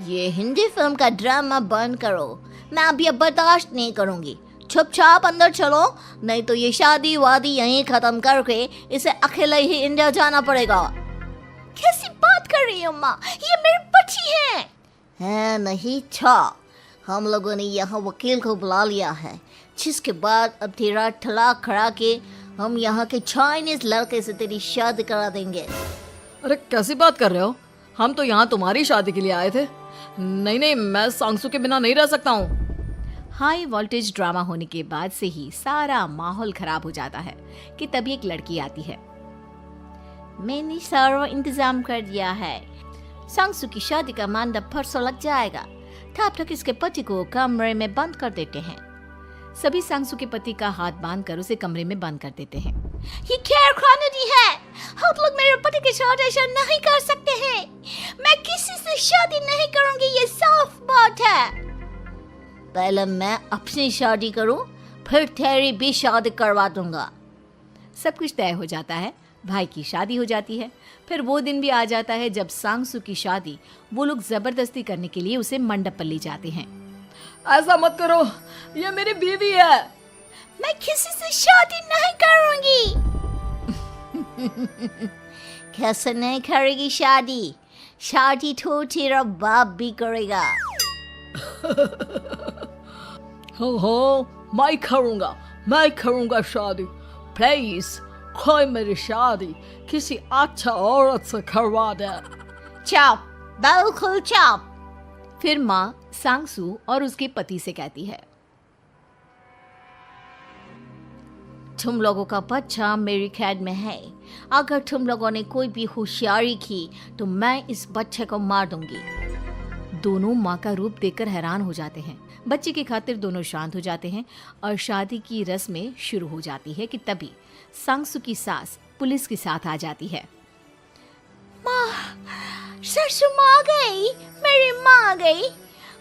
ये हिंदी फिल्म का ड्रामा बंद करो, मैं अभी अब बर्दाश्त नहीं करूँगी। चुपचाप अंदर चलो, नहीं तो ये शादी वादी यहीं खत्म करके इसे अकेले ही इंडिया जाना पड़ेगा। कैसी बात कर रही हो माँ? ये मेरे पति हैं। नहीं था, हम लोगों ने यहाँ वकील को बुला लिया है, जिसके बाद अब तेरा तलाक करा के हम यहाँ के चाइनीज लड़के से तेरी शादी करा देंगे। अरे कैसी बात कर रहे हो? हम तो यहाँ तुम्हारी शादी के लिए आए थे। नहीं नहीं, मैं सांगसू के बिना नहीं रह सकता हूँ। हाई वोल्टेज ड्रामा होने के बाद से ही सारा माहौल खराब हो जाता है कि तभी एक लड़की आती है। मैंने सारा इंतजाम कर दिया है, सांगसू की शादी का मंडप परसों लग जाएगा। तब तक इसके पति को कमरे में बंद कर देते हैं। सभी सांगसू के पति का हाथ बांधकर उसे कमरे में बंद कर देते हैं। ये क्या कानूनी है? आप लोग मेरे पति के साथ ऐसा नहीं कर सकते हैं। मैं किसी से शादी नहीं करूंगी, ये साफ बात है। पहले मैं अपनी शादी करूं, फिर तेरी भी शादी करवा दूंगा। सब कुछ तय हो जाता है, भाई की शादी हो जाती है। फिर वो दिन भी आ जाता है जब सांगसू की शादी वो लोग जबरदस्ती करने के लिए उसे मंडप पर ले जाते हैं। ऐसा मत करो, ये मेरी बीवी है। मैं किसी से शादी नहीं करूंगी। कैसे नहीं करेगी शादी? शादी तो तेरा बाप भी करेगा। हो, मैं करूंगा शादी। प्लीज कोई मेरी शादी किसी अच्छा औरत से करवा दे। चुप, बिल्कुल चुप। फिर माँ सांगसू और उसके पति से कहती है, तुम लोगों का बच्चा मेरी कैद में है। अगर तुम लोगों ने कोई भी होशियारी की तो मैं इस बच्चे को मार दूंगी। दोनों माँ का रूप देखकर हैरान हो जाते हैं। बच्चे की खातिर दोनों शांत हो जाते हैं और शादी की रस्में शुरू हो जाती है कि तभी सांगसू की सास पुलिस के साथ आ जाती है। माँ, सरसू माँ आ गई, मेरी माँ आ गई।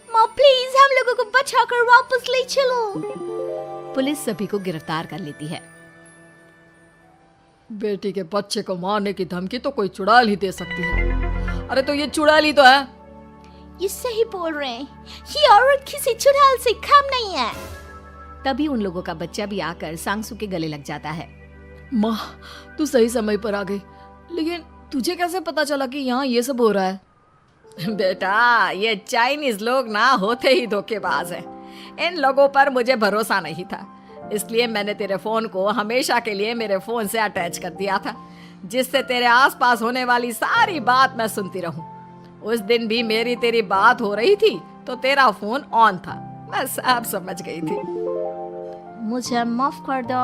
माँ प्लीज हम लोगों को बचाकर वापस ले चलो। पुलिस सभी को गिरफ्तार कर लेती है। बेटी के बच्चे को मारने की धमकी तो कोई चुड़ैल ही दे सकती है। अरे तो ये चुड़ैल ही तो है। ये सही बोल रहे हैं, ये औरत किसी चुड़ैल से कम नहीं है। तभी उन लोगों का बच्चा भी आकर सांगसू के गले लग जाता है। माँ, तू सही समय पर आ गई, लेकिन तुझे कैसे पता चला कि यहाँ ये सब हो रहा है? बेटा, ये चाइनीज लोग ना होते ही धोखेबाज हैं। इन लोगों पर मुझे भरोसा नहीं था, इसलिए मैंने तेरे फोन को हमेशा के लिए मेरे फोन से अटैच कर दिया था, जिससे तेरे आसपास होने वाली सारी बात मैं सुनती रहूं। उस दिन भी मेरी तेरी बात हो रही थी तो तेरा फोन ऑन था, मैं सब समझ गई थी। मुझे माफ कर दो।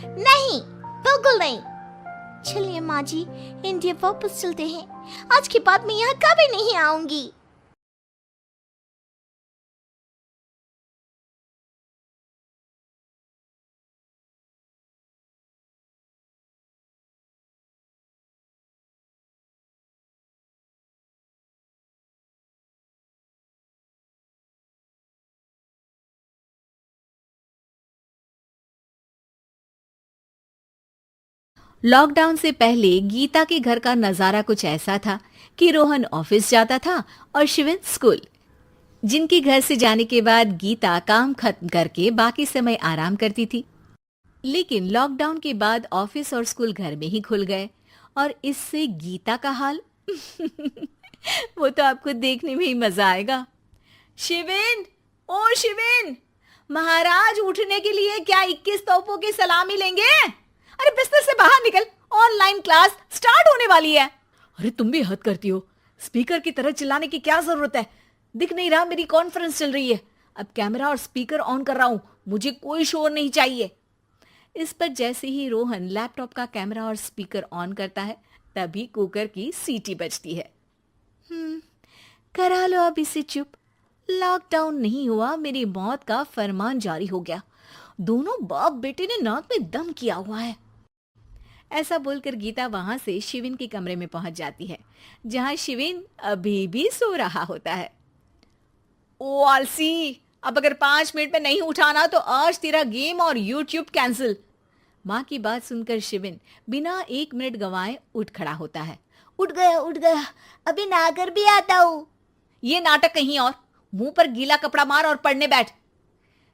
नहीं, बिल्कुल नहीं। चलिए माँ जी, इंडिया वापस चलते हैं। आज के बाद मैं यहाँ कभी नहीं आऊंगी। लॉकडाउन से पहले गीता के घर का नजारा कुछ ऐसा था कि रोहन ऑफिस जाता था और शिविन स्कूल। जिनके घर से जाने के बाद गीता काम खत्म करके बाकी समय आराम करती थी। लेकिन लॉकडाउन के बाद ऑफिस और स्कूल घर में ही खुल गए और इससे गीता का हाल वो तो आपको देखने में ही मजा आएगा। शिविन, ओ शिविन, महाराज उठने के लिए क्या 21 तोपों की सलामी लेंगे? अरे बिस्तर से बाहर निकल, ऑनलाइन क्लास स्टार्ट होने वाली है। अरे तुम भी हद करती हो, स्पीकर की तरह चिल्लाने की क्या जरूरत है? दिख नहीं रहा मेरी कॉन्फ्रेंस चल रही है। अब कैमरा और स्पीकर ऑन कर रहा हूं, मुझे कोई शोर नहीं चाहिए। इस पर जैसे ही रोहन लैपटॉप का कैमरा और स्पीकर ऑन करता है तभी कुकर की सीटी बजती है। करा लो अब इसे चुप। लॉकडाउन नहीं हुआ, मेरी मौत का फरमान जारी हो गया। दोनों बाप बेटे ने नाक में दम किया हुआ है। ऐसा बोलकर गीता वहां से शिविन के कमरे में पहुंच जाती है, जहां शिविन अभी भी सो रहा होता है। ओ आलसी, अब अगर 5 मिनट में नहीं उठाना तो आज तेरा गेम और यूट्यूब कैंसिल। माँ की बात सुनकर शिविन बिना 1 मिनट गंवाए उठ खड़ा होता है। उठ गया, अभी नहाकर भी आता हूँ। ये नाटक कहीं और, मुंह पर गीला कपड़ा मार और पढ़ने बैठ।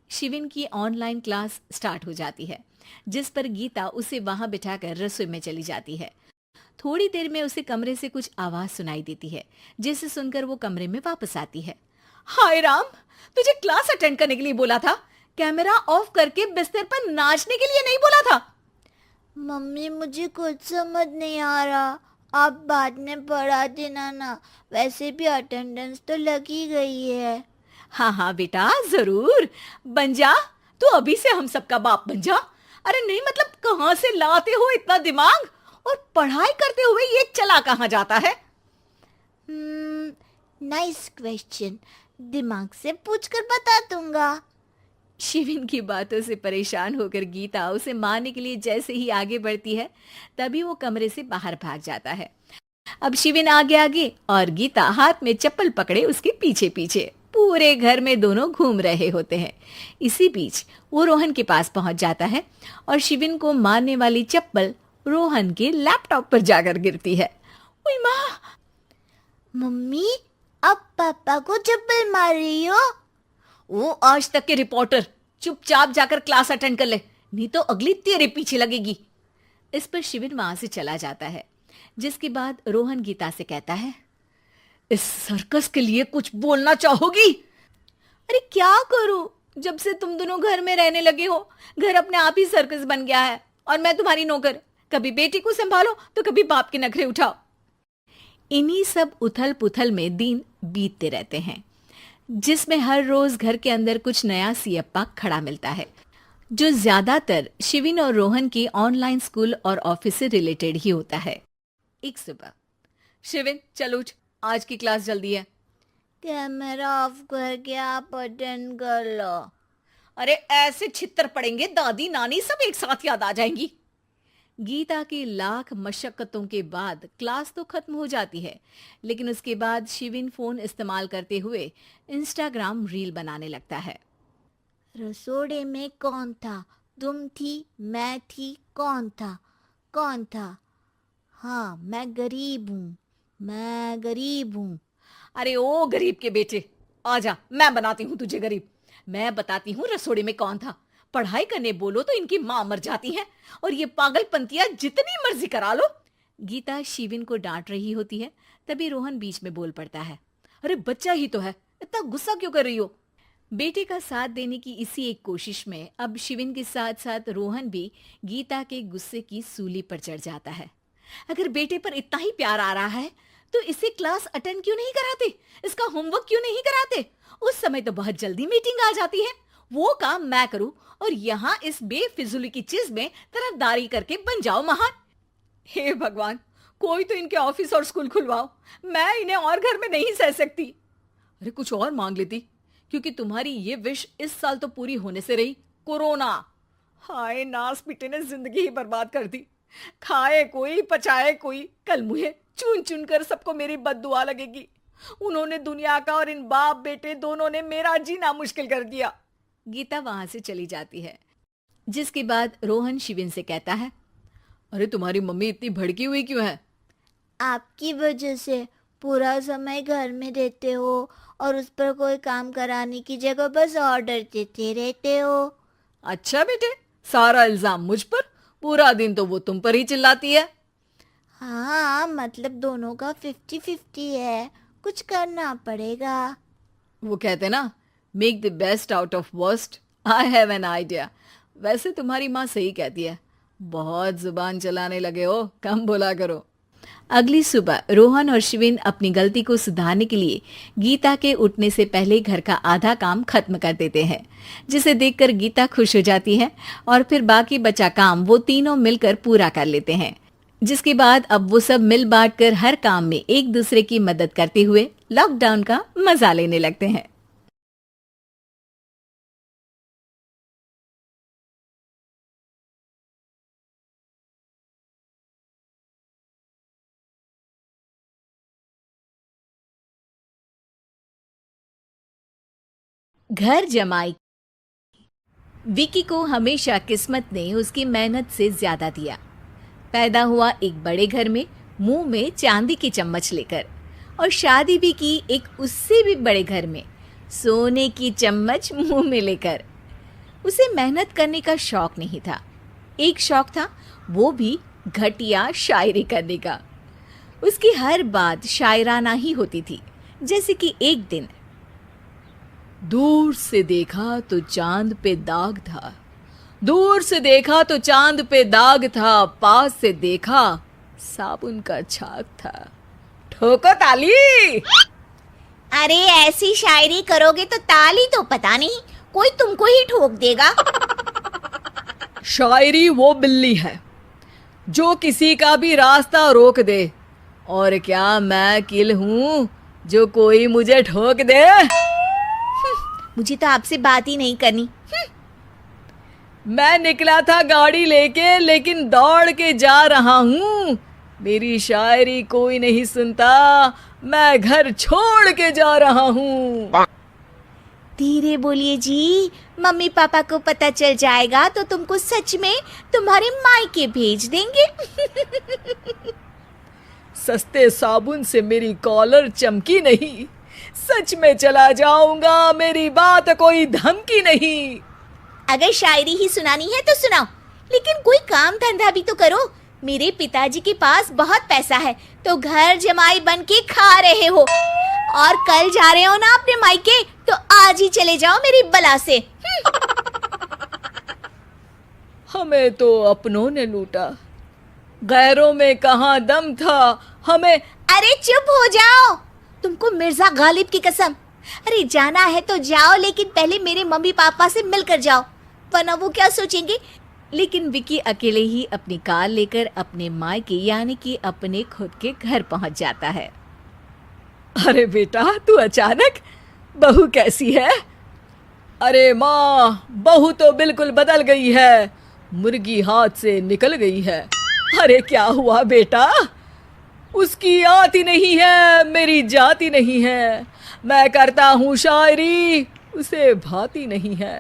शिविन की ऑनलाइन क्लास स्टार्ट हो जाती है, जिस पर गीता उसे वहां बिठाकर रसोई में चली जाती है। थोड़ी देर में उसे कमरे से कुछ आवाज सुनाई देती है, जिसे सुनकर वो कमरे में वापस आती है। हाय राम, तुझे क्लास अटेंड करने के लिए बोला था, कैमरा ऑफ करके बिस्तर पर नाचने के लिए नहीं बोला था। मम्मी मुझे कुछ समझ नहीं आ रहा, आप बाद में पढ़ा देना ना, वैसे भी अटेंडेंस तो लगी गई है। हाँ हाँ बेटा, जरूर बन जा, तू अभी से हम सबका बाप बन जा। अरे नहीं मतलब कहाँ से लाते हो इतना दिमाग, और पढ़ाई करते हुए ये चला कहाँ जाता है। नाइस क्वेश्चन, दिमाग से पूछकर बता दूंगा। शिविन की बातों से परेशान होकर गीता उसे मारने के लिए जैसे ही आगे बढ़ती है, तभी वो कमरे से बाहर भाग जाता है। अब शिविन आगे आगे और गीता हाथ में चप्पल पकड़े उसके पीछे पीछे पूरे घर में दोनों घूम रहे होते हैं। इसी बीच वो रोहन के पास पहुंच जाता है और शिविन को मारने वाली चप्पल रोहन के लैपटॉप पर जाकर गिरती है। ओए माँ! मम्मी, अब पापा को चप्पल मार रही हो? वो आज तक के रिपोर्टर, चुपचाप जाकर क्लास अटेंड कर ले, नहीं तो अगली तेरे पीछे लगेगी। इस पर शिविन वहां से चला जाता है, जिसके बाद रोहन गीता से कहता है, इस सर्कस के लिए कुछ बोलना चाहोगी? अरे क्या करूं, जब से तुम दोनों घर में रहने लगे हो, घर अपने आप ही सर्कस बन गया है और मैं तुम्हारी नौकर, कभी बेटी को संभालो तो कभी बाप के नखरे उठाओ। इन्हीं सब उथल पुथल में दिन बीतते रहते हैं, जिसमें हर रोज घर के अंदर कुछ नया सियप्पा खड़ा मिलता है, जो ज्यादातर शिविन और रोहन के ऑनलाइन स्कूल और ऑफिस से रिलेटेड ही होता है। एक सुबह, शिविन चल उठ, आज की क्लास जल्दी है। कैमरा ऑफ करके आप अटेंड कर लो। अरे ऐसे छित्तर पड़ेंगे, दादी नानी सब एक साथ याद आ जाएंगी। गीता की लाख मशक्कतों के बाद क्लास तो खत्म हो जाती है, लेकिन उसके बाद शिविन फोन इस्तेमाल करते हुए इंस्टाग्राम रील बनाने लगता है। रसोड़े में कौन था? तुम थी, मैं थी, कौन था? कौन था? हाँ, मैं गरीब हूँ। अरे ओ गरीब के बेटे, आजा, मैं बनाती हूँ तुझे गरीब। मैं बताती हूँ रसोड़े में कौन था। पढ़ाई करने बोलो तो इनकी माँ मर जाती है, और ये पागलपंतियां जितनी मर्जी करा लो। गीता शिविन को डांट रही होती है, तभी रोहन बीच में बोल पड़ता है। अरे बच्चा ही तो है, इतना गुस्सा क्यों कर रही हो? बेटे का साथ देने की इसी एक कोशिश में अब शिविन के साथ साथ रोहन भी गीता के गुस्से की सूली पर चढ़ जाता है। अगर बेटे पर इतना ही प्यार आ रहा है तो इसे क्लास अटेंड क्यों नहीं कराते, इसका होमवर्क क्यों नहीं कराते? उस समय तो बहुत जल्दी मीटिंग आ जाती है, वो काम मैं करूं और यहाँ इस बेफिजुली की चीज में तरफदारी करके बन जाओ महान। हे भगवान, कोई तो इनके ऑफिस और स्कूल खुलवाओ, मैं इन्हें और घर में नहीं सह सकती। अरे कुछ और मांग लेती, क्योंकि तुम्हारी ये विश इस साल तो पूरी होने से रही, कोरोना। हाय नास पिटे ने जिंदगी ही बर्बाद कर दी। खाए कोई पचाए कोई, कल मुझे चुन चुन कर सबको मेरी बद्दुआ लगेगी। उन्होंने दुनिया का और इन बाप बेटे दोनों ने मेरा जीना मुश्किल कर दिया। गीता वहां से चली जाती है, जिसके बाद रोहन शिविन से कहता है, अरे तुम्हारी मम्मी इतनी भड़की हुई क्यों है? आपकी वजह से पूरा समय घर में रहते हो और उस पर कोई काम कराने की जगह बस ऑर्डर देते रहते हो। अच्छा बेटे, सारा इल्जाम मुझ पर, पूरा दिन तो वो तुम पर ही चिल्लाती है। हाँ, मतलब दोनों का 50-50 है, कुछ करना पड़ेगा। वो कहते ना, make the best out of worst. I have an idea. वैसे तुम्हारी माँ सही कहती है, बहुत जुबान चलाने लगे हो, कम बोला करो। अगली सुबह रोहन और शिविन अपनी गलती को सुधारने के लिए गीता के उठने से पहले घर का आधा काम खत्म कर देते हैं, जिसे देखकर गीता खुश हो जाती है और फिर बाकी बचा काम वो तीनों मिलकर पूरा कर लेते हैं, जिसके बाद अब वो सब मिल बांट कर हर काम में एक दूसरे की मदद करते हुए लॉकडाउन का मजा लेने लगते हैं। घर जमाई। विकी को हमेशा किस्मत ने उसकी मेहनत से ज्यादा दिया। पैदा हुआ एक बड़े घर में, मुंह में चांदी की चम्मच लेकर, और शादी भी की एक उससे भी बड़े घर में, सोने की चम्मच मुंह में लेकर। उसे मेहनत करने का शौक नहीं था। एक शौक था, वो भी घटिया शायरी करने का। उसकी हर बात शायराना ही होती थी। जैसे कि एक दिन, दूर से देखा तो चांद पे दाग था, दूर से देखा तो चांद पे दाग था, पास से देखा साबुन का छाग था। ठोको ताली। अरे ऐसी शायरी करोगे तो ताली तो पता नहीं, कोई तुमको ही ठोक देगा। शायरी वो बिल्ली है जो किसी का भी रास्ता रोक दे, और क्या मैं किल हूं जो कोई मुझे ठोक दे। मुझे तो आपसे बात ही नहीं करनी। मैं निकला था गाड़ी लेके, लेकिन दौड़ के जा रहा हूँ। मेरी शायरी कोई नहीं सुनता, मैं घर छोड़ के जा रहा हूँ। धीरे बोलिए जी, मम्मी पापा को पता चल जाएगा तो तुमको सच में तुम्हारे मायके भेज देंगे। सस्ते साबुन से मेरी कॉलर चमकी नहीं, सच में चला जाऊंगा, मेरी बात कोई धमकी नहीं। अगर शायरी ही सुनानी है तो सुनाओ, लेकिन कोई काम धंधा भी तो करो। मेरे पिताजी के पास बहुत पैसा है, तो घर जमाई बन के खा रहे हो, और कल जा रहे हो ना अपने मायके, तो आज ही चले जाओ मेरी बला से। हमें तो अपनों ने लूटा, गैरों में कहाँ दम था हमें। अरे चुप हो जाओ, तुमको मिर्जा गालिब की कसम। अरे जाना है तो जाओ, लेकिन पहले मेरे मम्मी पापा से मिलकर जाओ, वरना वो क्या सोचेंगे। लेकिन विकी अकेले ही अपनी कार लेकर अपने मायके यानी कि अपने खुद के घर पहुंच जाता है। अरे बेटा, तू अचानक, बहू कैसी है? अरे माँ, बहू तो बिल्कुल बदल गई है, मुर्गी हाथ से निकल गई है। अरे क्या हुआ बेटा? उसकी आती नहीं है, मेरी जाती नहीं है। मैं करता हूँ शायरी, उसे भाती नहीं है।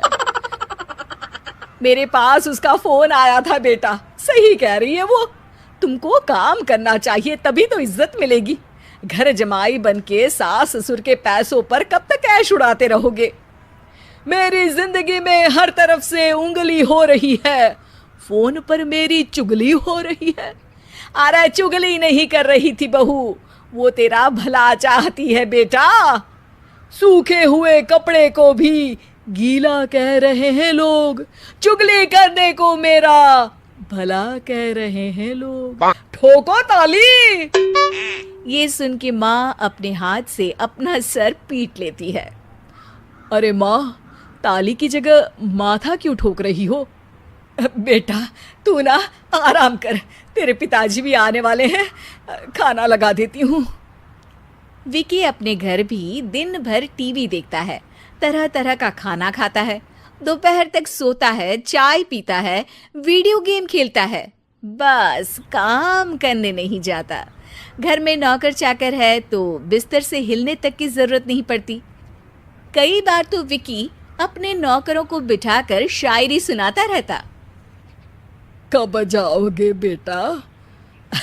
मेरे पास उसका फोन आया था बेटा, सही कह रही है वो। तुमको काम करना चाहिए, तभी तो इज्जत मिलेगी। घर जमाई बनके सास ससुर के पैसों पर कब तक ऐश उड़ाते रहोगे? मेरी जिंदगी में हर तरफ से उंगली हो रही है, फोन पर मेरी चुगली हो रही है। अरे चुगली नहीं कर रही थी बहू, वो तेरा भला चाहती है बेटा। सूखे हुए कपड़े को भी गीला कह रहे हैं लोग, चुगली करने को मेरा भला कह रहे हैं लोग। ठोको ताली। ये सुन के माँ अपने हाथ से अपना सर पीट लेती है। अरे माँ, ताली की जगह माथा क्यों ठोक रही हो? बेटा तू ना आराम कर, तेरे पिताजी भी आने वाले हैं, खाना लगा देती हूँ। विकी अपने घर भी दिन भर टीवी देखता है, तरह तरह का खाना खाता है, दोपहर तक सोता है, चाय पीता है, वीडियो गेम खेलता है, बस काम करने नहीं जाता। घर में नौकर चाकर है तो बिस्तर से हिलने तक की जरूरत नहीं पड़ती। कई बार तो विकी अपने नौकरों को बिठाकर शायरी सुनाता रहता। कब जाओगे बेटा?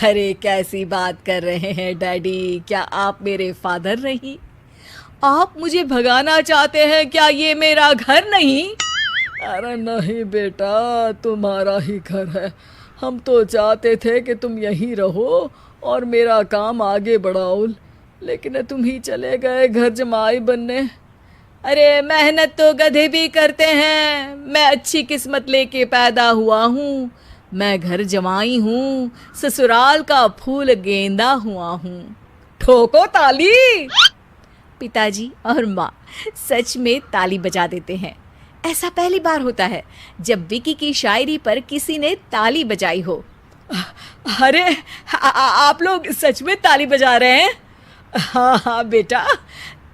अरे कैसी बात कर रहे हैं डैडी, क्या आप मेरे फादर नहीं? आप मुझे भगाना चाहते हैं क्या? ये मेरा घर नहीं। अरे नहीं बेटा, तुम्हारा ही घर है। हम तो चाहते थे कि तुम यहीं रहो और मेरा काम आगे बढ़ाओ, लेकिन तुम ही चले गए घर जमाई बनने। अरे मेहनत तो गधे भी करते हैं, मैं अच्छी किस्मत लेके पैदा हुआ हूँ, मैं घर जमाई हूँ, ससुराल का फूल गेंदा हुआ हूँ। ठोको ताली। पिताजी और माँ सच में ताली बजा देते हैं। ऐसा पहली बार होता है जब विकी की शायरी पर किसी ने ताली बजाई हो। अरे आप लोग सच में ताली बजा रहे हैं? हाँ हाँ बेटा,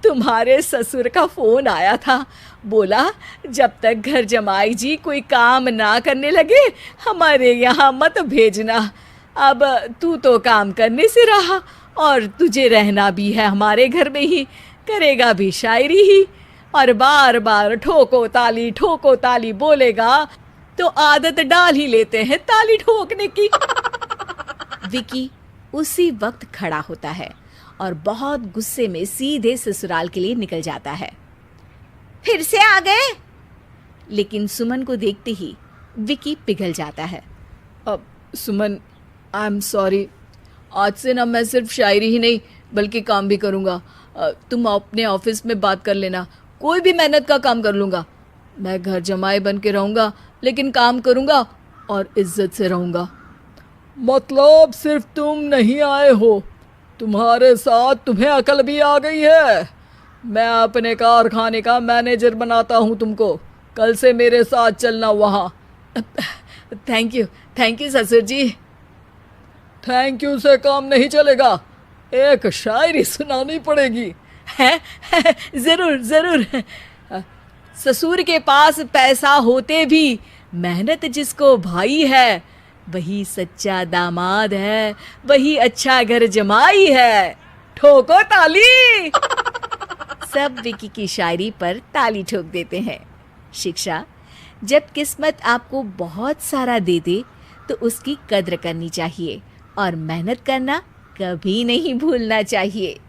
तुम्हारे ससुर का फोन आया था, बोला जब तक घर जमाई जी कोई काम ना करने लगे हमारे यहाँ मत भेजना। अब तू तो काम करने से रहा और तुझे रहना भी है हमारे घर में ही, करेगा भी शायरी ही, और बार बार ठोको ताली बोलेगा तो आदत डाल ही लेते हैं ताली ठोकने की। विकी उसी वक्त खड़ा होता है और बहुत गुस्से में सीधे ससुराल के लिए निकल जाता है। फिर से आ गए? लेकिन सुमन को देखते ही विकी पिघल जाता है। अब सुमन, आई एम सॉरी, आज से ना मैं सिर्फ शायरी ही नहीं बल्कि काम भी करूँगा। तुम अपने ऑफिस में बात कर लेना, कोई भी मेहनत का काम कर लूँगा। मैं घर जमाई बन के रहूँगा लेकिन काम करूँगा और इज्जत से रहूँगा। मतलब सिर्फ तुम नहीं आए हो, तुम्हारे साथ तुम्हें अकल भी आ गई है। मैं अपने कारखाने का मैनेजर बनाता हूँ तुमको, कल से मेरे साथ चलना वहाँ। थैंक यू ससुर जी। थैंक यू से काम नहीं चलेगा, एक शायरी सुनानी पड़ेगी। है जरूर। ससुर के पास पैसा होते भी मेहनत जिसको भाई है, वही सच्चा दामाद है, वही अच्छा घर जमाई है। ठोको ताली। सब विकी की शायरी पर ताली ठोक देते हैं। शिक्षा, जब किस्मत आपको बहुत सारा दे दे तो उसकी कद्र करनी चाहिए और मेहनत करना कभी नहीं भूलना चाहिए।